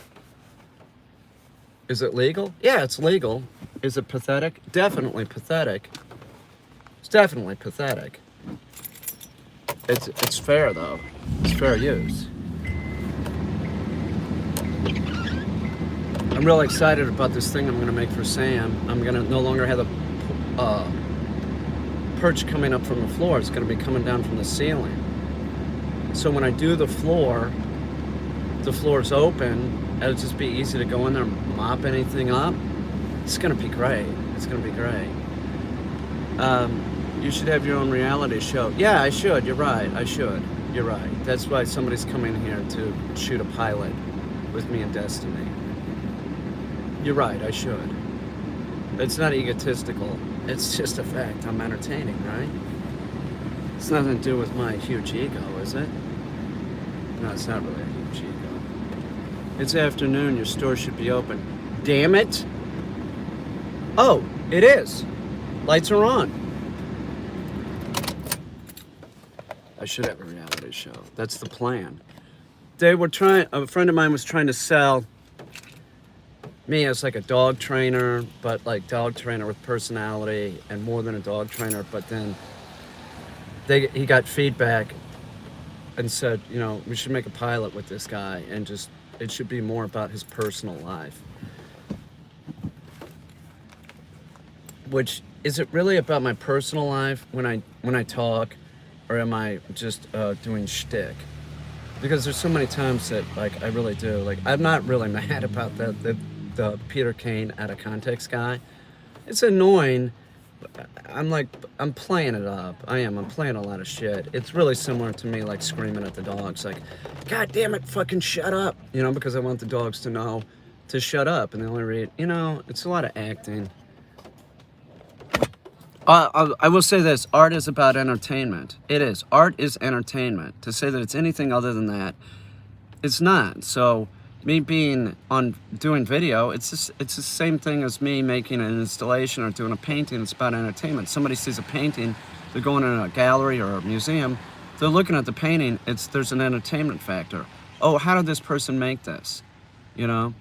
Is it legal? Yeah, it's legal. Is it pathetic? Definitely pathetic. It's definitely pathetic. It's fair though. It's fair use. I'm really excited about this thing I'm gonna make for Sam. I'm gonna no longer have perch coming up from the floor. It's going to be coming down from the ceiling. So when I do the floor is open. It'll just be easy to go in there and mop anything up. It's going to be great. It's going to be great. You should have your own reality show. Yeah, I should. You're right. I should. You're right. That's why somebody's coming here to shoot a pilot with me and Destiny. You're right. I should. It's not egotistical. It's just a fact. I'm entertaining, right? It's nothing to do with my huge ego, is it? No, it's not really a huge ego. It's afternoon. Your store should be open. Damn it! Oh, it is. Lights are on. I should have a reality show. That's the plan. A friend of mine was trying to sell me as like a dog trainer, but like dog trainer with personality and more than a dog trainer. But then he got feedback and said, you know, we should make a pilot with this guy and just, it should be more about his personal life. Which, is it really about my personal life when I talk, or am I just doing shtick? Because there's so many times that like I really do. Like, I'm not really mad about the Peter Kane out of context guy. It's annoying. I'm playing it up. I'm playing a lot of shit. It's really similar to me like screaming at the dogs, like, God damn it, fucking shut up. You know, because I want the dogs to know to shut up, and they only read, you know, it's a lot of acting. I will say this, art is about entertainment. It is. Art is entertainment. To say that it's anything other than that, it's not. So me doing video, it's the same thing as me making an installation or doing a painting. It's about entertainment. Somebody sees a painting, they're going in a gallery or a museum, they're looking at the painting, there's an entertainment factor. Oh, how did this person make this? You know?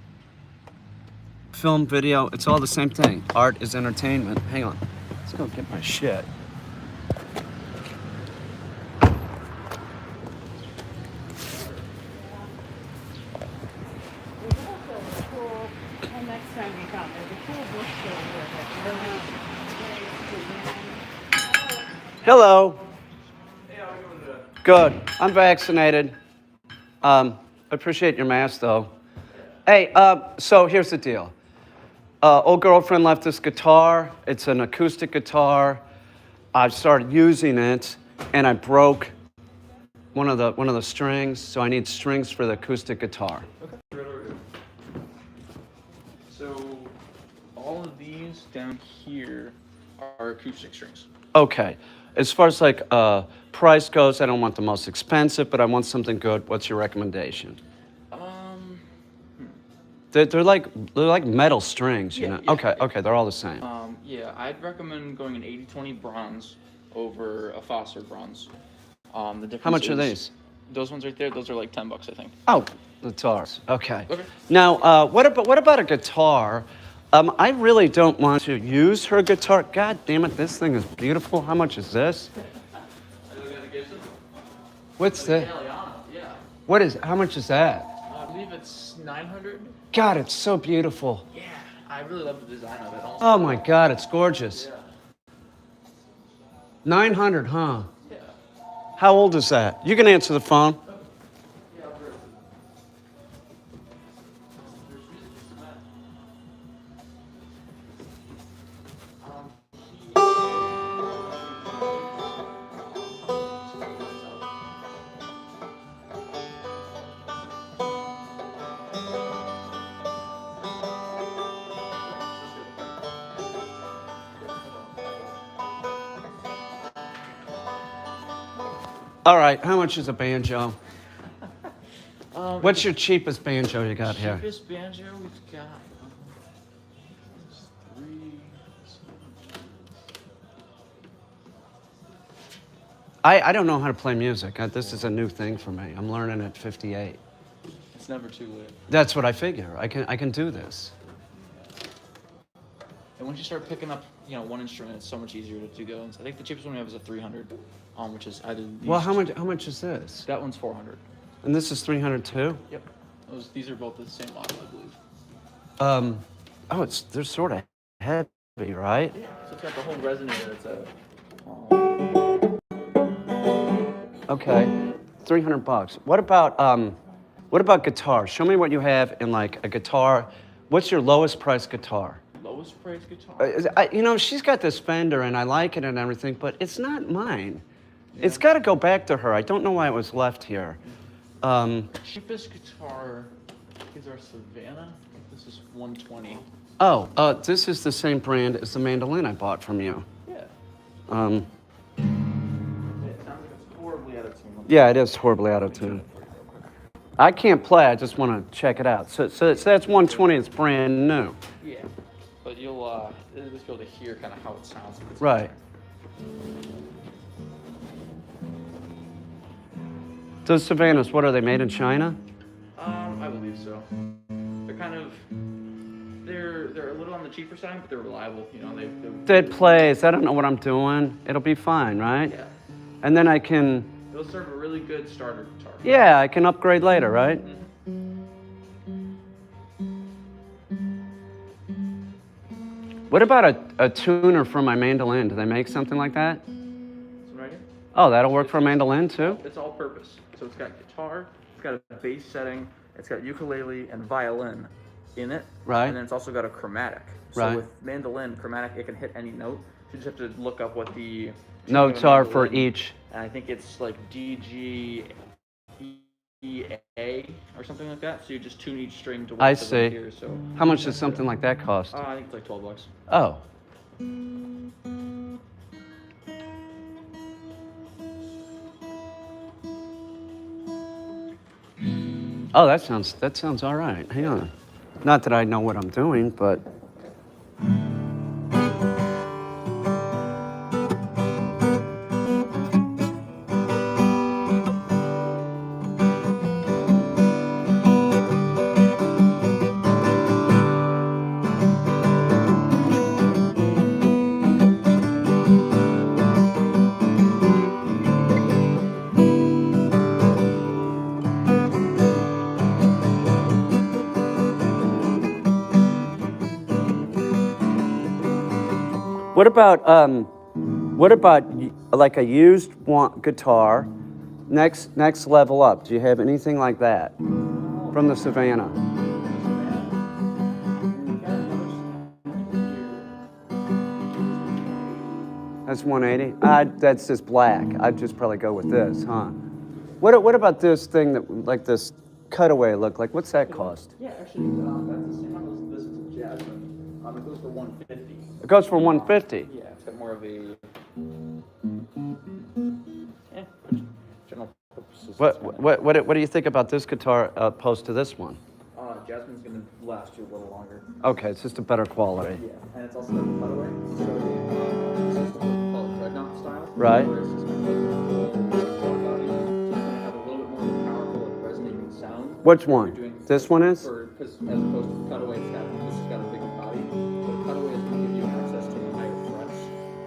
Film, video, it's all the same thing. Art is entertainment. Hang on. Let's go get my shit. And next time we come, there's a cool bookstore here Hello. Good. I'm vaccinated. I appreciate your mask, though. Hey, so here's the deal. Old girlfriend left this guitar. It's an acoustic guitar. I started using it, and I broke one of the strings. So I need strings for the acoustic guitar. Okay. So all of these down here are acoustic strings. Okay. As far as like price goes, I don't want the most expensive, but I want something good. What's your recommendation? They're like metal strings, you know? Yeah. Okay, they're all the same. Yeah, I'd recommend going an 80-20 bronze over a Foster bronze. The difference How much are is- these? Those ones right there, those are like $10, I think. Oh, guitars. Okay. Okay. Now, what about a guitar? I really don't want to use her guitar. God damn it, this thing is beautiful. How much is this? What's the? Yeah. How much is that? I believe it's 900. God, it's so beautiful. Yeah, I really love the design of it. Also. Oh my God, it's gorgeous. 900, huh? Yeah. How old is that? You can answer the phone. All right, how much is a banjo? What's your cheapest banjo you got here? Cheapest banjo we've got. I don't know how to play music. This is a new thing for me. I'm learning at 58. It's never too late. That's what I figure. I can do this. And once you start picking up, one instrument, it's so much easier to go. And I think the cheapest one we have is a 300, which is either. Well, how much is this? That one's 400. And this is 300 too? Yep. These are both the same model, I believe. They're sort of heavy, right? Yeah. So it's got the whole resonator. It's a Okay, $300. What about guitars? Show me what you have in like a guitar. What's your lowest price guitar? Lowest price guitar. You know, she's got this Fender and I like it and everything, but it's not mine. It's got to go back to her. I don't know why it was left here. Cheapest guitar is our Savannah. This is 120. This is the same brand as the mandolin I bought from you. Yeah. Um, It sounds like it's horribly out of tune. yeah, it is horribly out of tune. I can't play. I just want to check it out. So that's 120. It's brand new. Yeah. But you'll just be able to hear kind of how it sounds. If it's Right. Those Savannahs, what are they made in China? I believe so. They're kind of they're a little on the cheaper side, but they're reliable. You know, Dead plays. I don't know what I'm doing. It'll be fine, right? Yeah. And then I can. It'll serve a really good starter guitar. Yeah, I can upgrade later, right? What about a tuner for my mandolin? Do they make something like that? This one right here. Oh, that'll work for a mandolin too? It's all purpose. So it's got guitar, it's got a bass setting, it's got ukulele and violin in it. Right. And then it's also got a chromatic. So Right. with mandolin, chromatic, it can hit any note. You just have to look up what the Notes tuning of a are for mandolin- each. And I think it's like D, G, E, A, or something like that. So you just tune each string to what I it says on see. here. So How much does something like that cost? I think it's like $12. Oh. Oh, that sounds all right. Hang on. Not that I know what I'm doing, but what about like a used guitar? Next level up. Do you have anything like that from the Savannah? That's 180. That's just black. I'd just probably go with this, huh? What about this thing that like this cutaway look like? What's that cost? Yeah, actually, that's the same one as this is Jasmine. It goes for 150. It goes for 150. Yeah, it's got more of a general purposes. What do you think about this guitar opposed to this one? Jasmine's gonna last you a little longer. Okay, it's just a better quality. Yeah, and it's also got the cutaway, so it's just called dreadnought style. Right. Where it's just kind of like a full body, so it's gonna have a little bit more powerful and resonating sound. Which You're one? doing This one is? Because as opposed to the cutaway, this has got a bigger body. But a cutaway is gonna give you access to the higher frets,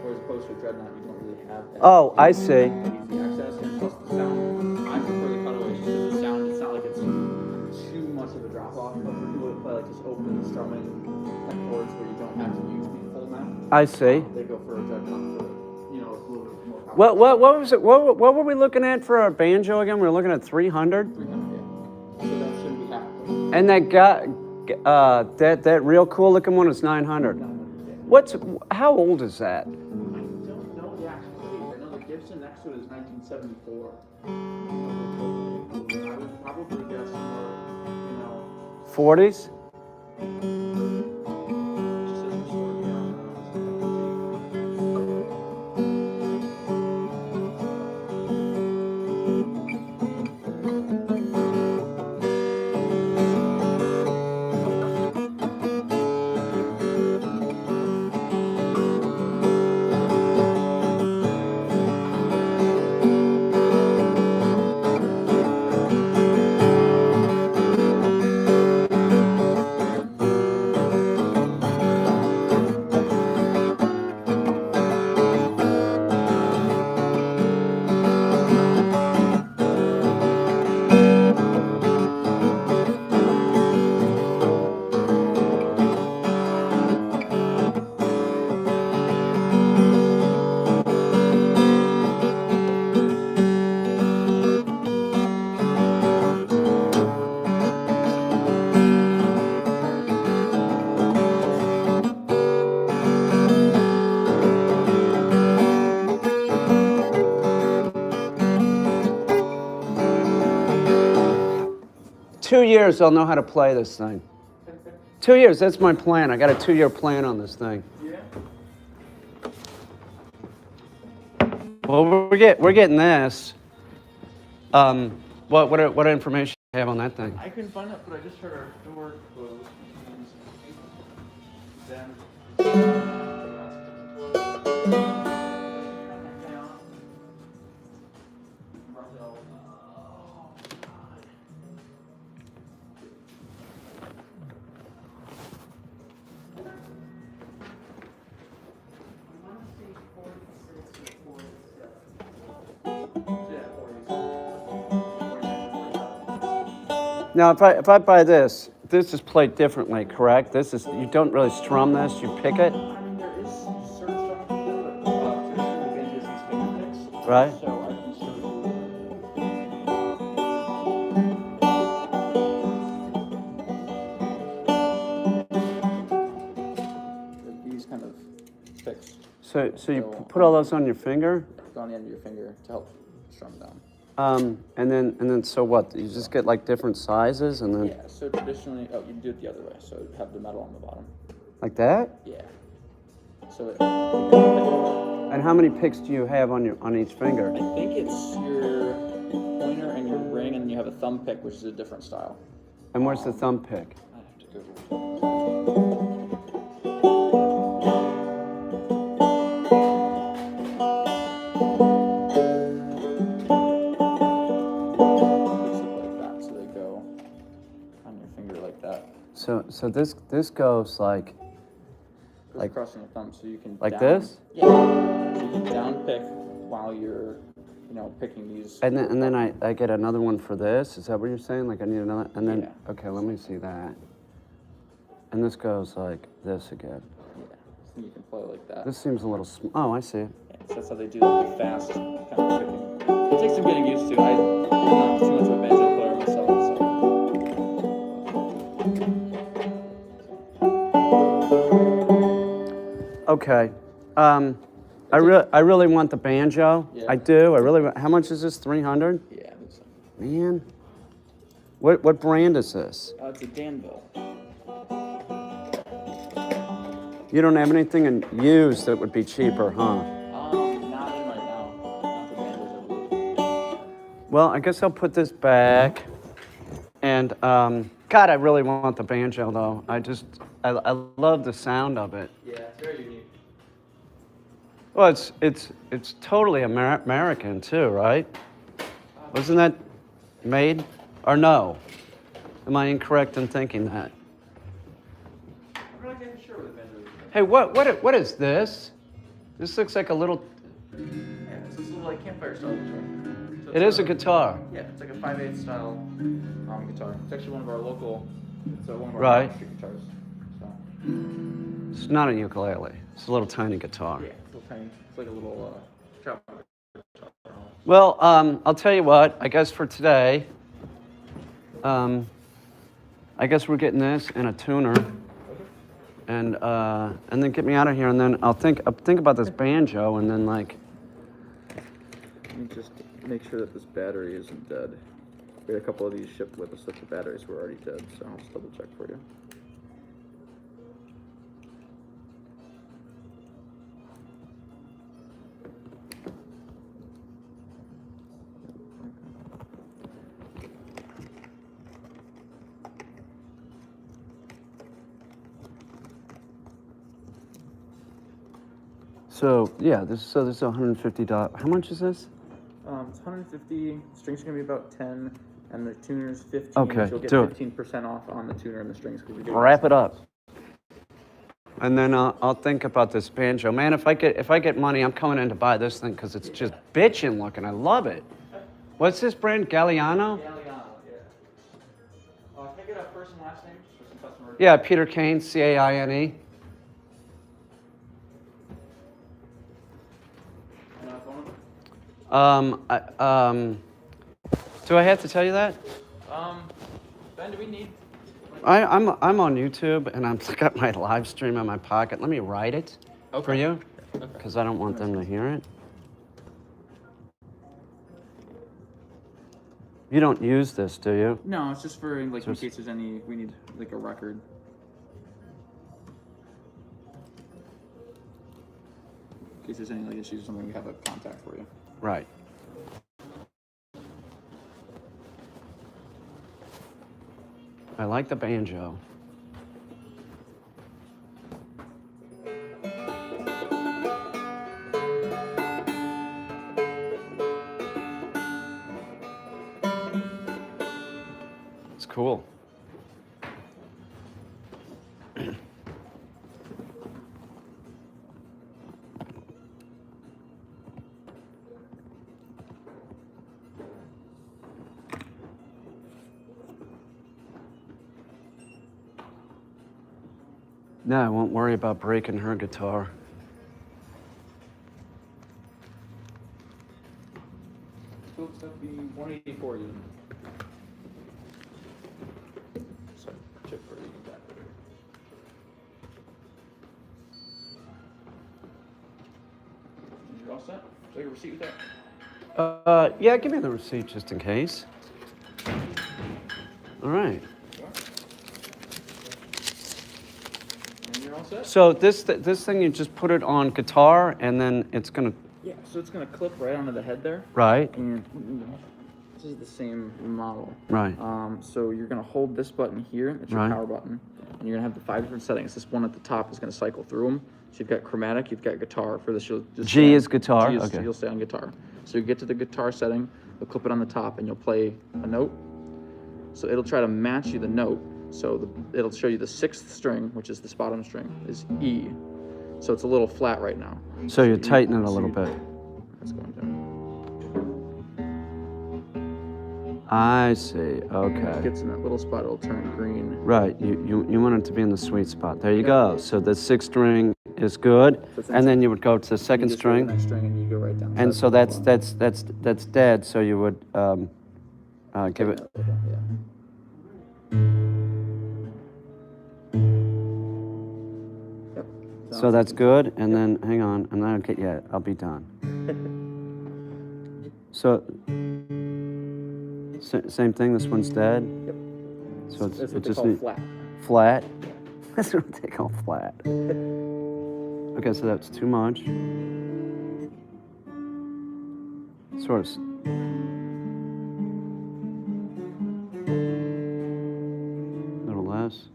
whereas opposed to a dreadnought, you don't really have that. Oh, I see. Easy access, and plus the sound. I prefer the cutaway just because the sound. It's not like it's too much of a drop off, but for people that play like just open strumming like chords where you don't have to use the full amount, I see. they go for a dreadnought for a little bit more powerful. What was it? What were we looking at for our banjo again? We were looking at 300. 300, yeah. So that shouldn't be half. And that guy, that real cool looking one is 900. How old is that? I don't know the actual age. I know the Gibson next to it is 1974. I would probably guess somewhere, 40s? just as a story. 2 years, I'll know how to play this thing. 2 years, that's my plan. I got a 2-year plan on this thing. Yeah. Well, we're getting this. What information do you have on that thing? I couldn't find it, but I just heard our door close. Then. Now, if I buy this is played differently, correct? This is, you don't really strum this, you pick it, I mean, there is certain stuff, but traditionally banjos use finger picks. right? So I can sort of these kind of picks So you put all those on your finger, go on the end of your finger to help strum down. and then so what? You just get like different sizes, and then Yeah. So traditionally, you do it the other way. So have the metal on the bottom. like that. Yeah. So And how many picks do you have on each finger? I think it's your pointer and your ring, and you have a thumb pick, which is a different style. And where's the thumb pick? I have to go. Like that, so they go on your finger like that. So this goes like Goes crossing the thumb, so you can like down, this? Yeah. So you can down pick while you're, picking these. And then I get another one for this. Is that what you're saying? Like I need another, and then Yeah. okay, let me see that. And this goes like this again. Yeah. So you can play like that. This seems a little oh, I see. Yeah, so that's how they do like the fast kind of picking. It takes some getting used to. I'm not too much of a banjo player myself, so. Okay. I really want the banjo. Yeah. I do. I really want, how much is this? 300? Yeah, I think so. Man. What brand is this? It's a Danville. You don't have anything in used that would be cheaper, huh? Not in right now. Not the banjos, I believe. Well, I guess I'll put this back. And God, I really want the banjo though. I love the sound of it. Yeah, it's very unique. Well, it's totally American too, right? Wasn't that made or no? Am I incorrect in thinking that? I'm not even sure what the banjo is. Hey, what is this? This looks like a little. Yeah, it's this little like campfire style guitar. So It is a guitar. Yeah, it's like a 5/8 style guitar. It's actually one of our local. It's one of our Right. street guitars. So. It's not a ukulele. It's a little tiny guitar. Yeah, it's a little tiny. It's like a little trap. Well, I'll tell you what. I guess for today, I guess we're getting this and a tuner, and then get me out of here, and then I'll think about this banjo, and then like. Let me just make sure that this battery isn't dead. We had a couple of these shipped with us that the batteries were already dead, so I'll just double check for you. So yeah, this is $150. How much is this? It's 150. Strings are gonna be about 10, and the tuner's 15. Okay, so you'll get do it. 15% off on the tuner and the strings. Wrap it up. And then I'll think about this banjo. Man, if I get money, I'm coming in to buy this thing because it's just bitchin' looking. I love it. What's this brand? Galliano? Galliano, yeah. Can I get a first and last name just for some customer? Yeah, Peter Kane, Caine. Phone number? Do I have to tell you that? Ben, do we need? I'm on YouTube and I've got my live stream in my pocket. Let me write it for you because I don't want them to hear it. You don't use this, do you? No, it's just for like in Just- case there's any, we need like a record. In case there's any like issues or something, we have a contact for you. Right. I like the banjo. It's cool. No, I won't worry about breaking her guitar. Cool stuff be 184 even. Sorry, chip for you that. You're all set? So your receipt with that? Yeah, give me the receipt just in case. All right. And you're all set? So this thing, you just put it on guitar, and then it's gonna. Yeah, so it's gonna clip right onto the head there. Right. And this is the same model. Right. So you're gonna hold this button here, it's your Right. power button, and you're gonna have the 5 different settings. This one at the top is gonna cycle through them. So you've got chromatic, you've got guitar. For this, you'll just G is guitar, G is, okay. You'll stay on guitar. So you get to the guitar setting, you'll clip it on the top, and you'll play a note. So it'll try to match you the note. So it'll show you the 6th string, which is this bottom string, is E. So it's a little flat right now. So you E- tighten it a so little you- bit. That's going to. I see. It Okay. gets in that little spot, it'll turn green. Right. You want it to be in the sweet spot. There you go. So the 6th string is good, it's and then you would go to the You 2nd just go to the string, next string and you go right down. and so that's dead. So you would give it. Yeah. Yep. So that's good, and then hang on, and then I'll be done. So same thing. This one's dead. Yep. So That's what it they just call need- flat. flat. That's what they call flat. Okay, so that's too much. Sort of. A little less.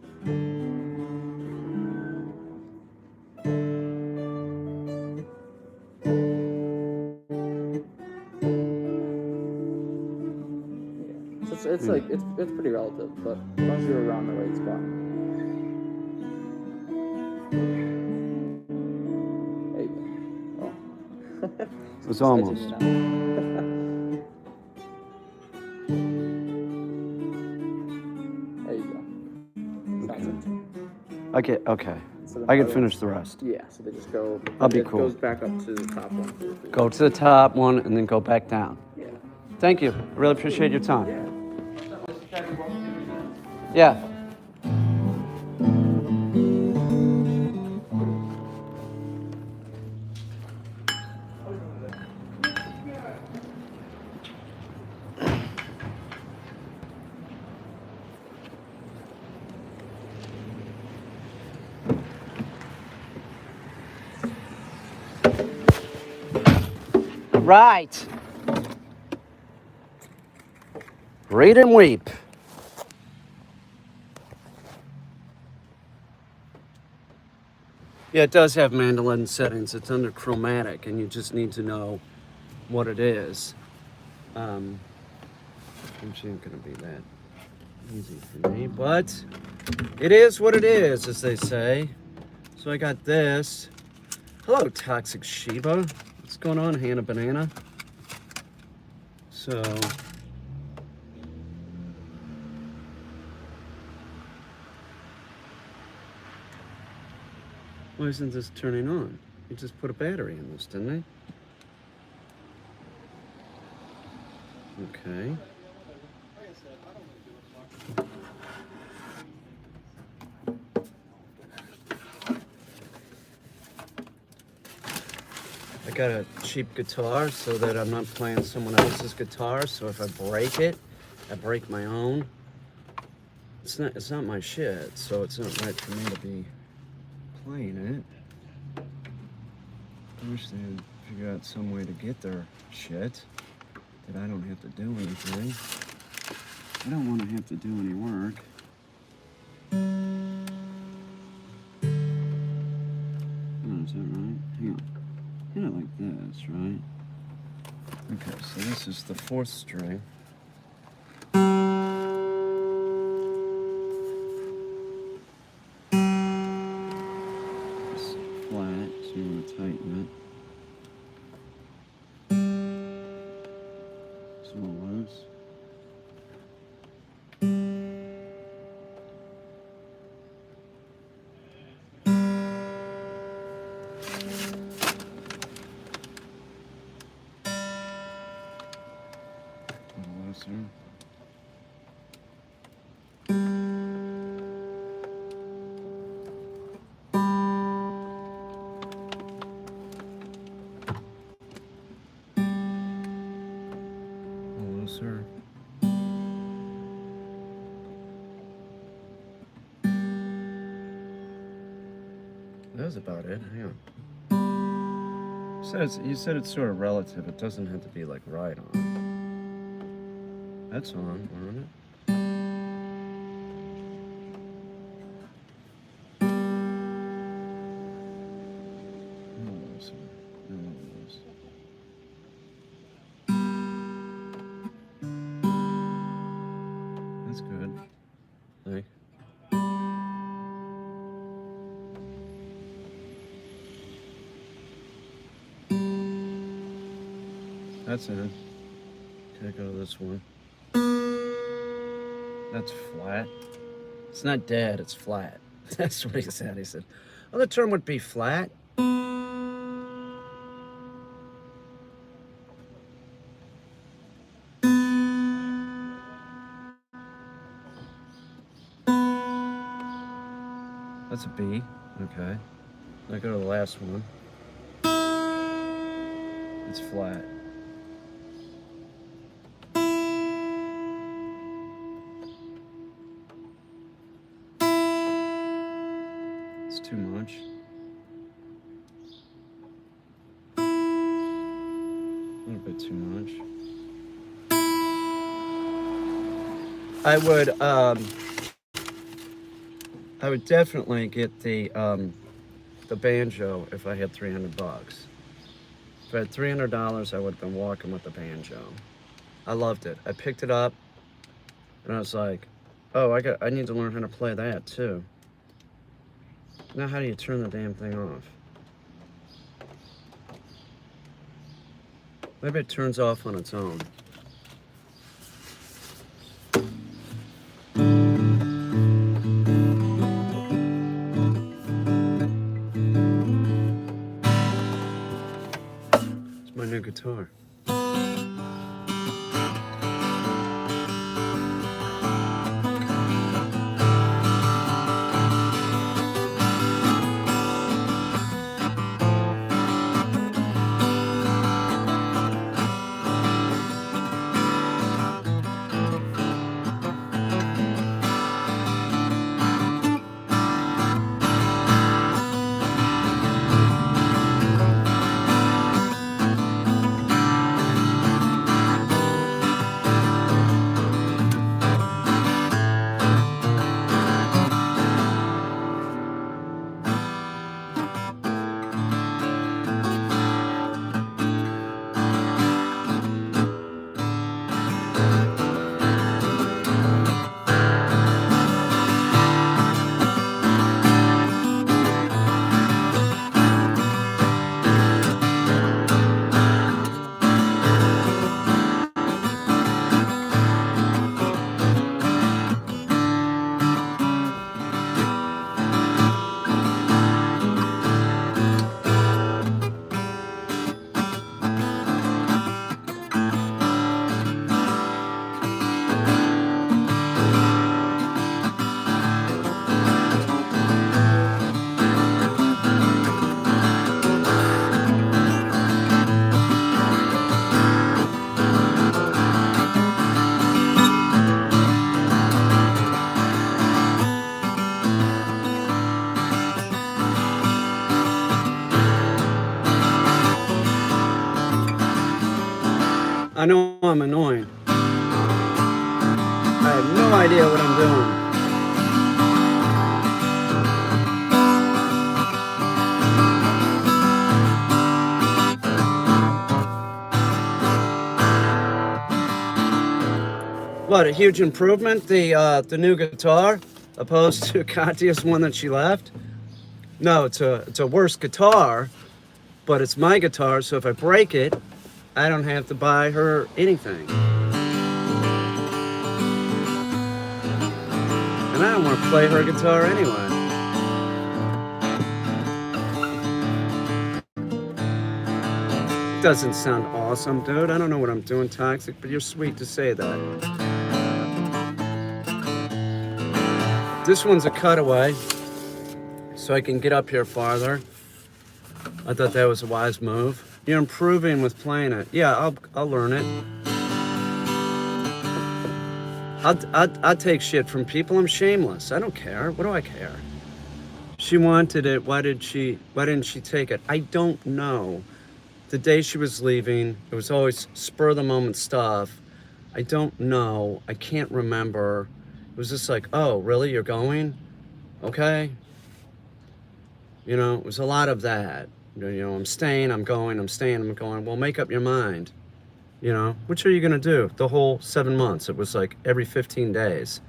So it's like it's pretty relative, but as long as you're around the right spot. There you go. Oh. It was almost. There you go. Sounds good. Okay. So then I can other finish ones- the rest. Yeah, so they just go. I'll be it cool. goes back up to the top one. Go to the top one and then go back down. Yeah. Thank you. I really appreciate your time. Yeah. Right. Read and weep. Yeah, it does have mandolin settings. It's under chromatic, and you just need to know what it is. Which ain't gonna be that easy for me, but it is what it is, as they say. So I got this. Hello, Toxic Sheba. What's going on, Hannah Banana? So why isn't this turning on? You just put a battery in this, didn't I? Okay. I got a cheap guitar so that I'm not playing someone else's guitar, so if I break it, I break my own, it's not my shit, so it's not right for me to be playing it. I wish they'd figure out some way to get their shit that I don't have to do anything. I don't want to have to do any work. Oh, is that right? Hang on. Hit it like this, right? Okay, so this is the 4th string. It's flat, so you want to tighten it. It's a little loose. A little looser. Looser. That was about it. Hang on. You said it's sort of relative. It doesn't have to be like right on. That's on, isn't it? A little looser. A little loose. That's good. Like. That's it. Okay, go to this one. That's flat. It's not dead, it's flat. That's what he said. He said, well, the term would be flat. That's a B. Okay. Now go to the last one. It's flat. It's too much. A little bit too much. I would definitely get the banjo if I had $300. If I had $300, I would have been walking with the banjo. I loved it. I picked it up, and I was like, oh, I need to learn how to play that too. Now how do you turn the damn thing off? Maybe it turns off on its own. It's my new guitar. I know I'm annoying. I have no idea what I'm doing. What, a huge improvement? The new guitar, opposed to Katya's one that she left? No, it's a worse guitar, but it's my guitar, so if I break it, I don't have to buy her anything. And I don't want to play her guitar anyway. Doesn't sound awesome, dude. I don't know what I'm doing, Toxic, but you're sweet to say that. This one's a cutaway, so I can get up here farther. I thought that was a wise move. You're improving with playing it. Yeah, I'll learn it. I'll take shit from people. I'm shameless. I don't care. What do I care? She wanted it. Why didn't she take it? I don't know. The day she was leaving, it was always spur of the moment stuff. I don't know. I can't remember. It was just like, oh, really? You're going? Okay. You know, it was a lot of that. You know, I'm staying, I'm going, I'm staying, I'm going. Well, make up your mind. You know, which are you going to do? The whole 7 months. It was like every 15 days.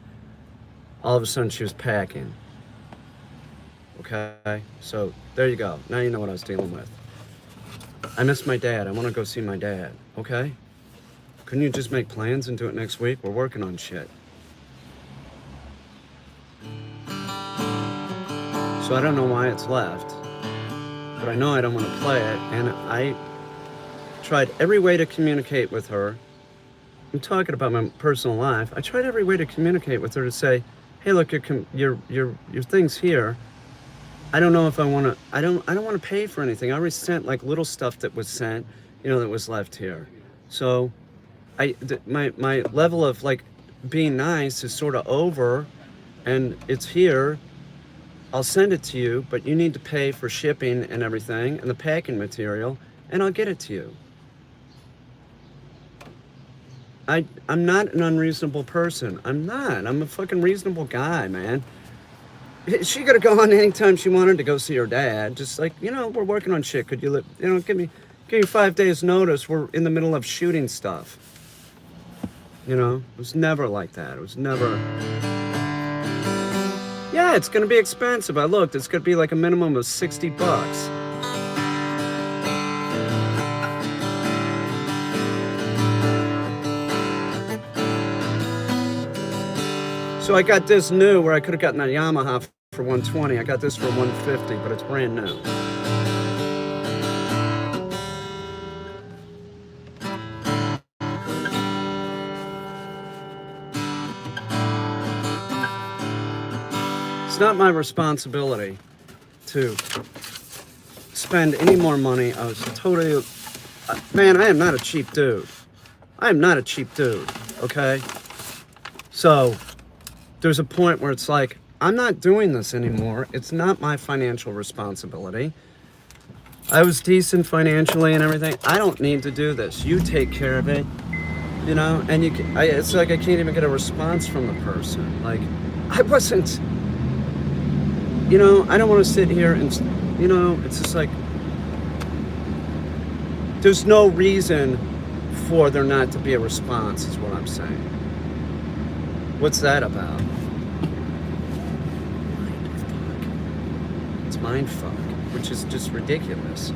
All of a sudden, she was packing. Okay? So, there you go. Now you know what I was dealing with. I miss my dad. I want to go see my dad. Okay? Couldn't you just make plans and do it next week? We're working on shit. So I don't know why it's left, but I know I don't want to play it, and I tried every way to communicate with her. I'm talking about my personal life. I tried every way to communicate with her to say, hey, look, your thing's here. I don't know if I want to, I don't want to pay for anything. I already sent like little stuff that was sent, you know, that was left here. So my level of like being nice is sort of over, and it's here. I'll send it to you, but you need to pay for shipping and everything and the packing material, and I'll get it to you. I'm not an unreasonable person. I'm not. I'm a fucking reasonable guy, man. She could have gone anytime she wanted to go see her dad. Just like, you know, we're working on shit. Could you, give me 5 days notice. We're in the middle of shooting stuff. You know, it was never like that. It was never. Yeah, it's gonna be expensive. I looked, it's gonna be like a minimum of $60. So I got this new where I could have gotten a Yamaha for $120. I got this for $150, but it's brand new. It's not my responsibility to spend any more money. I was totally, man, I am not a cheap dude. I am not a cheap dude, okay? So there's a point where it's like, I'm not doing this anymore. It's not my financial responsibility. I was decent financially and everything. I don't need to do this. You take care of it, you know? And it's like I can't even get a response from the person. Like, I wasn't... You know, I don't want to sit here and, you know, it's just like, there's no reason for there not to be a response, is what I'm saying. What's that about? Mindfuck. It's mindfuck, which is just ridiculous.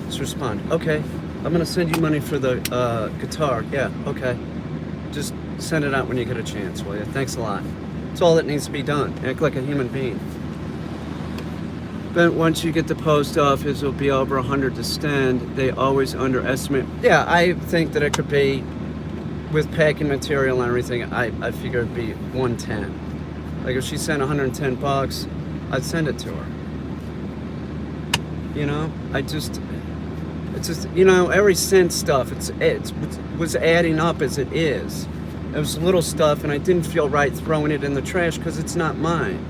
Just respond. Okay, I'm going to send you money for the guitar. Yeah, okay. Just send it out when you get a chance, will you? Thanks a lot. It's all that needs to be done. Act like a human being. But once you get the post office, it'll be over 100 to stand. They always underestimate. Yeah, I think that it could be, with packing material and everything, I figure it'd be 110. Like if she sent $110, I'd send it to her. You know, it's just, you know, every cent stuff, it was adding up as it is. It was little stuff, and I didn't feel right throwing it in the trash because it's not mine.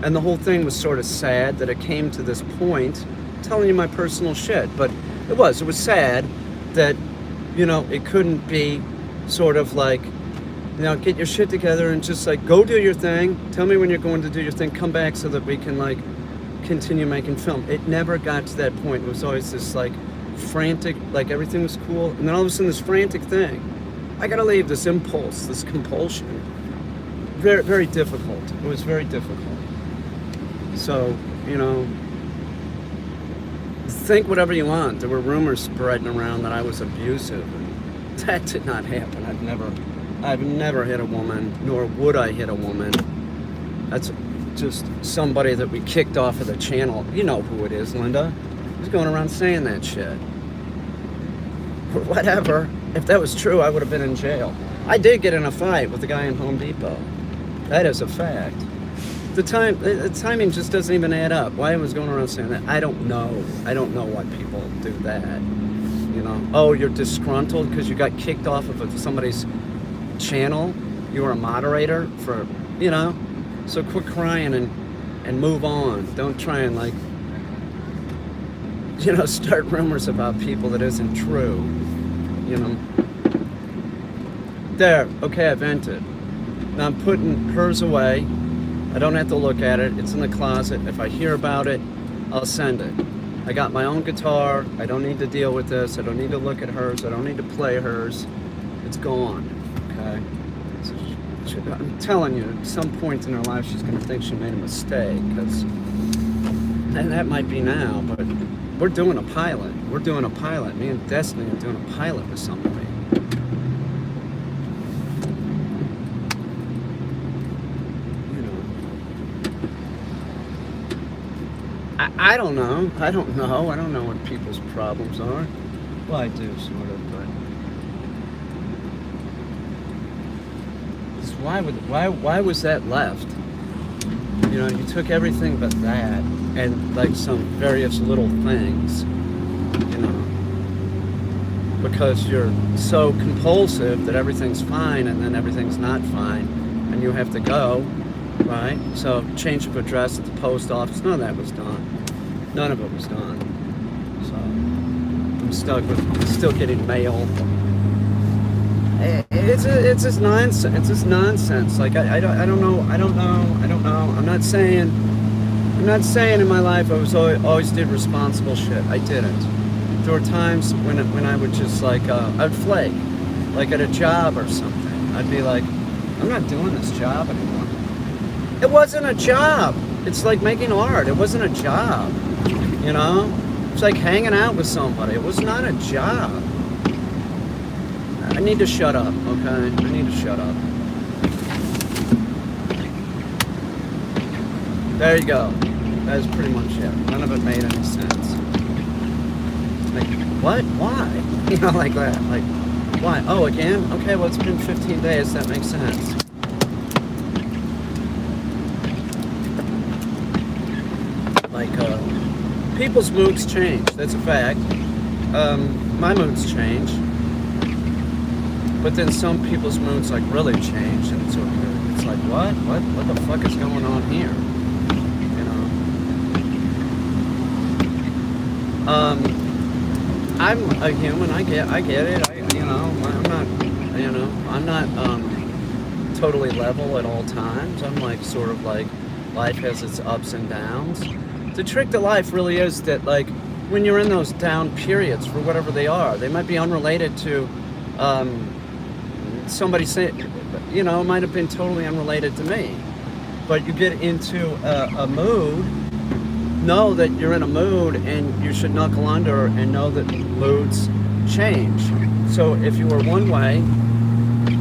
And the whole thing was sort of sad that it came to this point, telling you my personal shit. But it was sad that you know, it couldn't be sort of like, you know, get your shit together and just like go do your thing. Tell me when you're going to do your thing. Come back so that we can like continue making film. It never got to that point. It was always this like frantic, like everything was cool, and then all of a sudden this frantic thing. I gotta leave, this impulse, this compulsion. Very, very difficult. It was very difficult. So, you know, think whatever you want. There were rumors spreading around that I was abusive, and that did not happen. I've never hit a woman, nor would I hit a woman. That's just somebody that we kicked off of the channel. You know who it is, Linda. He's going around saying that shit. Or whatever. If that was true, I would have been in jail. I did get in a fight with the guy in Home Depot. That is a fact. The timing just doesn't even add up. Why I was going around saying that, I don't know. I don't know why people do that. You know, oh, you're disgruntled because you got kicked off of somebody's channel. You were a moderator for, you know. So quit crying and move on. Don't try and like, you know, start rumors about people that isn't true. You know. There, okay, I vented. Now I'm putting hers away. I don't have to look at it. It's in the closet. If I hear about it, I'll send it. I got my own guitar. I don't need to deal with this. I don't need to look at hers. I don't need to play hers. It's gone, okay? I'm telling you, at some point in her life, she's going to think she made a mistake, because, and that might be now, but we're doing a pilot. We're doing a pilot. Me and Destiny are doing a pilot with somebody. You know. I don't know. I don't know what people's problems are. Well, I do, sort of, but... Why was that left? You know, you took everything but that, and like some various little things, you know, because you're so compulsive that everything's fine and then everything's not fine, and you have to go, right? So change of address at the post office, none of that was done. None of it was done. So I'm stuck with still getting mail. It's just nonsense. It's just nonsense. Like I don't know. I'm not saying in my life I was always did responsible shit. I didn't. There were times when I would just like I'd flake, like at a job or something. I'd be like, I'm not doing this job anymore. It wasn't a job. It's like making art. It wasn't a job. You know, it's like hanging out with somebody. It was not a job. I need to shut up, okay? I need to shut up. There you go. That's pretty much it. None of it made any sense. Like, what? Why? You know, like that. Like, why? Oh, again? Okay, well, it's been 15 days. That makes sense. Like, people's moods change. That's a fact. My moods change. But then some people's moods like really change, and it's like what the fuck is going on here? You know. I'm a human. I get it. I'm not totally level at all times. I'm like sort of like life has its ups and downs. The trick to life really is that like when you're in those down periods for whatever they are, they might be unrelated to. Somebody say, you know, it might have been totally unrelated to me, but you get into a mood, know that you're in a mood and you should knuckle under and know that moods change. So if you were one way,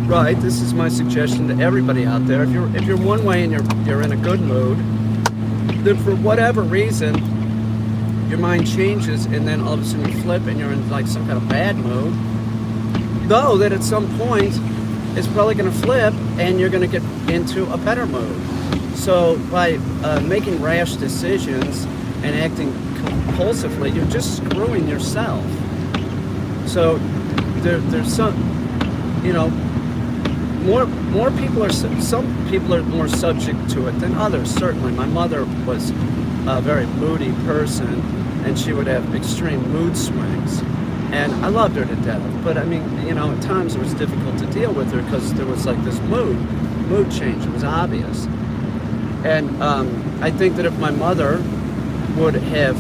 right, this is my suggestion to everybody out there, if you're one way and you're in a good mood, then for whatever reason, your mind changes and then all of a sudden you flip and you're in like some kind of bad mood. Know that at some point it's probably going to flip and you're going to get into a better mood. So by making rash decisions and acting compulsively, you're just screwing yourself. So there's some, you know, more people are, some people are more subject to it than others, certainly. My mother was a very moody person and she would have extreme mood swings. And I loved her to death, but I mean, you know, at times it was difficult to deal with her because there was like this mood change. It was obvious. And I think that if my mother would have,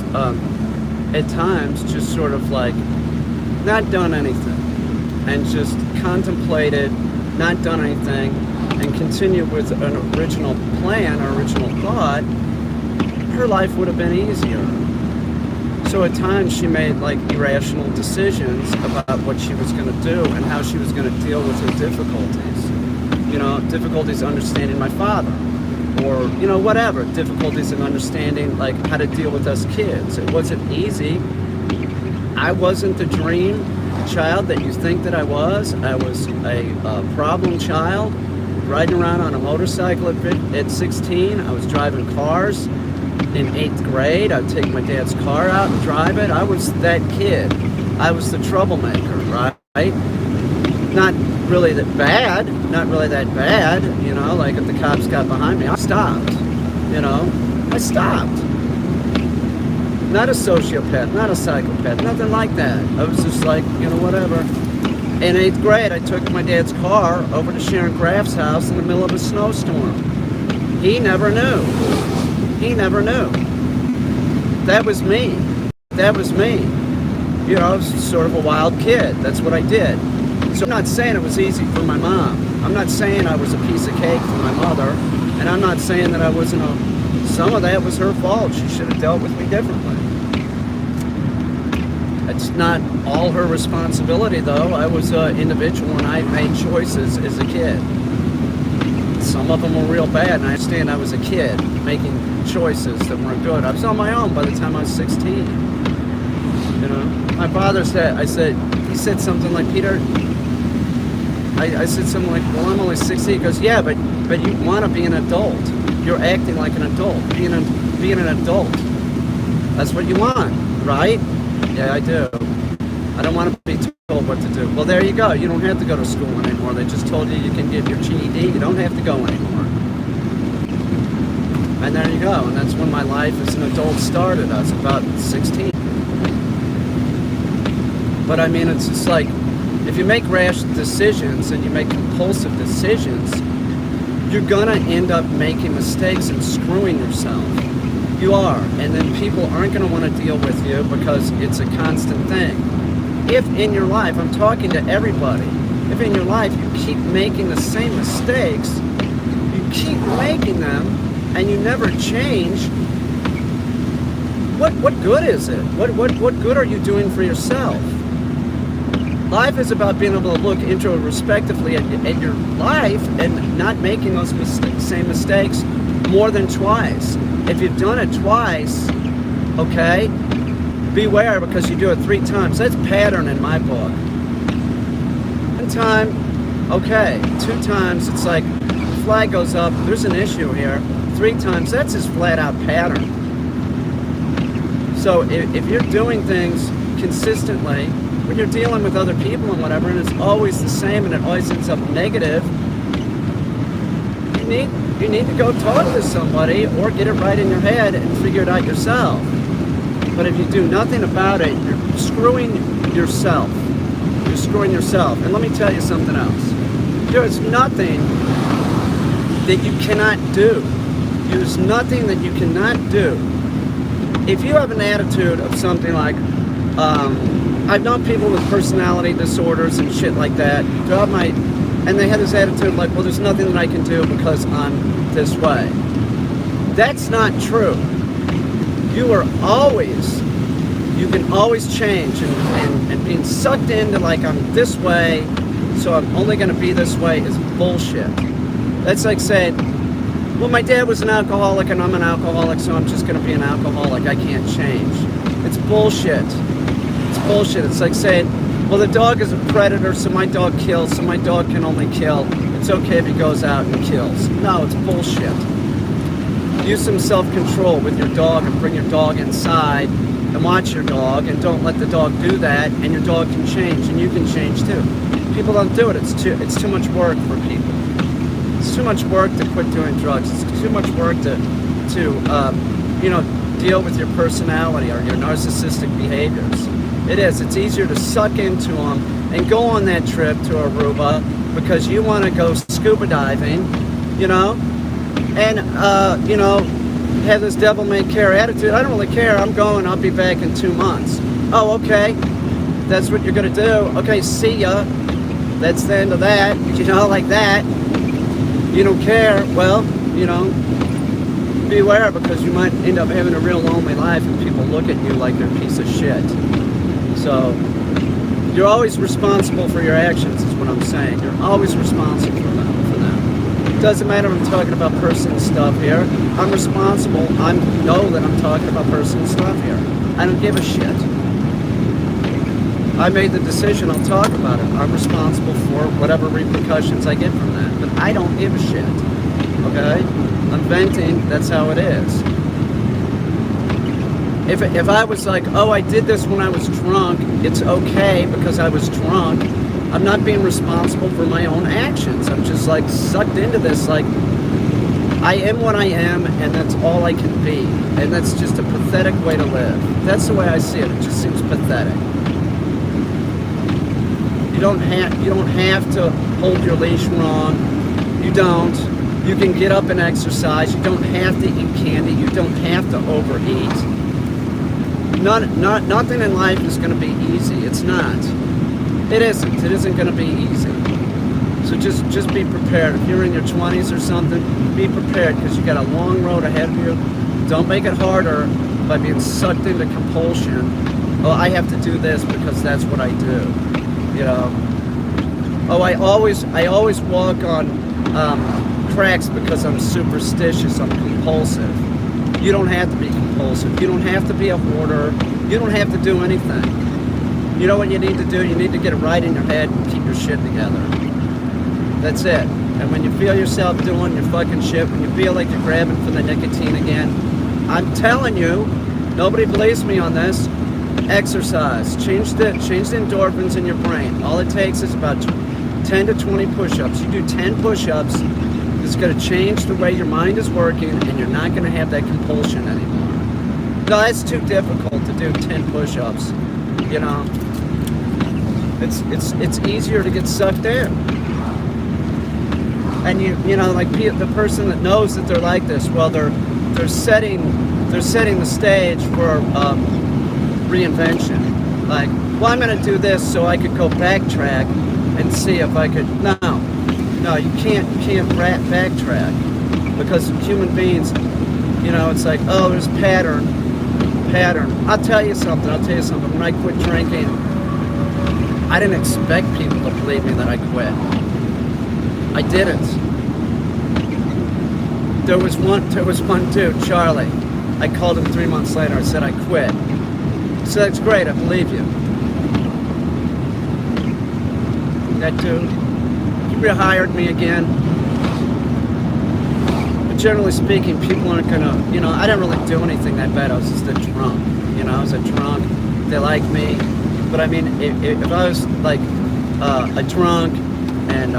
at times, just sort of like not done anything and just contemplated, not done anything, and continued with an original plan or original thought, her life would have been easier. So at times she made like irrational decisions about what she was going to do and how she was going to deal with her difficulties. You know, difficulties understanding my father, or, you know, whatever, difficulties in understanding like how to deal with us kids. It wasn't easy. I wasn't the dream child that you think that I was. I was a problem child, riding around on a motorcycle at 16. I was driving cars. In 8th grade, I'd take my dad's car out and drive it. I was that kid. I was the troublemaker, right? Not really that bad, you know, like if the cops got behind me, I stopped, you know, I stopped. Not a sociopath, not a psychopath, nothing like that. I was just like, you know, whatever. In 8th grade, I took my dad's car over to Sharon Graff's house in the middle of a snowstorm. He never knew. He never knew. That was me. That was me. You know, I was sort of a wild kid. That's what I did. So I'm not saying it was easy for my mom. I'm not saying I was a piece of cake for my mother. And I'm not saying that I wasn't some of that was her fault. She should have dealt with me differently. It's not all her responsibility, though. I was an individual and I made choices as a kid. Some of them were real bad, and I understand I was a kid making choices that weren't good. I was on my own by the time I was 16. You know, my father said, he said something like, Peter, I said something like, well, I'm only 16. He goes, yeah, but you want to be an adult. You're acting like an adult. Being an adult. That's what you want, right? Yeah, I do. I don't want to be told what to do. Well, there you go. You don't have to go to school anymore. They just told you you can get your GED. You don't have to go anymore. And there you go. And that's when my life as an adult started. I was about 16. But I mean, it's just like, if you make rash decisions and you make compulsive decisions, you're gonna end up making mistakes and screwing yourself. You are. And then people aren't gonna want to deal with you because it's a constant thing. If in your life, I'm talking to everybody, if in your life you keep making the same mistakes, you keep making them, and you never change, what good is it? What good are you doing for yourself? Life is about being able to look introspectively at your life and not making those same mistakes more than twice. If you've done it twice, okay, beware, because you do it 3 times. That's pattern in my book. 1 time, okay. 2 times, it's like the flag goes up, there's an issue here. 3 times, that's his flat out pattern. So if you're doing things consistently, when you're dealing with other people and whatever, and it's always the same and it always ends up negative, you need to go talk to somebody or get it right in your head and figure it out yourself. But if you do nothing about it, you're screwing yourself. You're screwing yourself. And let me tell you something else. There's nothing that you cannot do. There's nothing that you cannot do. If you have an attitude of something like, I've known people with personality disorders and shit like that, and they had this attitude like, well, there's nothing that I can do because I'm this way. That's not true. You can always change, and being sucked into like, I'm this way, so I'm only going to be this way is bullshit. That's like saying, well, my dad was an alcoholic and I'm an alcoholic, so I'm just going to be an alcoholic. I can't change. It's bullshit. It's bullshit. It's like saying, well, the dog is a predator, so my dog kills, so my dog can only kill. It's okay if he goes out and kills. No, it's bullshit. Use some self-control with your dog and bring your dog inside and watch your dog, and don't let the dog do that, and your dog can change and you can change too. People don't do it. It's too much work for people. It's too much work to quit doing drugs. It's too much work to deal with your personality or your narcissistic behaviors. It is. It's easier to suck into them and go on that trip to Aruba because you want to go scuba diving, you know, and, you know, have this devil may care attitude. I don't really care. I'm going. I'll be back in 2 months. Oh, okay. That's what you're going to do. Okay, see ya. That's the end of that. You know, like that. You don't care. Well, you know, beware because you might end up having a real lonely life and people look at you like they're a piece of shit. So, you're always responsible for your actions is what I'm saying. You're always responsible for them. Doesn't matter if I'm talking about personal stuff here. I'm responsible. I know that I'm talking about personal stuff here. I don't give a shit. I made the decision, I'll talk about it. I'm responsible for whatever repercussions I get from that. But I don't give a shit. Okay? I'm venting, that's how it is. If I was like, oh, I did this when I was drunk, it's okay because I was drunk. I'm not being responsible for my own actions. I'm just like sucked into this, like I am what I am and that's all I can be. And that's just a pathetic way to live. That's the way I see it. It just seems pathetic. You don't have to hold your leash wrong. You don't. You can get up and exercise. You don't have to eat candy. You don't have to overeat. Nothing in life is going to be easy. It's not. It isn't. It isn't going to be easy. So just be prepared. If you're in your 20s or something, be prepared because you got a long road ahead of you. Don't make it harder by being sucked into compulsion. Oh, I have to do this because that's what I do. You know. Oh, I always walk on cracks because I'm superstitious. I'm compulsive. You don't have to be compulsive. You don't have to be a hoarder. You don't have to do anything. You know what you need to do? You need to get it right in your head and keep your shit together. That's it. And when you feel yourself doing your fucking shit, when you feel like you're grabbing for the nicotine again, I'm telling you, nobody believes me on this, exercise. Change the endorphins in your brain. All it takes is about 10 to 20 push-ups. You do 10 push-ups, it's going to change the way your mind is working and you're not going to have that compulsion anymore. No, that's too difficult to do 10 push-ups, you know. It's easier to get sucked in. And you know, like the person that knows that they're like this, well, they're setting the stage for reinvention. Like, well, I'm going to do this so I could go backtrack and see if I could. No, you can't backtrack because human beings, you know, it's like, oh, there's pattern. I'll tell you something. When I quit drinking, I didn't expect people to believe me that I quit. I didn't. There was one dude, Charlie. I called him 3 months later. I said I quit. So that's great. I believe you. That dude, he rehired me again. But generally speaking, people aren't gonna, you know, I didn't really do anything that bad. I was just a drunk. You know, I was a drunk. They liked me. But I mean, if I was like a drunk and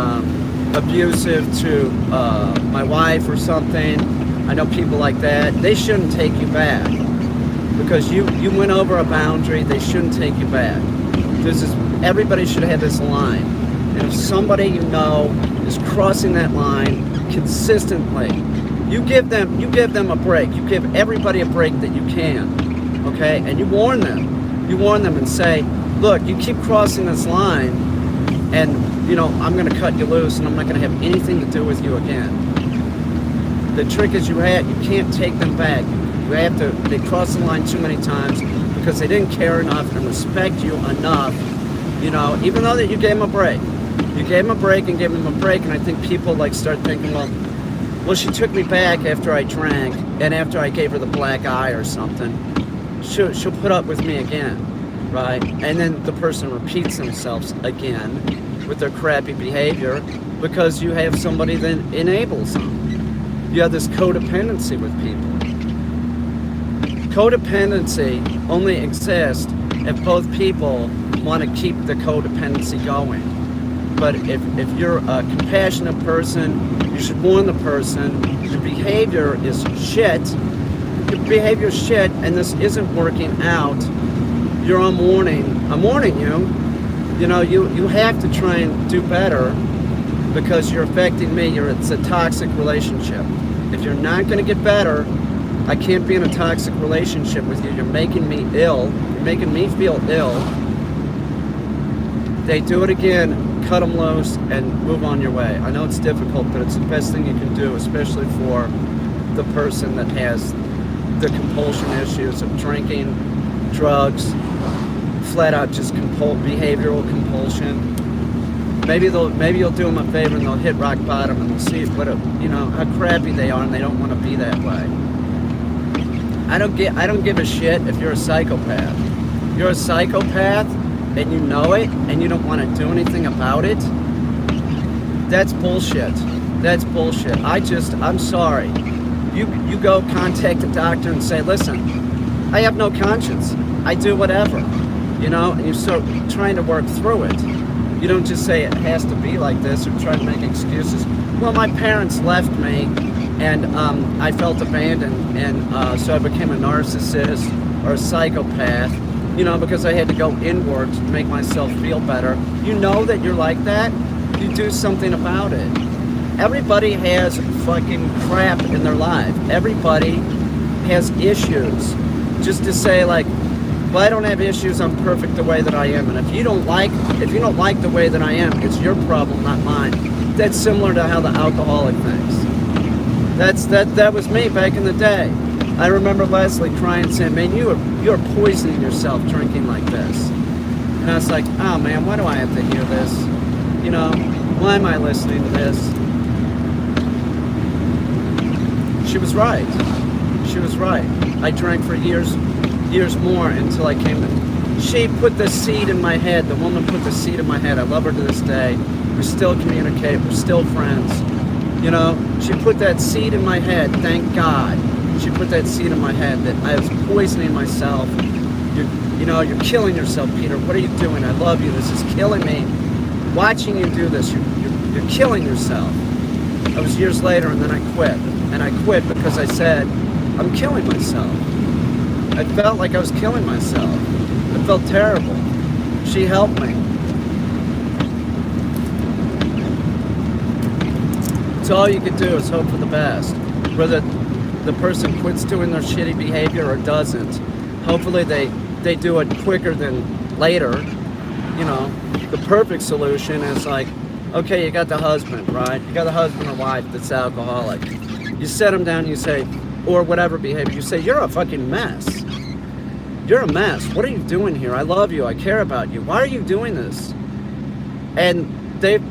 abusive to my wife or something, I know people like that, they shouldn't take you back. Because you went over a boundary, they shouldn't take you back. Everybody should have this line. And if somebody you know is crossing that line consistently, you give them a break. You give everybody a break that you can, okay? And you warn them. You warn them and say, look, you keep crossing this line, and you know I'm going to cut you loose, and I'm not going to have anything to do with you again. The trick is you can't take them back. You have to. They cross the line too many times because they didn't care enough and respect you enough. You know, even though that you gave them a break. You gave them a break and gave them a break, and I think people like start thinking, well, she took me back after I drank and after I gave her the black eye or something. She'll put up with me again, right? And then the person repeats themselves again with their crappy behavior because you have somebody that enables them. You have this codependency with people. Codependency only exists if both people want to keep the codependency going. But if you're a compassionate person, you should warn the person, your behavior is shit, and this isn't working out, you're on warning. I'm warning you. You know, you have to try and do better because you're affecting me. It's a toxic relationship. If you're not going to get better, I can't be in a toxic relationship with you. You're making me ill. You're making me feel ill. They do it again, cut them loose, and move on your way. I know it's difficult, but it's the best thing you can do, especially for the person that has the compulsion issues of drinking, drugs, flat out just behavioral compulsion. Maybe you'll do them a favor and they'll hit rock bottom and they'll see how crappy they are and they don't want to be that way. I don't give a shit if you're a psychopath. You're a psychopath and you know it and you don't want to do anything about it. That's bullshit. That's bullshit. I'm sorry. You go contact a doctor and say, listen, I have no conscience. I do whatever, and you start trying to work through it. You don't just say it has to be like this or try to make excuses. Well, my parents left me and I felt abandoned and so I became a narcissist or a psychopath, because I had to go inward to make myself feel better. You know that you're like that, you do something about it. Everybody has fucking crap in their life. Everybody has issues. Just to say like, well, I don't have issues, I'm perfect the way that I am. And if you don't like the way that I am, it's your problem, not mine. That's similar to how the alcoholic thinks. That was me back in the day. I remember Leslie crying saying, man, you're poisoning yourself drinking like this. And I was like, oh man, why do I have to hear this? Why am I listening to this? She was right. She was right. I drank for years more until I came to... She put the seed in my head. The woman put the seed in my head. I love her to this day. We still communicate. We're still friends. She put that seed in my head. Thank God. She put that seed in my head that I was poisoning myself. You're killing yourself, Peter. What are you doing? I love you. This is killing me. Watching you do this, you're killing yourself. That was years later, and then I quit. And I quit because I said, I'm killing myself. I felt like I was killing myself. It felt terrible. She helped me. So all you could do is hope for the best. Whether the person quits doing their shitty behavior or doesn't. Hopefully they do it quicker than later. The perfect solution is like, okay, you got the husband, right? You got the husband or wife that's alcoholic. You set them down and you say, or whatever behavior, you say, you're a fucking mess. You're a mess. What are you doing here? I love you. I care about you. Why are you doing this? And it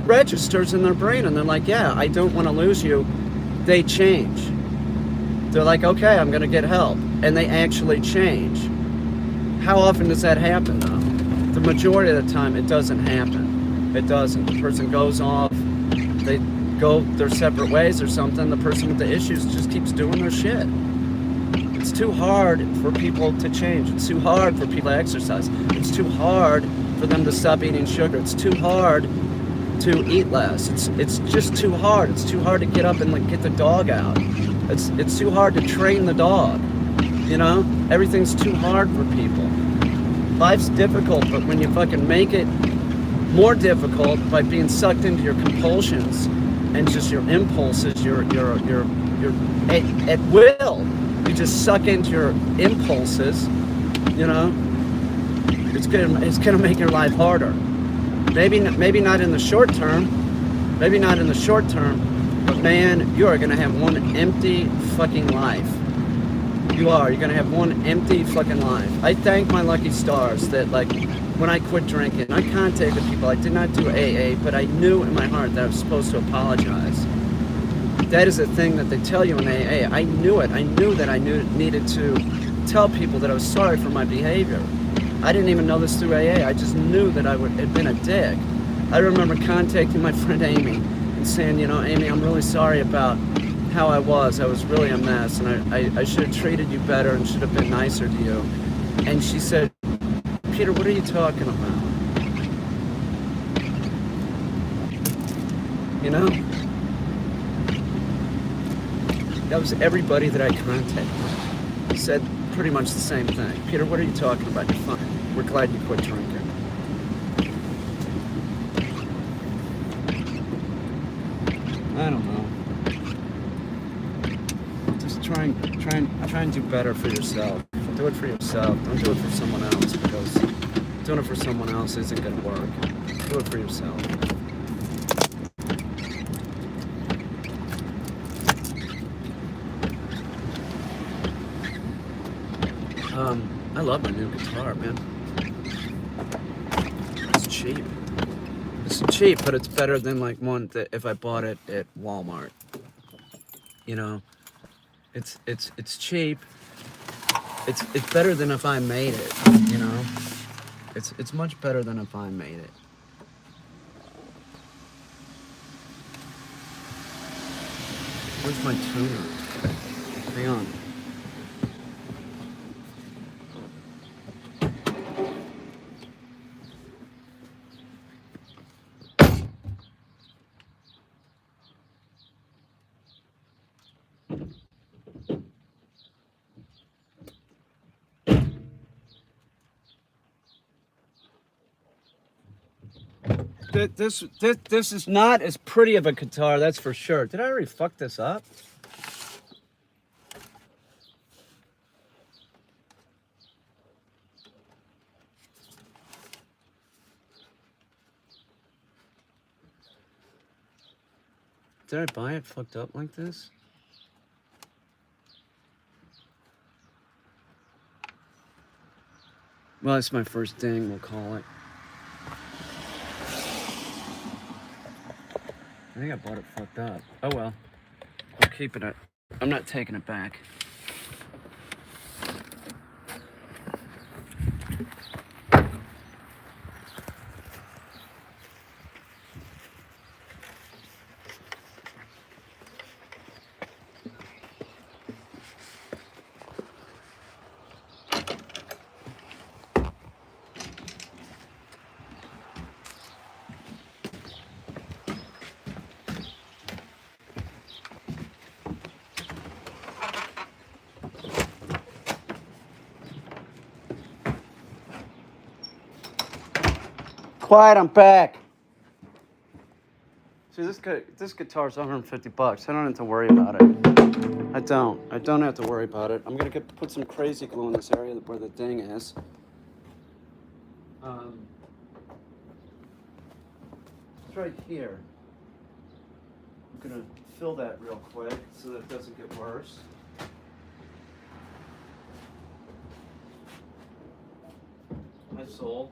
registers in their brain and they're like, yeah, I don't want to lose you. They change. They're like, okay, I'm going to get help. And they actually change. How often does that happen though? The majority of the time, it doesn't happen. It doesn't. The person goes off, they go their separate ways or something. The person with the issues just keeps doing their shit. It's too hard for people to change. It's too hard for people to exercise. It's too hard for them to stop eating sugar. It's too hard to eat less. It's just too hard. It's too hard to get up and get the dog out. It's too hard to train the dog. Everything's too hard for people. Life's difficult, but when you fucking make it more difficult by being sucked into your compulsions and just your impulses, you're at will. You just suck into your impulses, it's gonna make your life harder. Maybe not in the short term, but man, you are gonna have one empty fucking life. You're gonna have one empty fucking life. I thank my lucky stars that when I quit drinking, I contacted people. I did not do AA, but I knew in my heart that I was supposed to apologize. That is a thing that they tell you in AA. I knew it. I knew that I needed to tell people that I was sorry for my behavior. I didn't even know this through AA. I just knew that I had been a dick. I remember contacting my friend Amy and saying, Amy, I'm really sorry about how I was. I was really a mess, and I should have treated you better and should have been nicer to you. And she said, Peter, what are you talking about? That was everybody that I contacted. Said, pretty much the same thing. Peter, what are you talking about? You're fine. We're glad you quit drinking. I don't know. Just try and do better for yourself. Do it for yourself. Don't do it for someone else, because doing it for someone else isn't gonna work. Do it for yourself. I love my new guitar, man. It's cheap. It's cheap, but it's better than like one that if I bought it at Walmart. You know, it's cheap. It's better than if I made it. You know, it's much better than if I made it. Where's my tuner? Hang on. This is not as pretty of a guitar, that's for sure. Did I already fuck this up? Did I buy it fucked up like this? Well, it's my first ding, we'll call it. I think I bought it fucked up. Oh well. I'm keeping it. I'm not taking it back. Quiet, I'm back. See, this guitar's $150. I don't have to worry about it. I don't have to worry about it. I'm gonna put some crazy glue in this area where the ding is. It's right here. I'm gonna fill that real quick so that it doesn't get worse. My soul.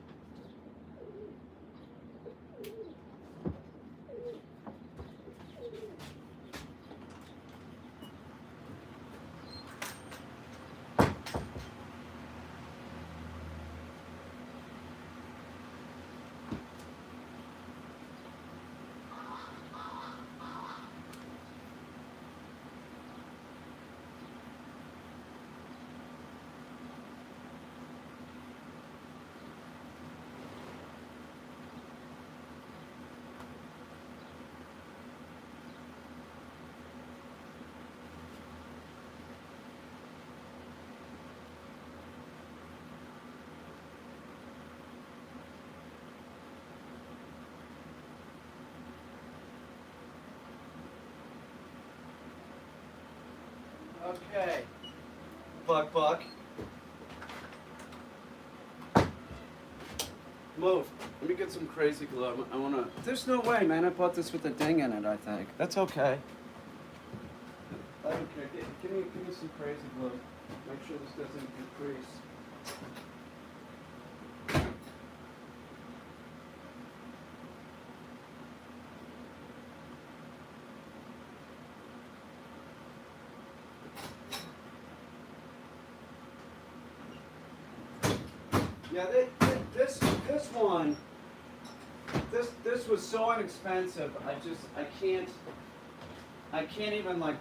Okay. Buck. Move. Let me get some crazy glue. I wanna. There's no way, man. I bought this with a ding in it, I think. That's okay. I don't care. Give me some crazy glue. Make sure this doesn't decrease. Yeah, this one, this was so inexpensive. I can't even like.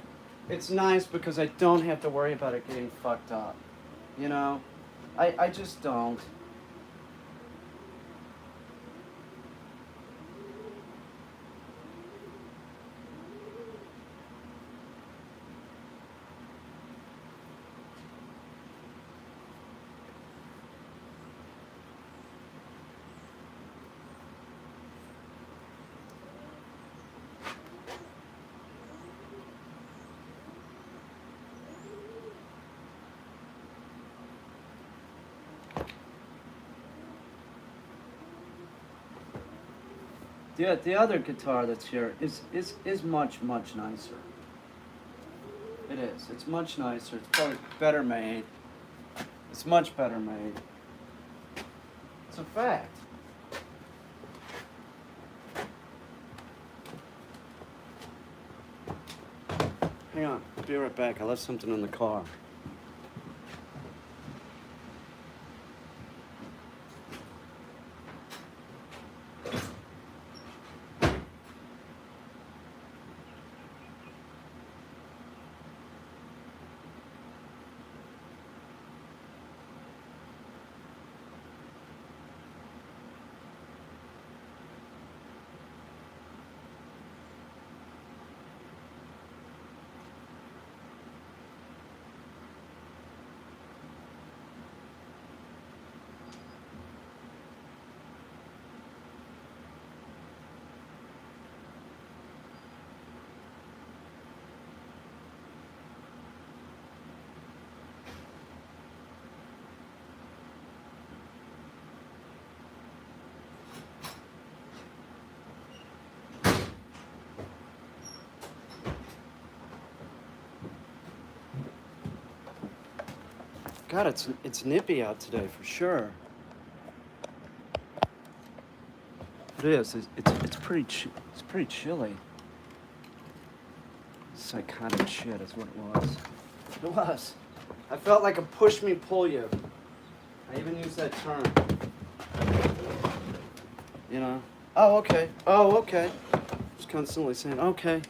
It's nice because I don't have to worry about it getting fucked up. You know, I just don't. The other guitar that's here is much nicer. It is. It's much nicer. It's probably better made. It's much better made. It's a fact. Hang on. I'll be right back. I left something in the car. God, it's nippy out today for sure. It is. It's pretty chilly. Psychotic shit is what it was. It was. I felt like a push me, pull you. I even used that term. You know? Oh, okay. Oh, okay. Just constantly saying, okay.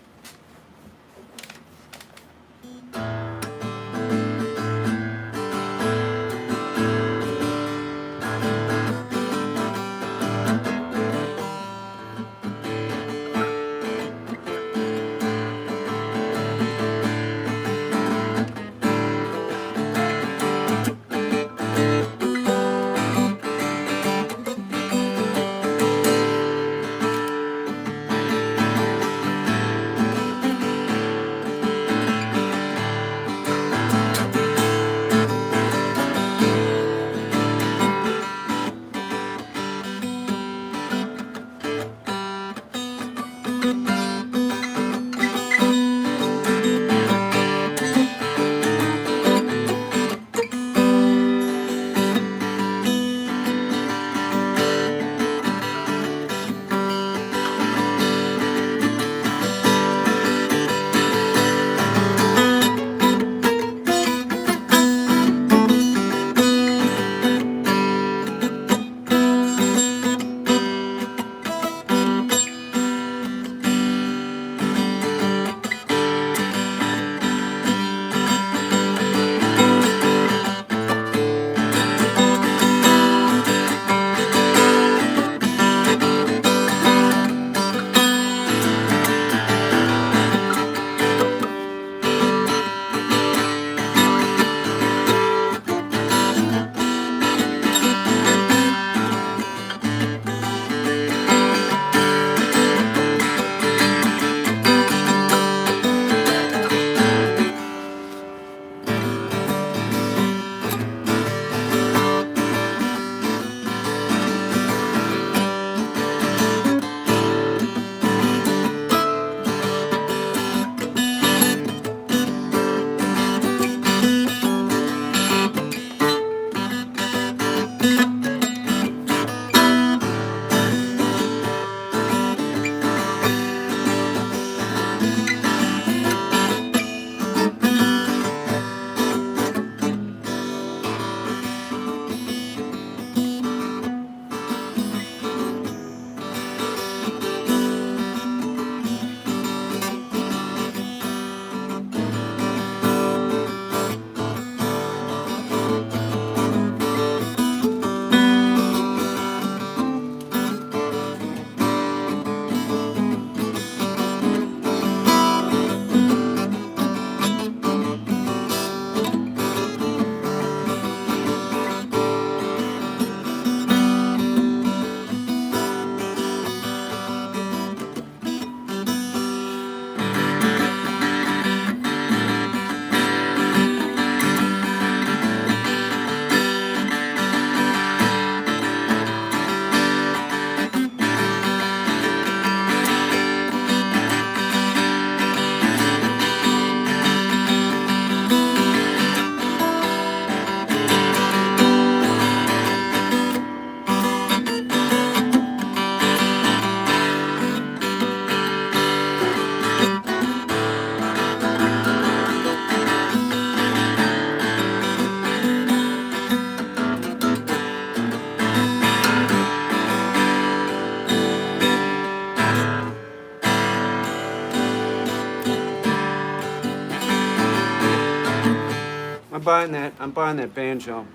I'm buying that. I'm buying that banjo.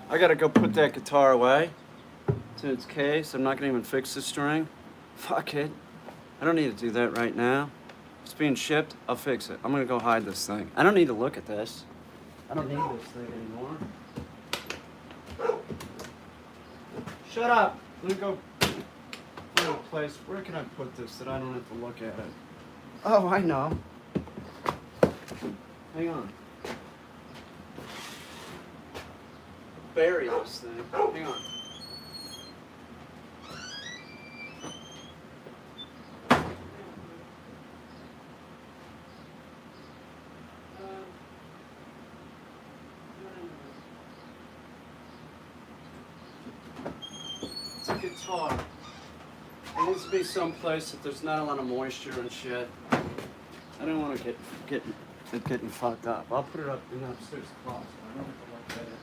I gotta go put that guitar away. It's in its case. I'm not gonna even fix the string. Fuck it. I don't need to do that right now. It's being shipped. I'll fix it. I'm gonna go hide this thing. I don't need to look at this. I don't need this thing anymore. Shut up. Let me go find a place. Where can I put this that I don't have to look at it? Oh, I know. Hang on. Bury this thing. Hang on. It's a guitar. It needs to be someplace that there's not a lot of moisture and shit. I don't want to get it getting fucked up. I'll put it up in the upstairs closet. I don't have to look at it.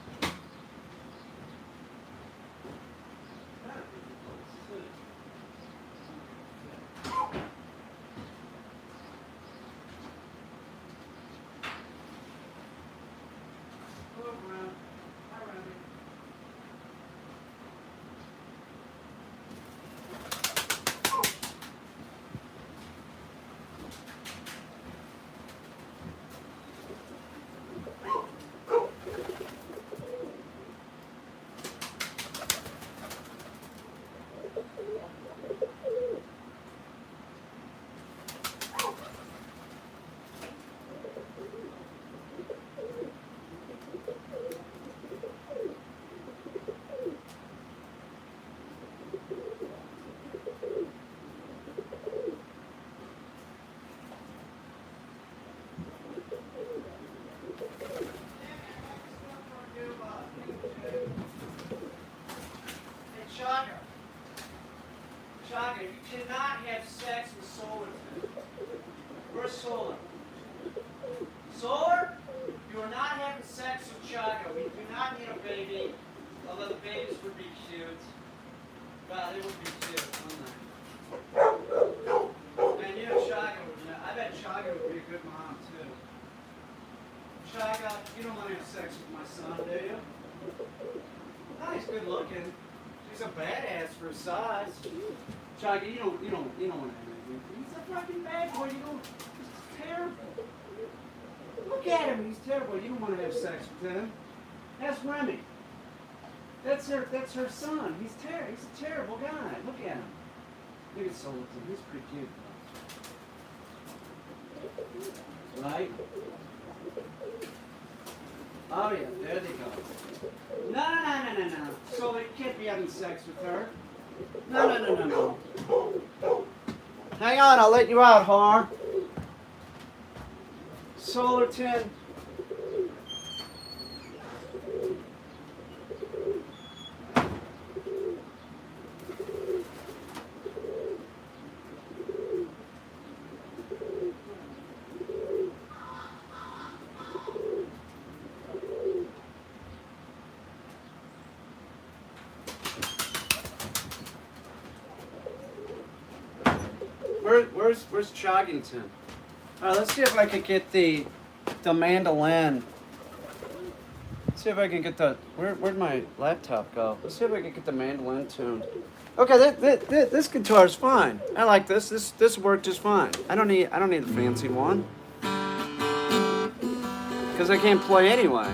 Chaga, you cannot have sex with Solar. Where's Solar? Solar, you are not having sex with Chaga. We do not need a baby, although the babies would be cute. Wow, they would be cute, wouldn't they? And you know Chaga would, I bet Chaga would be a good mom too. Chaga, you don't want to have sex with my son, do you? Oh, he's good looking. He's a badass for his size. Chaga, you don't want to have anything. He's a fucking bad boy. He's terrible. Look at him. He's terrible. You don't want to have sex with him. That's Remy. That's her son. He's a terrible guy. Look at him. Look at Sullivan. He's pretty cute. Right? Oh yeah, there they go. No. So you can't be having sex with her. No. Hang on, I'll let you out, whore. Solarton. Where's Choggington? All right, let's see if I can get the mandolin. Let's see if I can get the where'd my laptop go? Let's see if I can get the mandolin tuned. Okay, this guitar is fine. I like this. This worked just fine. I don't need the fancy one because I can't play anyway.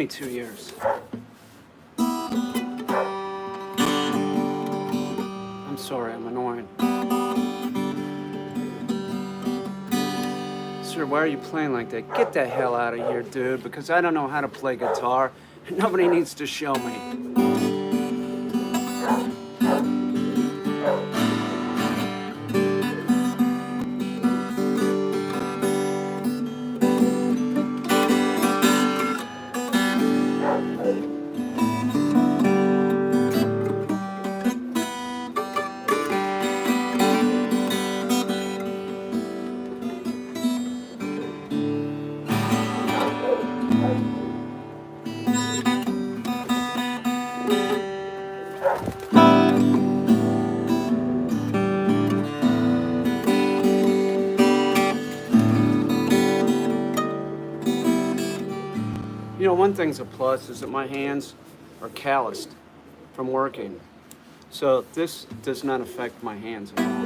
me 2 years. I'm sorry, I'm annoying. Sir, why are you playing like that? Get the hell out of here, dude, because I don't know how to play guitar. Nobody needs to show me. You know, one thing's a plus is that my hands are calloused from working. So this does not affect my hands at all.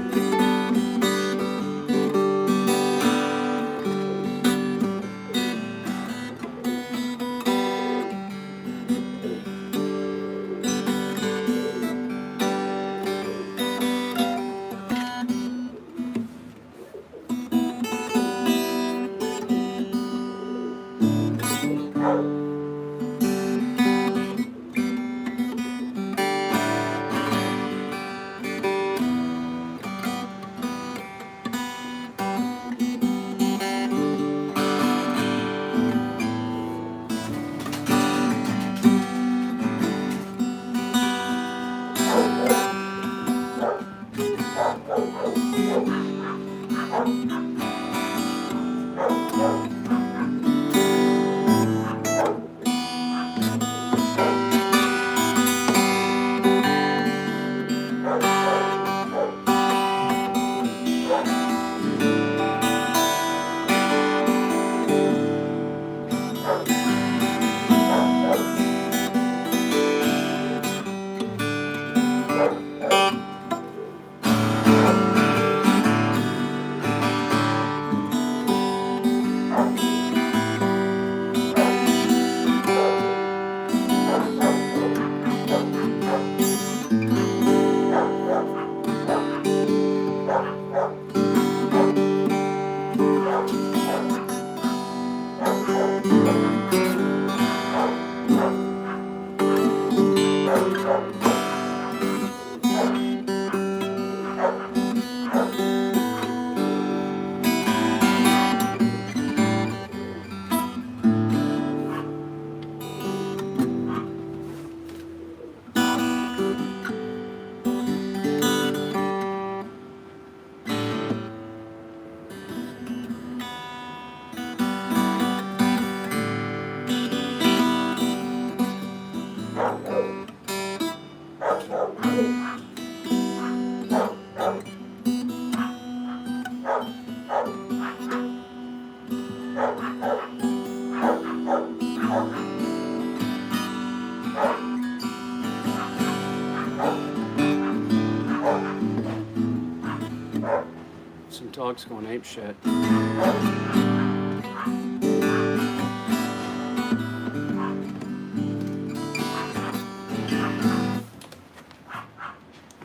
Some dog's going ape shit.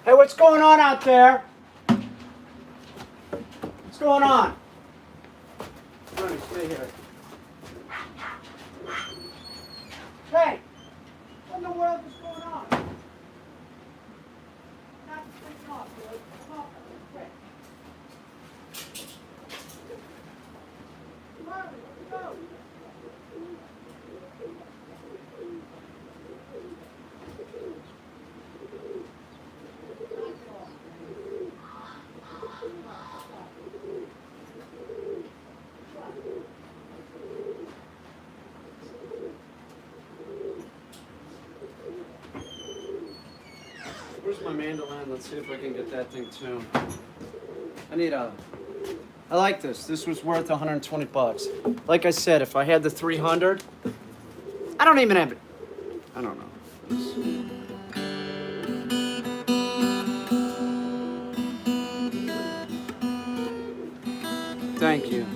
Hey, what's going on out there? What's going on? Ronnie, stay here. Hey! What in the world is going on? Not freaking off, dude. Come on, quick. Come on, let's go. Where's my mandolin? Let's see if I can get that thing tuned. I like this. This was worth 120 bucks. Like I said, if I had the 300, I don't even have it. I don't know. Thank you.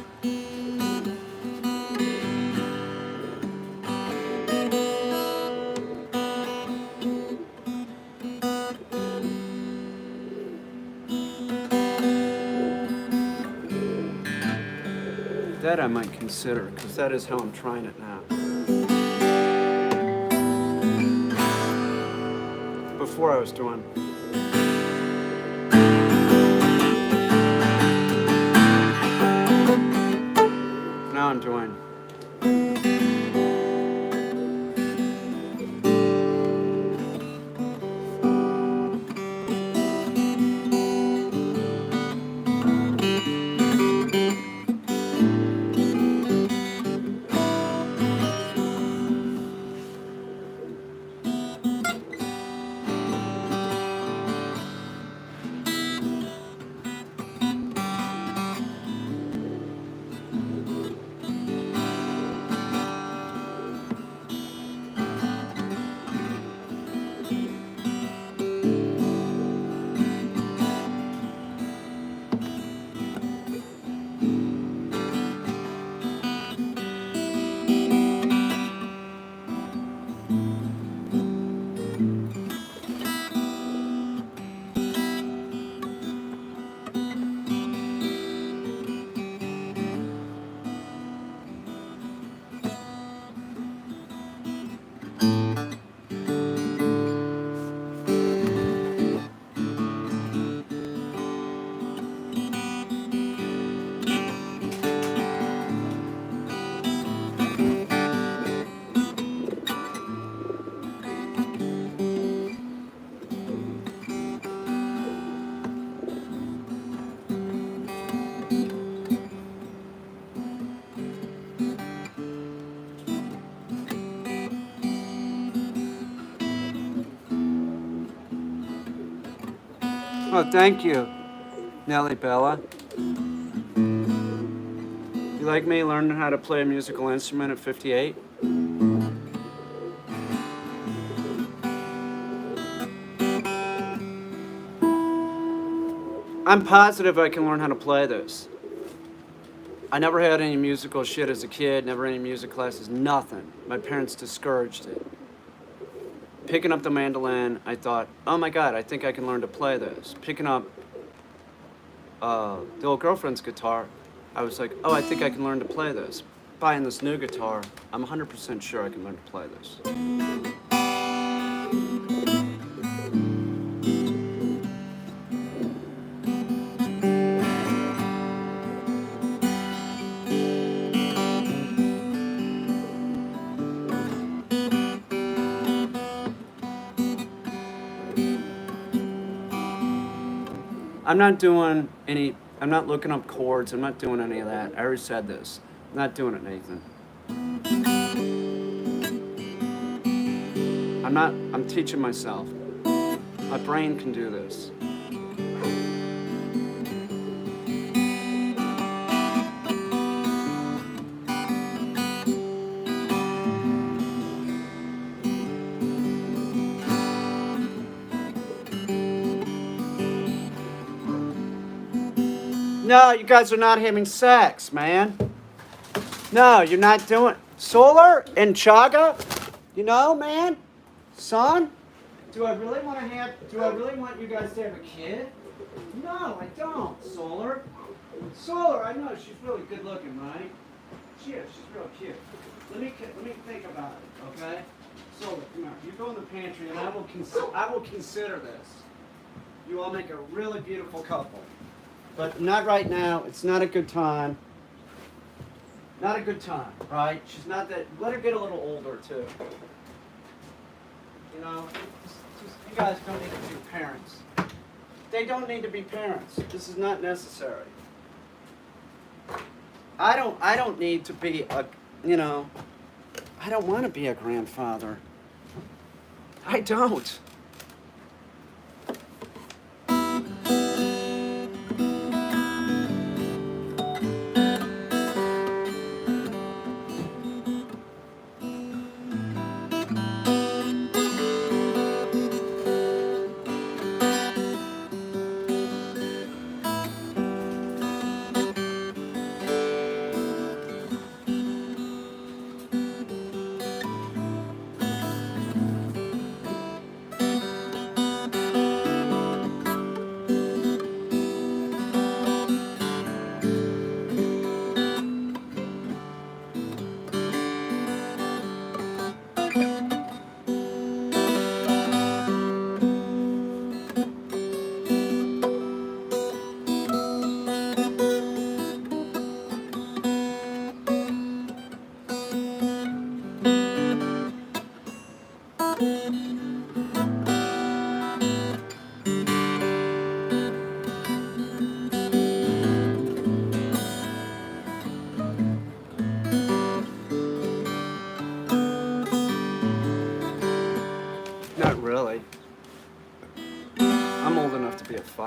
That I might consider, because that is how I'm trying it now. Before I was doing. Now I'm doing. Oh, thank you, Nellie Bella. You like me learning how to play a musical instrument at 58? I'm positive I can learn how to play this. I never had any musical shit as a kid, never any music classes, nothing. My parents discouraged it. Picking up the mandolin, I thought, oh my God, I think I can learn to play this. Picking up the old girlfriend's guitar, I was like, oh, I think I can learn to play this. Buying this new guitar, I'm 100% sure I can learn to play this. I'm not looking up chords, I'm not doing any of that. I already said this. I'm not doing it, Nathan. I'm teaching myself. My brain can do this. No, you guys are not having sex, man. No, you're not doing Solar and Chaga? You know, man? Son? Do I really want you guys to have a kid? No, I don't, Solar. Solar, I know she's really good looking, right? She is, she's real cute. Let me think about it, okay? Solar, come here. You go in the pantry and I will consider this. You all make a really beautiful couple. But not right now. It's not a good time. Not a good time, right? She's not that. Let her get a little older too. You know, you guys don't need to be parents. They don't need to be parents. This is not necessary. I don't need to be a. You know, I don't want to be a grandfather. I don't.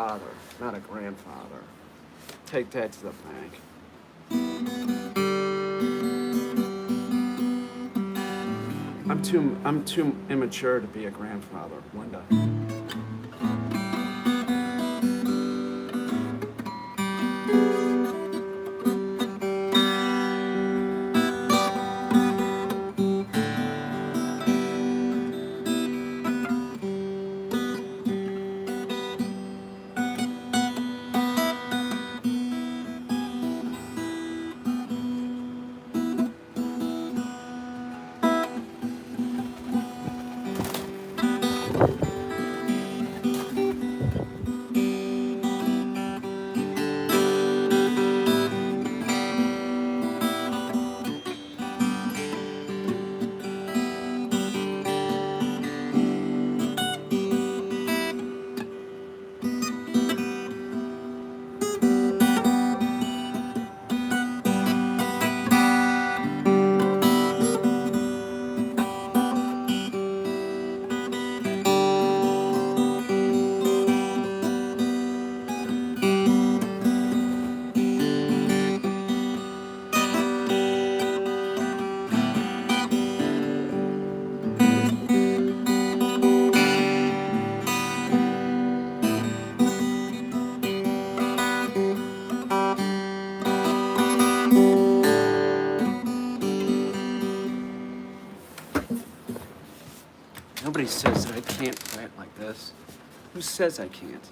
father, not a grandfather. Take that to the bank. I'm too immature to be a grandfather, Linda. Nobody says that I can't write like this. Who says I can't?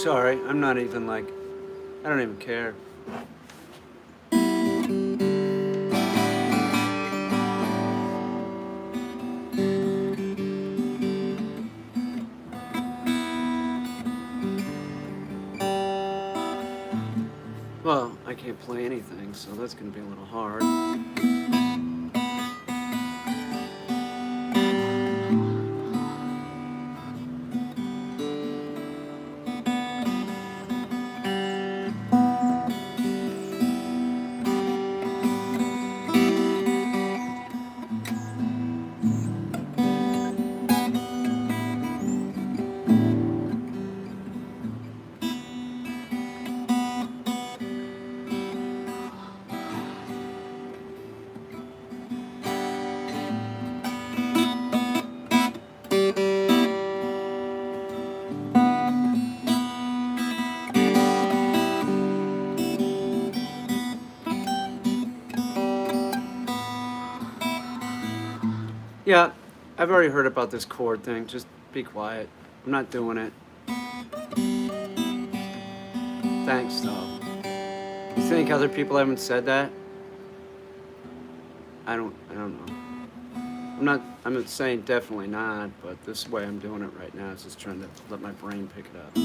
sorry. I'm not even like, I don't even care. Well, I can't play anything, so that's gonna be a little hard. Yeah, I've already heard about this chord thing. Just be quiet. I'm not doing it. Thanks, though. You think other people haven't said that? I don't know. I'm not saying definitely not, but this way I'm doing it right now is just trying to let my brain pick it up.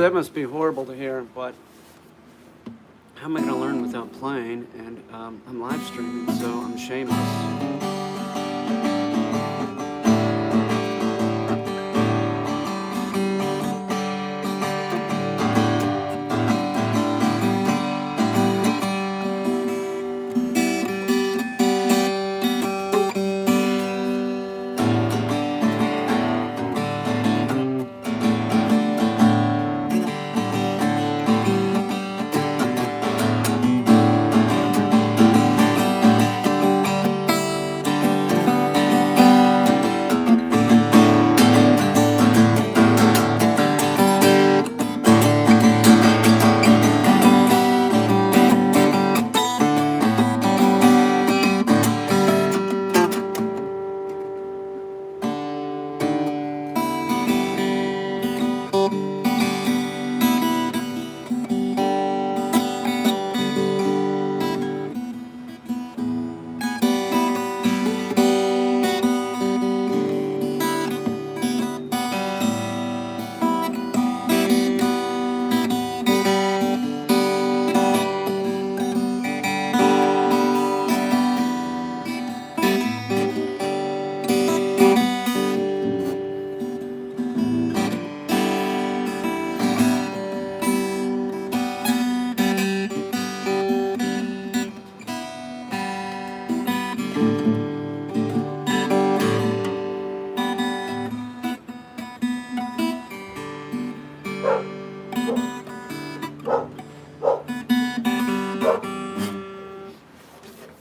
that must be horrible to hear, but how am I going to learn without playing? And I'm live streaming, so I'm shameless.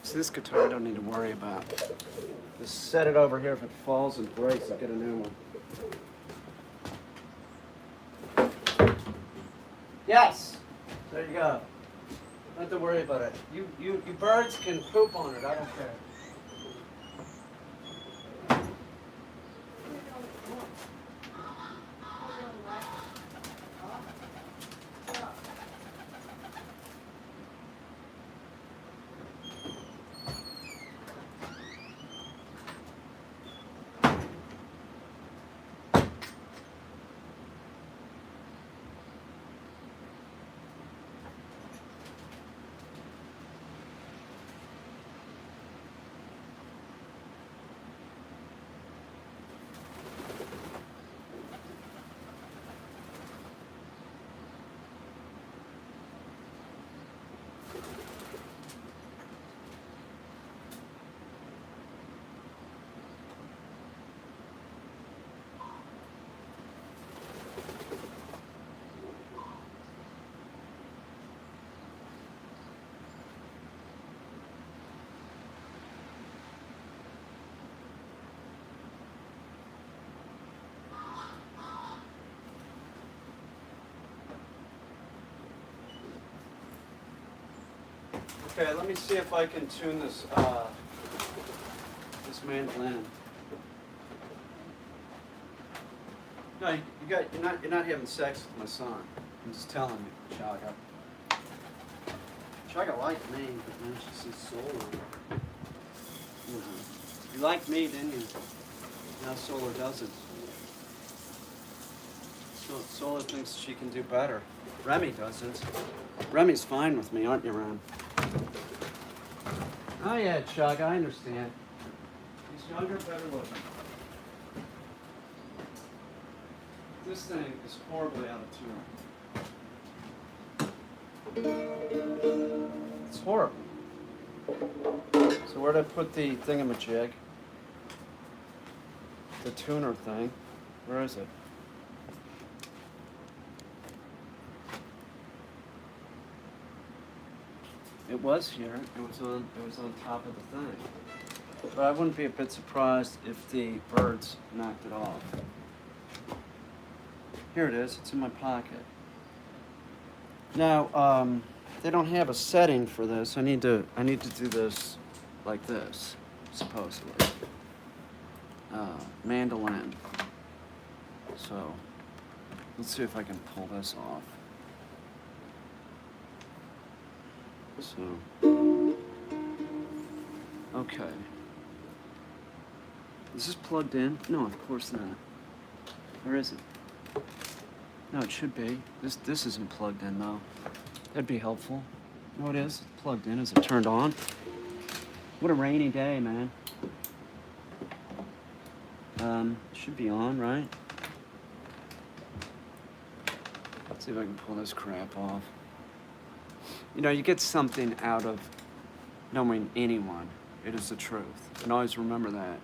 So this guitar I don't need to worry about. Just set it over here. If it falls and breaks, I'll get a new one. Yes! There you go. Don't have to worry about it. You birds can poop on it. I don't care. Okay, let me see if I can tune this this mandolin. No, you're not having sex with my son. I'm just telling you, Chaga. Chaga liked me, but then she sees Solar. You liked me, didn't you? Now Solar doesn't. Solar thinks she can do better. Remy doesn't. Remy's fine with me, aren't you, Rem? Oh yeah, Chuck, I understand. He's younger, better looking. This thing is horribly out of tune. It's horrible. So where'd I put the thingamajig? The tuner thing. Where is it? It was here. It was on top of the thing. But I wouldn't be a bit surprised if the birds knocked it off. Here it is. It's in my pocket. Now, they don't have a setting for this. I need to do this like this, supposedly. Mandolin. So let's see if I can pull this off. So, okay. Is this plugged in? No, of course not. Where is it? No, it should be. This isn't plugged in though. That'd be helpful. No, it is. It's plugged in. Is it turned on? What a rainy day, man. Should be on, right? Let's see if I can pull this crap off. You know, you get something out of knowing anyone. It is the truth. And always remember that.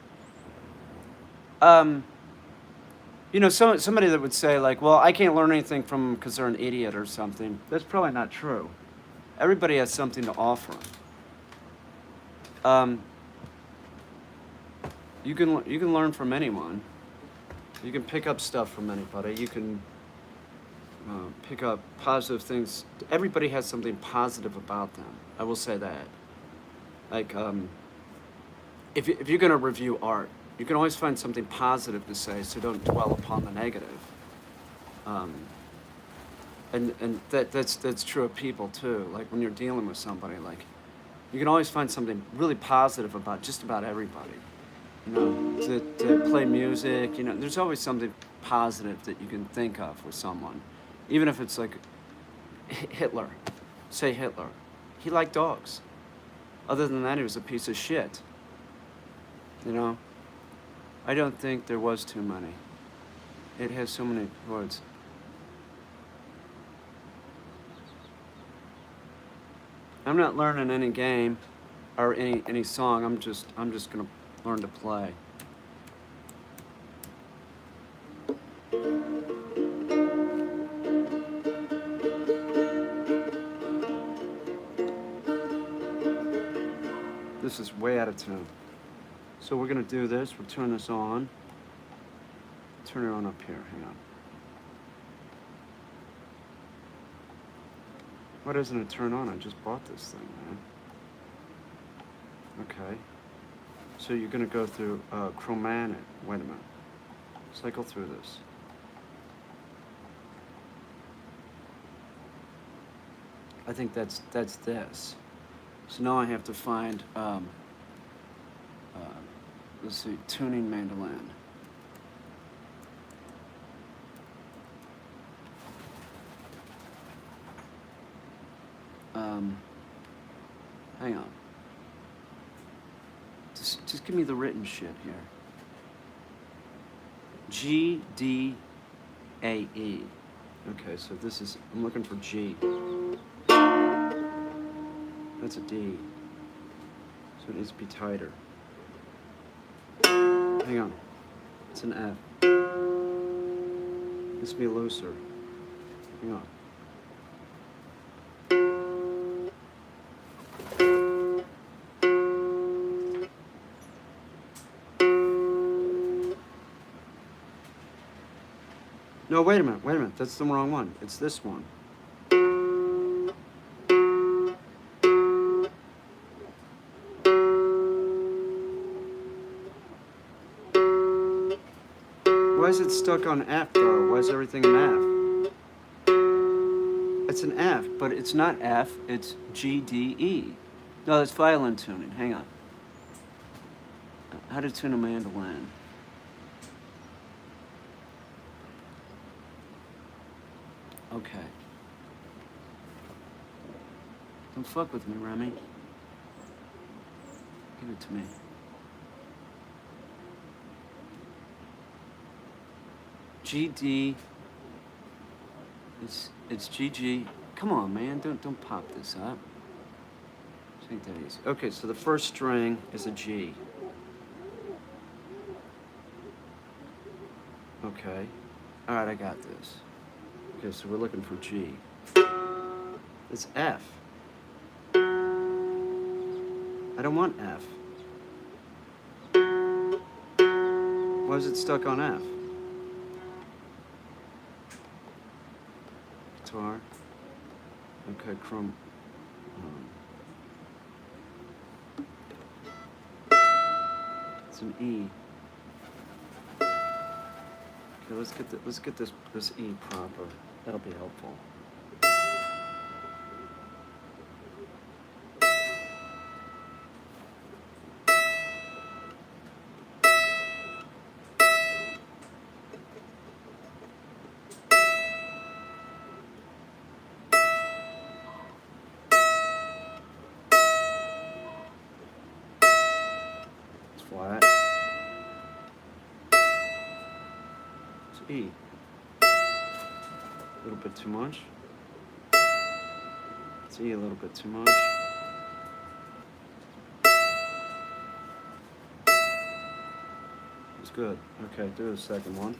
You know, somebody that would say, like, well, I can't learn anything from them because they're an idiot or something. That's probably not true. Everybody has something to offer. You can learn from anyone. You can pick up stuff from anybody. You can pick up positive things. Everybody has something positive about them. I will say that. Like, if you're going to review art, you can always find something positive to say, so don't dwell upon the negative. And that's true of people too. Like when you're dealing with somebody, like you can always find something really positive about just about everybody. You know, to play music. You know, there's always something positive that you can think of with someone, even if it's like Hitler. Say Hitler. He liked dogs. Other than that, he was a piece of shit. You know. I don't think there was too many. It has so many words. I'm not learning any game or any song. I'm just gonna learn to play. This is way out of tune. So we're gonna do this. We'll turn this on. Turn it on up here. Hang on. Why doesn't it turn on? I just bought this thing, man. Okay. So you're gonna go through chromatic. Wait a minute. Cycle through this. I think that's this. So now I have to find. Let's see, tuning mandolin. Hang on. Just give me the written shit here. GDAE. Okay, so this is, I'm looking for G. That's a D. So it needs to be tighter. Hang on. It's an F. It needs to be looser. Hang on. No, wait a minute, that's the wrong one. It's this one. Why is it stuck on F though? Why is everything an F? It's an F, but it's not F, it's GDE. No, that's violin tuning, hang on. How to tune a mandolin. Okay. Don't fuck with me, Remy. Give it to me. GD. It's GG. Come on, man. Don't pop this up. This ain't that easy. Okay, so the first string is a G. Okay. All right, I got this. Okay, so we're looking for G. It's F. I don't want F. Why is it stuck on F? Guitar. Okay, chrome. It's an E. Okay, let's get this E proper. That'll be helpful. flat. It's E. A little bit too much. It's E a little bit too much. It's good. Okay, do the second one.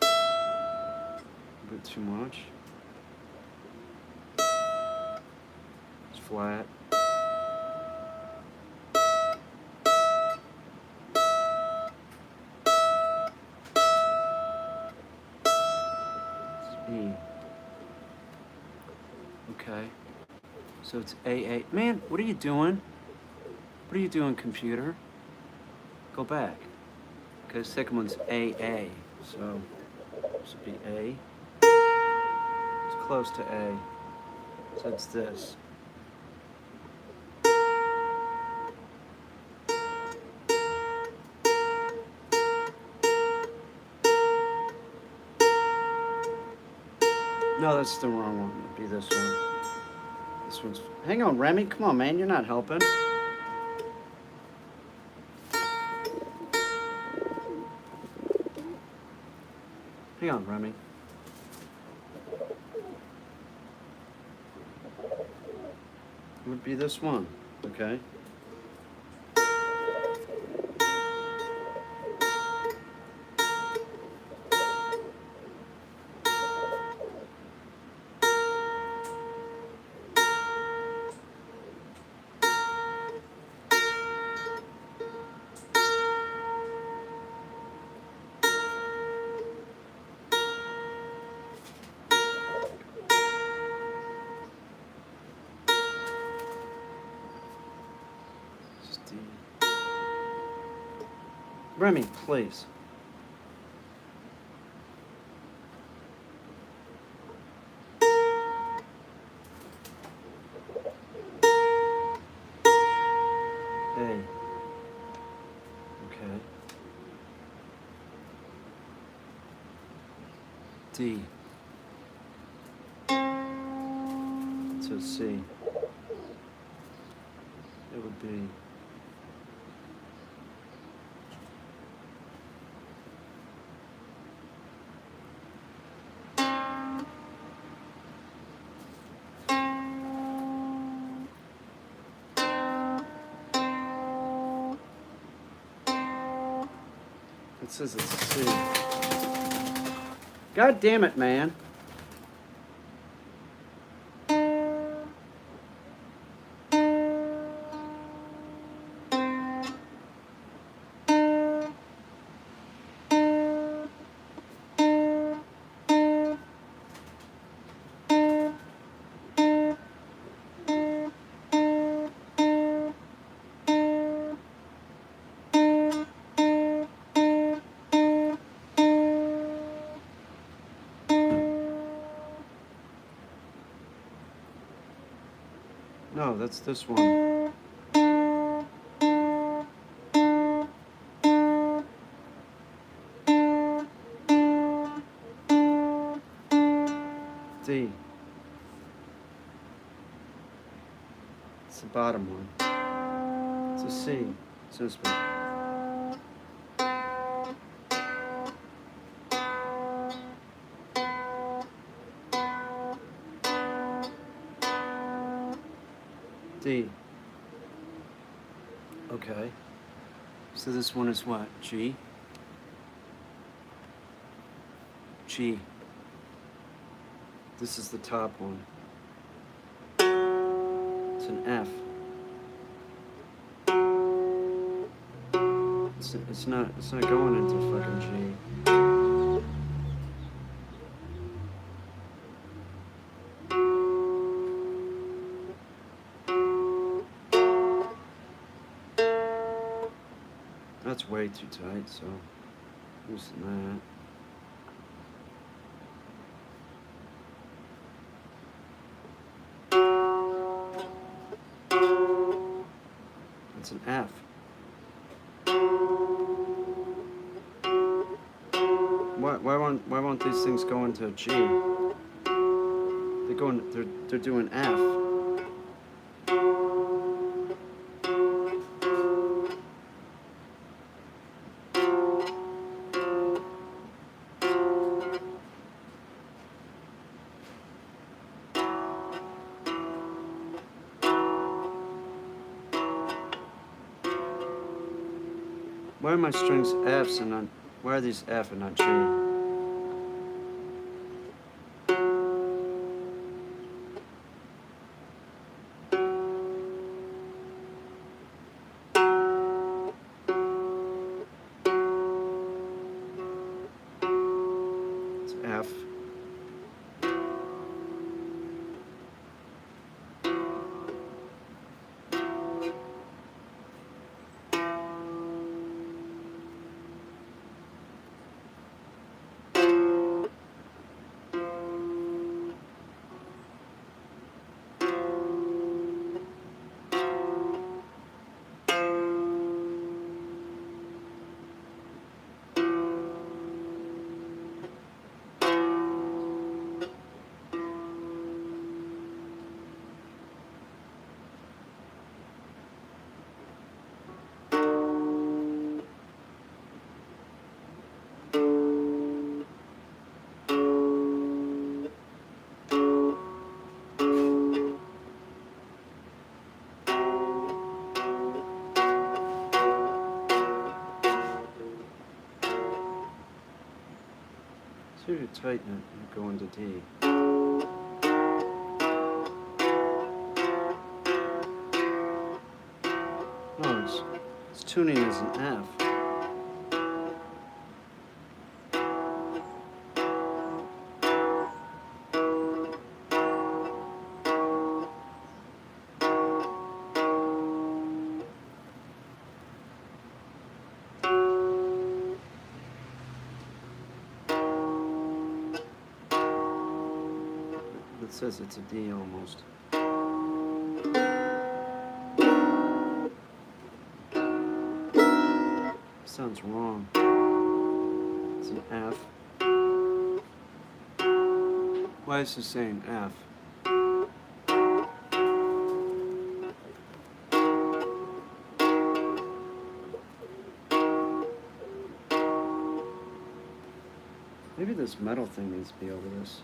A bit too much. It's flat. It's E. Okay. So it's AA. Man, what are you doing? What are you doing, computer? Go back. Okay, the second one's AA. So this would be A. It's close to A. So it's this. No, that's the wrong one. It'd be this one. This one's. Hang on, Remy. Come on, man. You're not helping. Hang on, Remy. It would be this one, okay? Remy, please. A. Okay. D. So C. It would be. It says it's C. God damn it, man. No, that's this one. D. It's the bottom one. It's a C. It's this one. D. Okay. So this one is what? G? G. This is the top one. It's an F. It's not going into fucking G. That's way too tight, so loosen that. It's an F. Why won't these things go into a G? They're doing F. Why are my strings F's and not, why are these F and not G? It's F. So you tighten it and go into D. No, it's tuning as an F. It says it's a D almost. Sounds wrong. It's an F. Why is it saying F? Maybe this metal thing needs to be over this.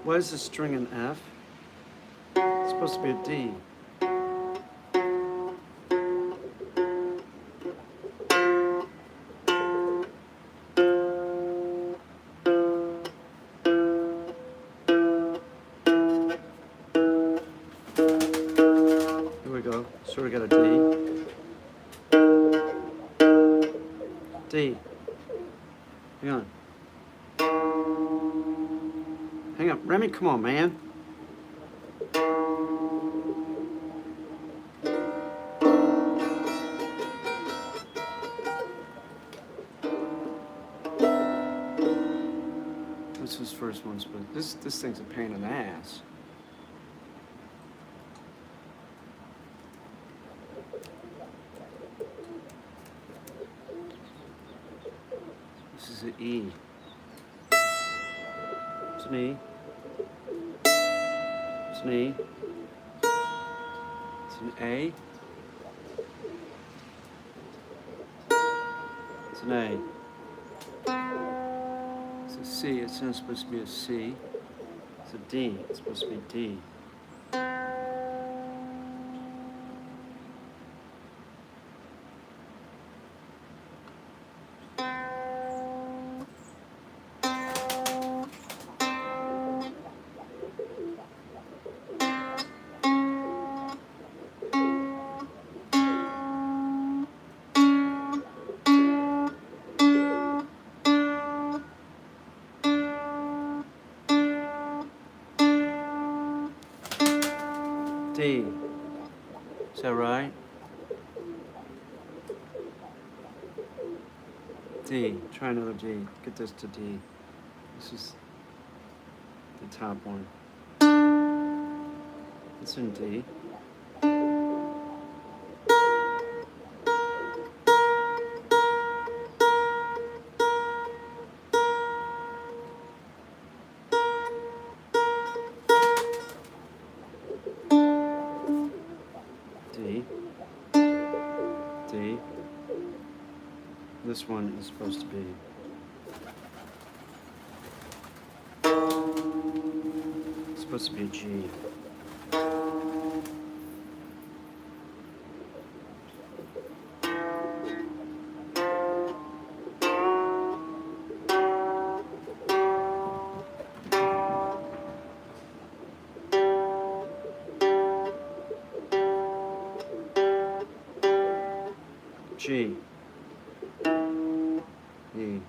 Why is the string an F? It's supposed to be a D. Here we go. So we got a D. D. Hang on. Hang on. Remy, come on, man. This was first one's, but this thing's a pain in the ass. This is an E. It's an E. It's an E. It's an A. It's an A. It's a C. It's not supposed to be a C. It's a D. It's supposed to be D. D. Is that right? D. Try another D. Get this to D. This is the top one. It's in D. D. D. This one is supposed to be it's supposed to be a G. G. E.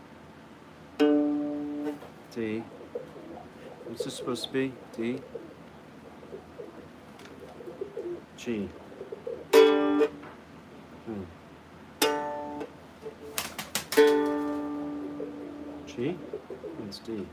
D. What's this supposed to be? D. G. G? It's D.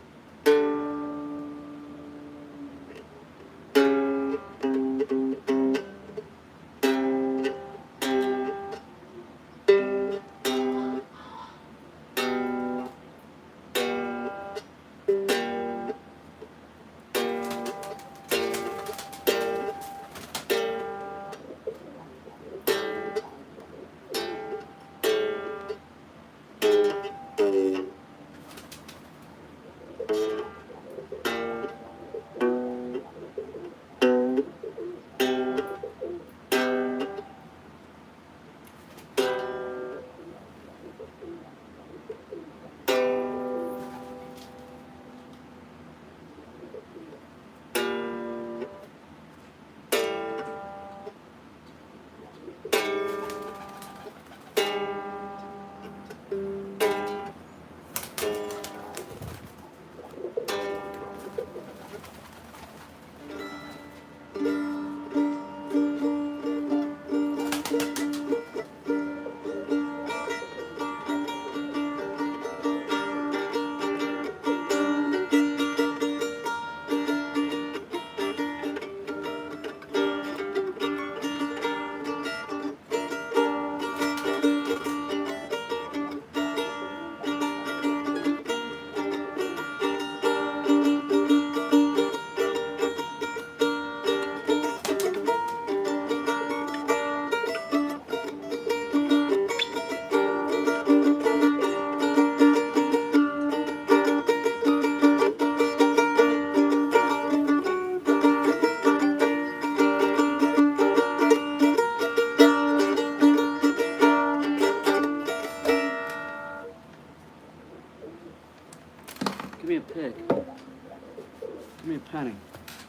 Give me a pick. Give me a penny.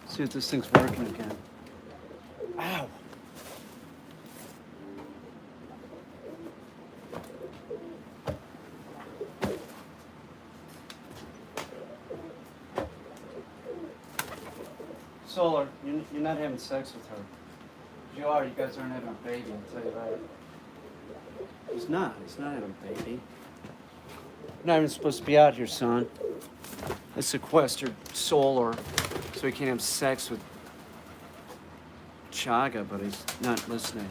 See if this thing's working again. Ow! Solar, you're not having sex with her. If you are, you guys aren't having a baby, I'll tell you that. He's not having a baby. You're not even supposed to be out here, son. I sequestered Solar so he can't have sex with Chaga, but he's not listening.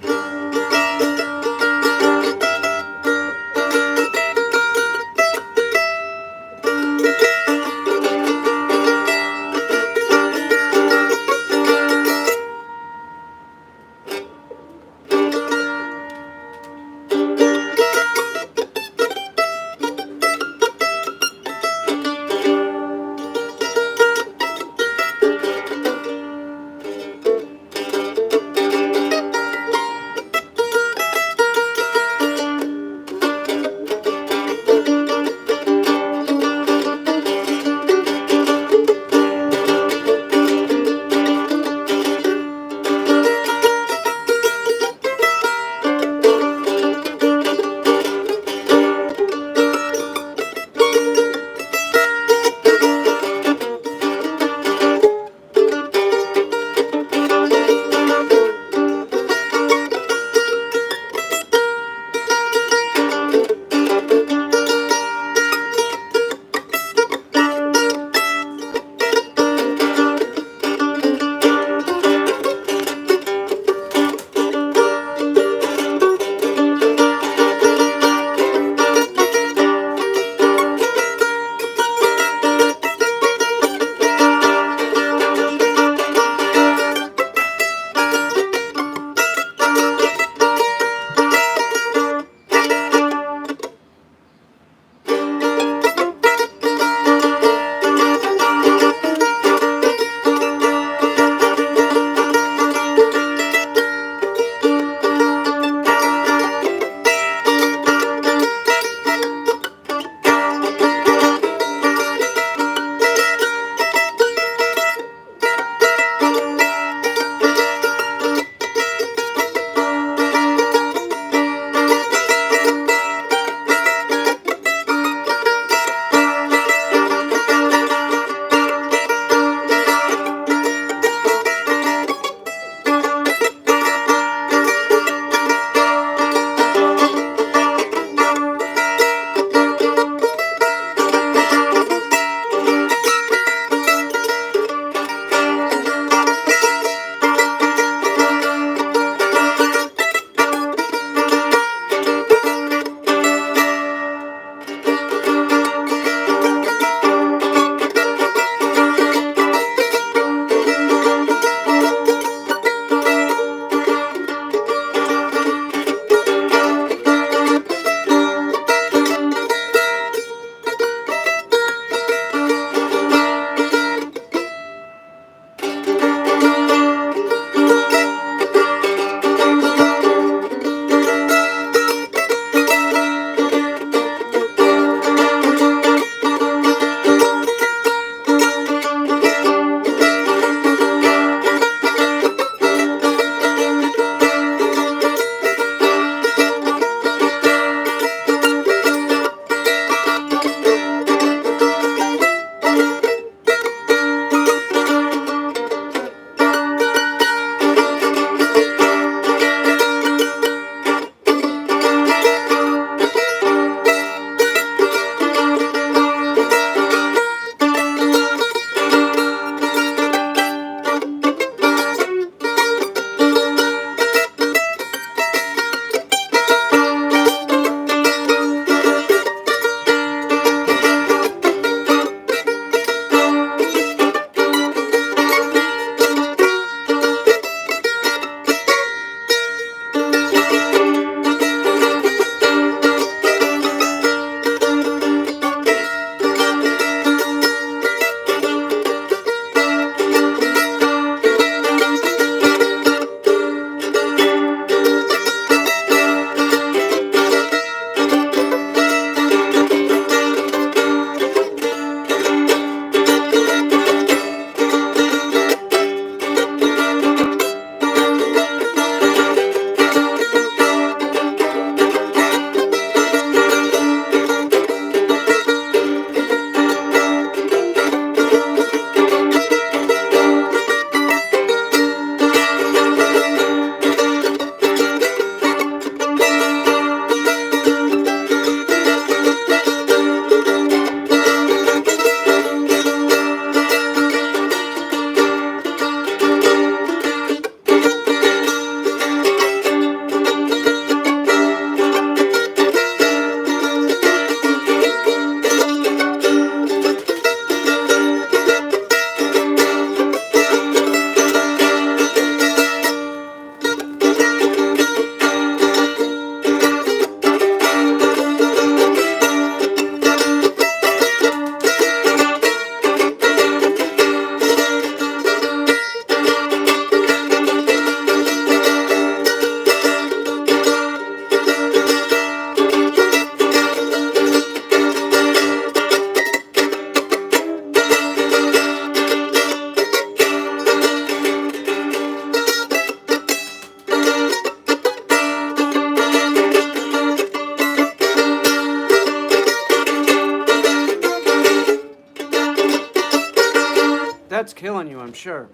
killing you, I'm sure.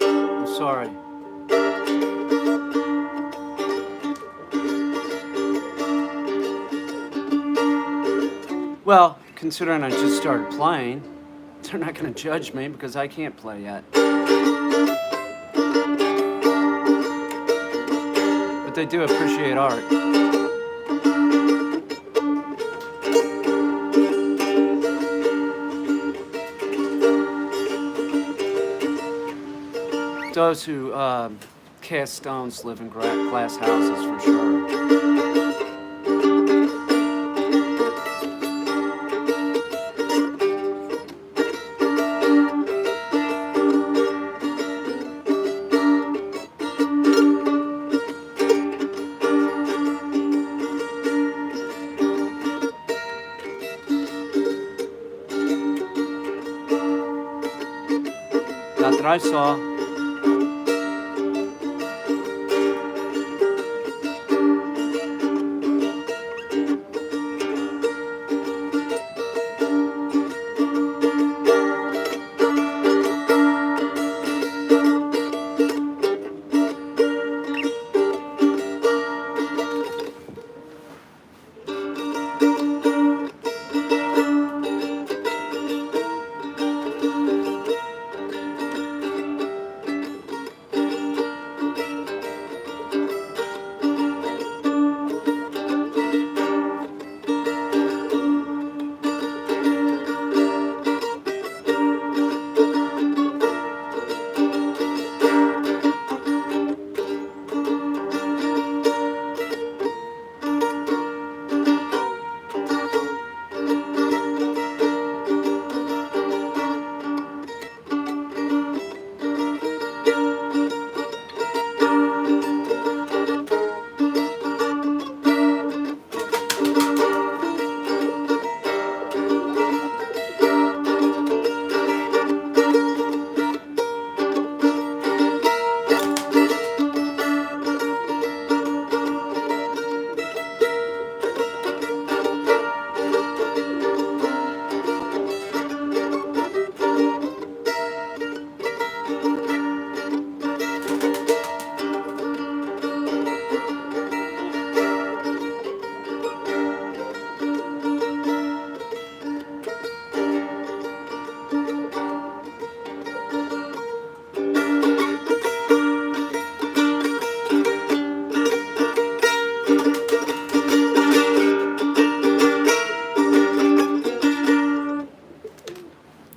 I'm sorry. Well, considering I just started playing, they're not going to judge me because I can't play yet. But they do appreciate art. Those who cast stones live in glass houses for sure. Not that I saw.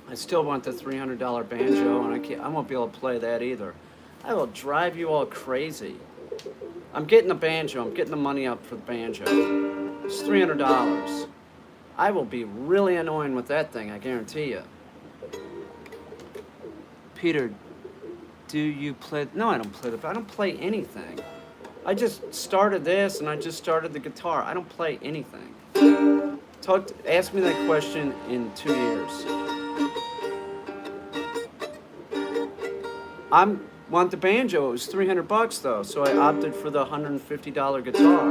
I still want the $300 banjo, and I won't be able to play that either. I will drive you all crazy. I'm getting the banjo. I'm getting the money up for the banjo. It's $300. I will be really annoying with that thing, I guarantee you. Peter, do you play? No, I don't play I don't play anything. I just started this, and I just started the guitar. I don't play anything. Ask me that question in 2 years. I want the banjo. It was $300 though, so I opted for the $150 guitar.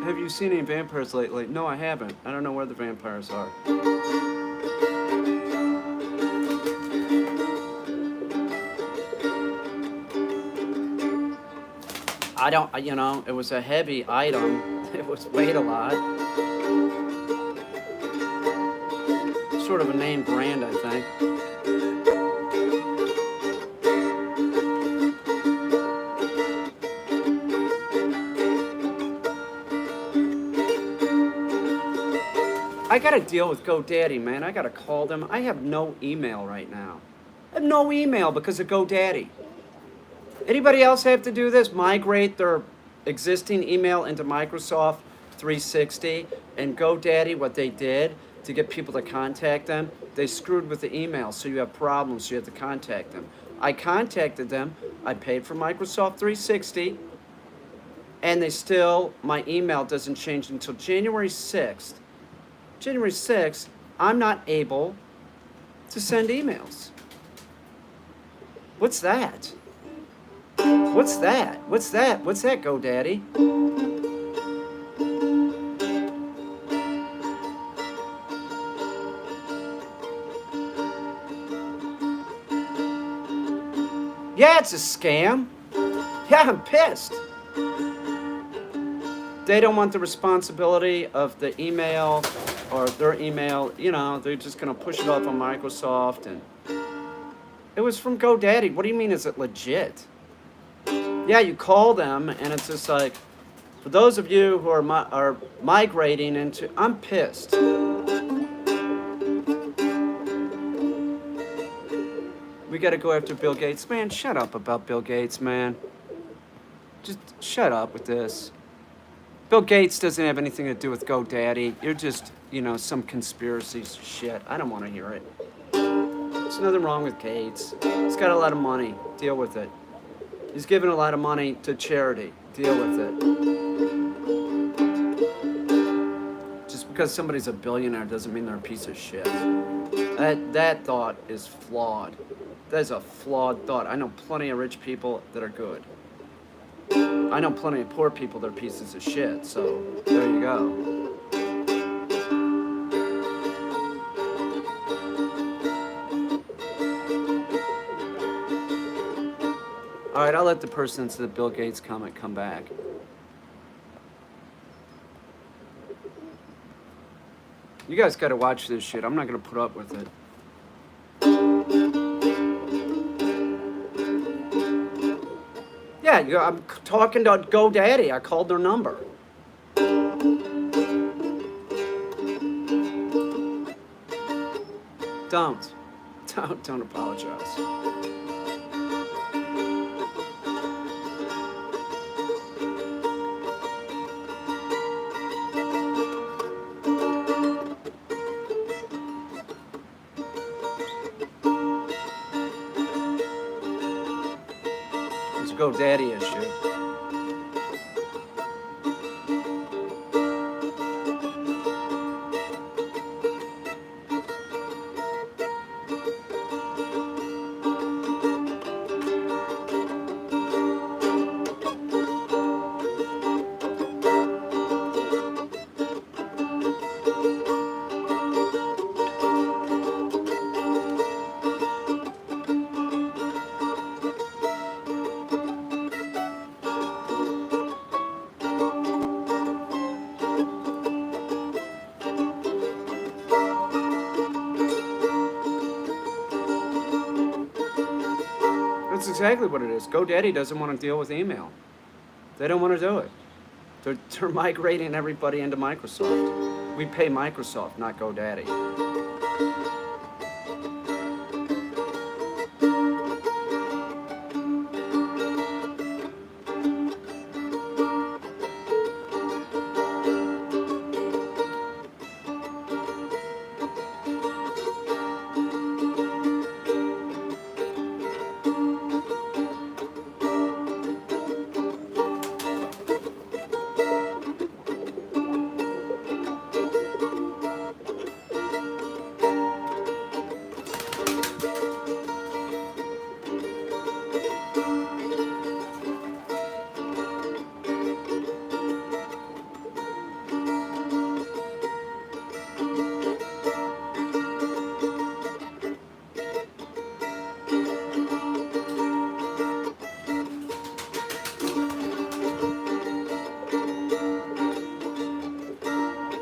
Have you seen any vampires lately? No, I haven't. I don't know where the vampires are. I don't, you know, it was a heavy item. It was weighed a lot. Sort of a name brand, I think. I gotta deal with GoDaddy, man. I gotta call them. I have no email right now. I have no email because of GoDaddy. Anybody else have to do this? Migrate their existing email into Microsoft 360, and GoDaddy, what they did to get people to contact them, they screwed with the email, so you have problems, so you have to contact them. I contacted them, I paid for Microsoft 360, and my email doesn't change until January 6th. January 6th, I'm not able to send emails. What's that? What's that? What's that? What's that, GoDaddy? Yeah, it's a scam. Yeah, I'm pissed. They don't want the responsibility of the email or their email. You know, they're just going to push it off on Microsoft. And it was from GoDaddy. What do you mean, is it legit? Yeah, you call them, and it's just like, for those of you who are migrating into, I'm pissed. We got to go after Bill Gates. Man, shut up about Bill Gates, man. Just shut up with this. Bill Gates doesn't have anything to do with GoDaddy. You're just, you know, some conspiracy shit. I don't want to hear it. There's nothing wrong with Gates. He's got a lot of money. Deal with it. He's giving a lot of money to charity. Deal with it. Just because somebody's a billionaire doesn't mean they're a piece of shit. That thought is flawed. That is a flawed thought. I know plenty of rich people that are good. I know plenty of poor people that are pieces of shit, so there you go. All right, I'll let the person to the Bill Gates comment come back. You guys got to watch this shit. I'm not going to put up with it. Yeah, I'm talking to GoDaddy. I called their number. Don't apologize. It's a GoDaddy issue. That's exactly what it is. GoDaddy doesn't want to deal with email. They don't want to do it. They're migrating everybody into Microsoft. We pay Microsoft, not GoDaddy.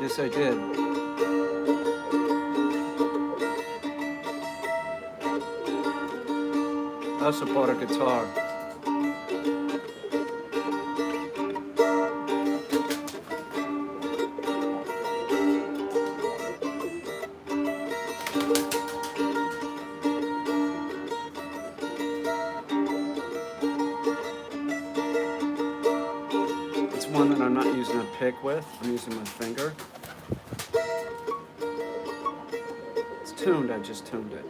Yes, I did. I also bought a guitar. It's one that I'm not using a pick with. I'm using my finger. It's tuned. I just tuned it.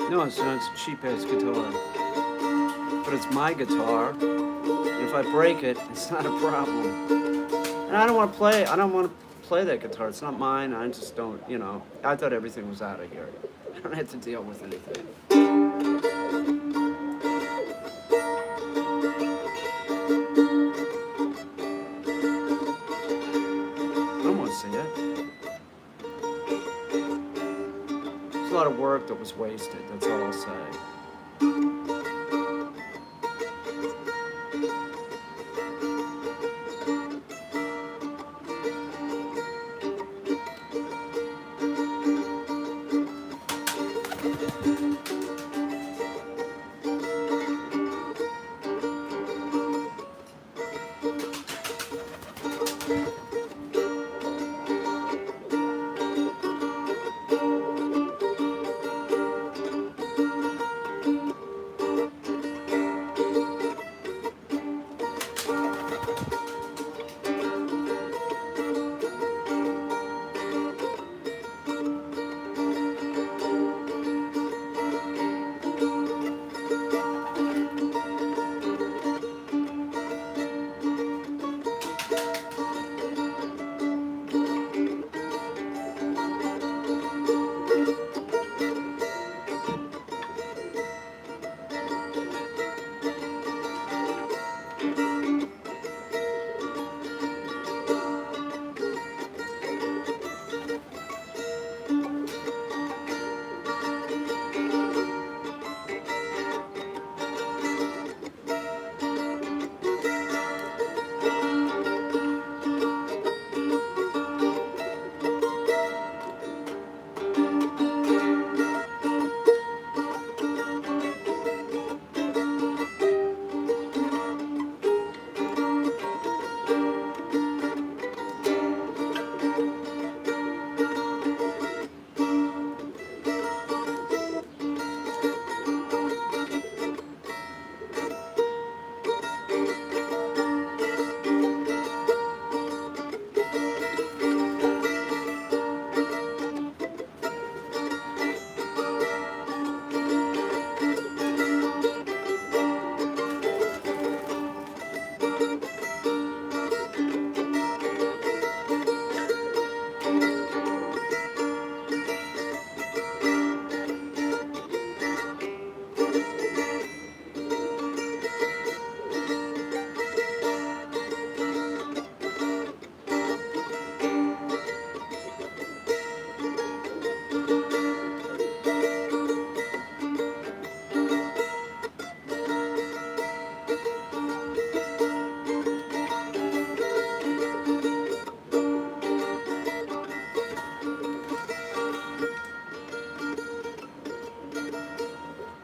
No, it's not. It's a cheap ass guitar. But it's my guitar. And if I break it, it's not a problem. And I don't want to play. I don't want to play that guitar. It's not mine. I just don't. You know. I thought everything was out of here. I don't have to deal with anything. I don't want to see it. There's a lot of work that was wasted. That's all I'll say.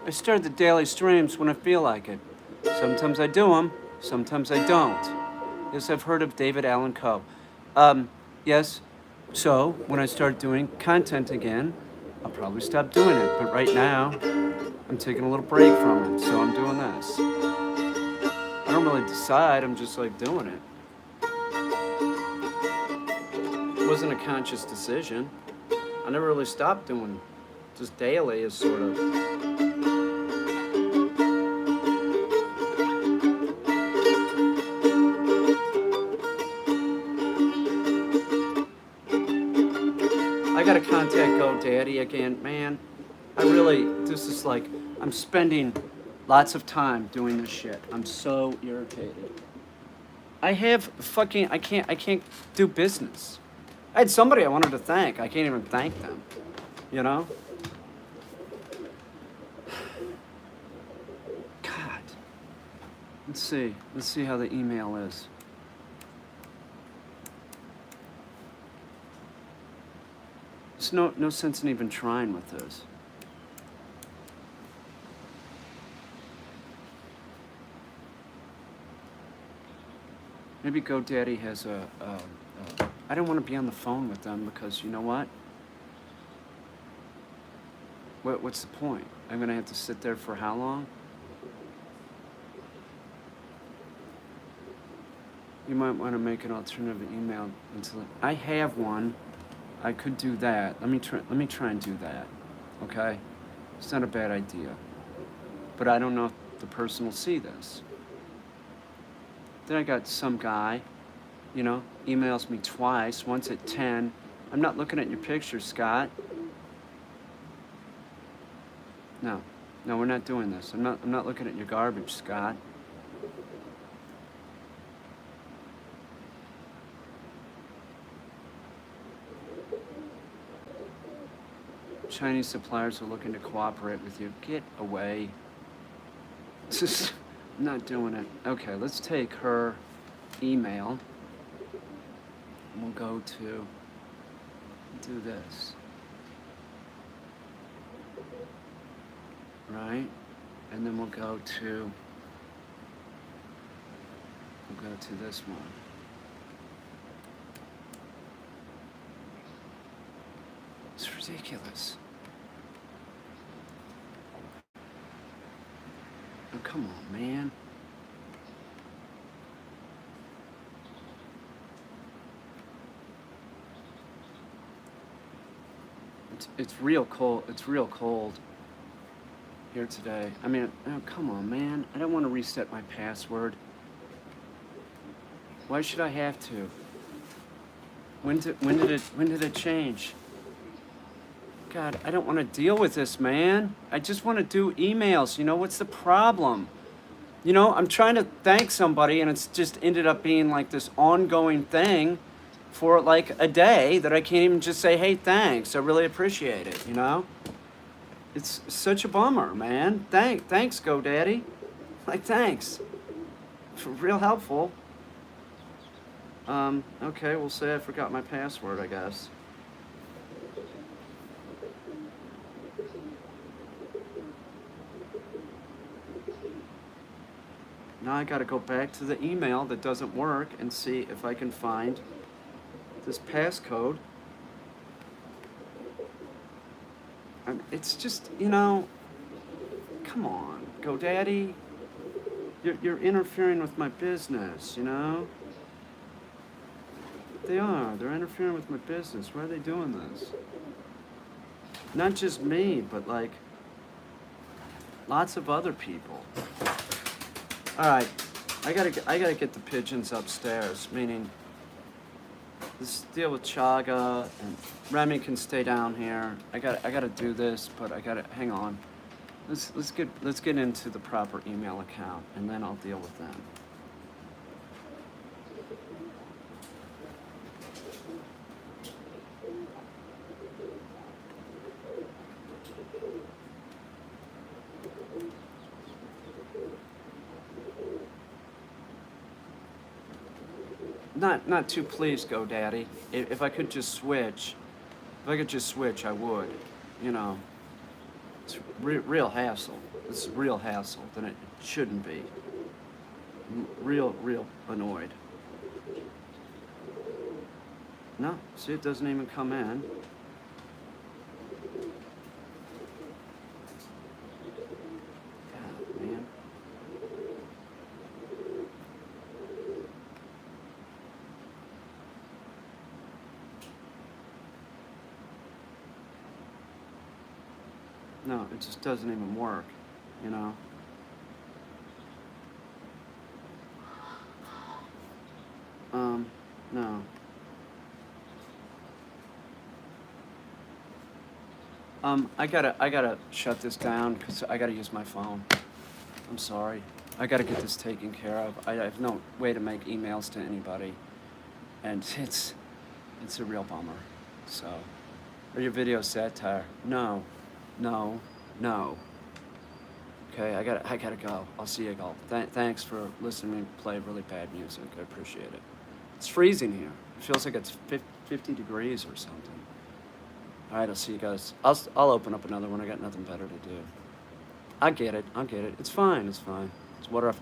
I start the daily streams when I feel like it. Sometimes I do them, sometimes I don't. Yes, I've heard of David Allen Coe. Yes, so when I start doing content again, I'll probably stop doing it. But right now, I'm taking a little break from it, so I'm doing this. I don't really decide, I'm just like doing it. It wasn't a conscious decision. I never really stopped doing just daily is sort of. I gotta contact GoDaddy again, man. This is like, I'm spending lots of time doing this shit. I'm so irritated. I can't do business. I had somebody I wanted to thank. I can't even thank them, you know? God. Let's see how the email is. There's no sense in even trying with this. Maybe GoDaddy has I don't want to be on the phone with them because you know what? What's the point? I'm gonna have to sit there for how long? You might want to make an alternative email until I have one. I could do that. Let me try and do that. Okay? It's not a bad idea. But I don't know if the person will see this. Then I got some guy, emails me twice, once at 10. I'm not looking at your picture, Scott. No, we're not doing this. I'm not looking at your garbage, Scott. Chinese suppliers are looking to cooperate with you. Get away. I'm not doing it. Okay, let's take her email. We'll go to do this. Right? And then we'll go to this one. It's ridiculous. Oh, come on, man. It's real cold. It's real cold here today. I mean, oh, come on, man. I don't want to reset my password. Why should I have to? When did it change? God, I don't want to deal with this, man. I just want to do emails. What's the problem? I'm trying to thank somebody, and it's just ended up being like this ongoing thing for like a day that I can't even just say, hey, thanks. I really appreciate it, It's such a bummer, man. Thanks, GoDaddy. Like, thanks. For real helpful. Okay, we'll say I forgot my password, I guess. Now I gotta go back to the email that doesn't work and see if I can find this passcode. It's just, come on, GoDaddy. You're interfering with my business, They are. They're interfering with my business. Why are they doing this? Not just me, but like lots of other people. All right, I gotta get the pigeons upstairs. Meaning, let's deal with Chaga, and Remy can stay down here. I gotta do this, but hang on. Let's get into the proper email account, and then I'll deal with them. Not too pleased, GoDaddy. If I could just switch, I would. It's real hassle. It's real hassle. Then it shouldn't be. Real annoyed. No, see, it doesn't even come in. God, man. No, it just doesn't even work, No. I gotta shut this down because I gotta use my phone. I'm sorry. I gotta get this taken care of. I have no way to make emails to anybody, and it's a real bummer. So, are your videos satire? No. Okay, I gotta go. I'll see you all. Thanks for listening to me play really bad music. I appreciate it. It's freezing here. It feels like it's 50 degrees or something. All right, I'll see you guys. I'll open up another one. I got nothing better to do. I get it. It's fine. It's water off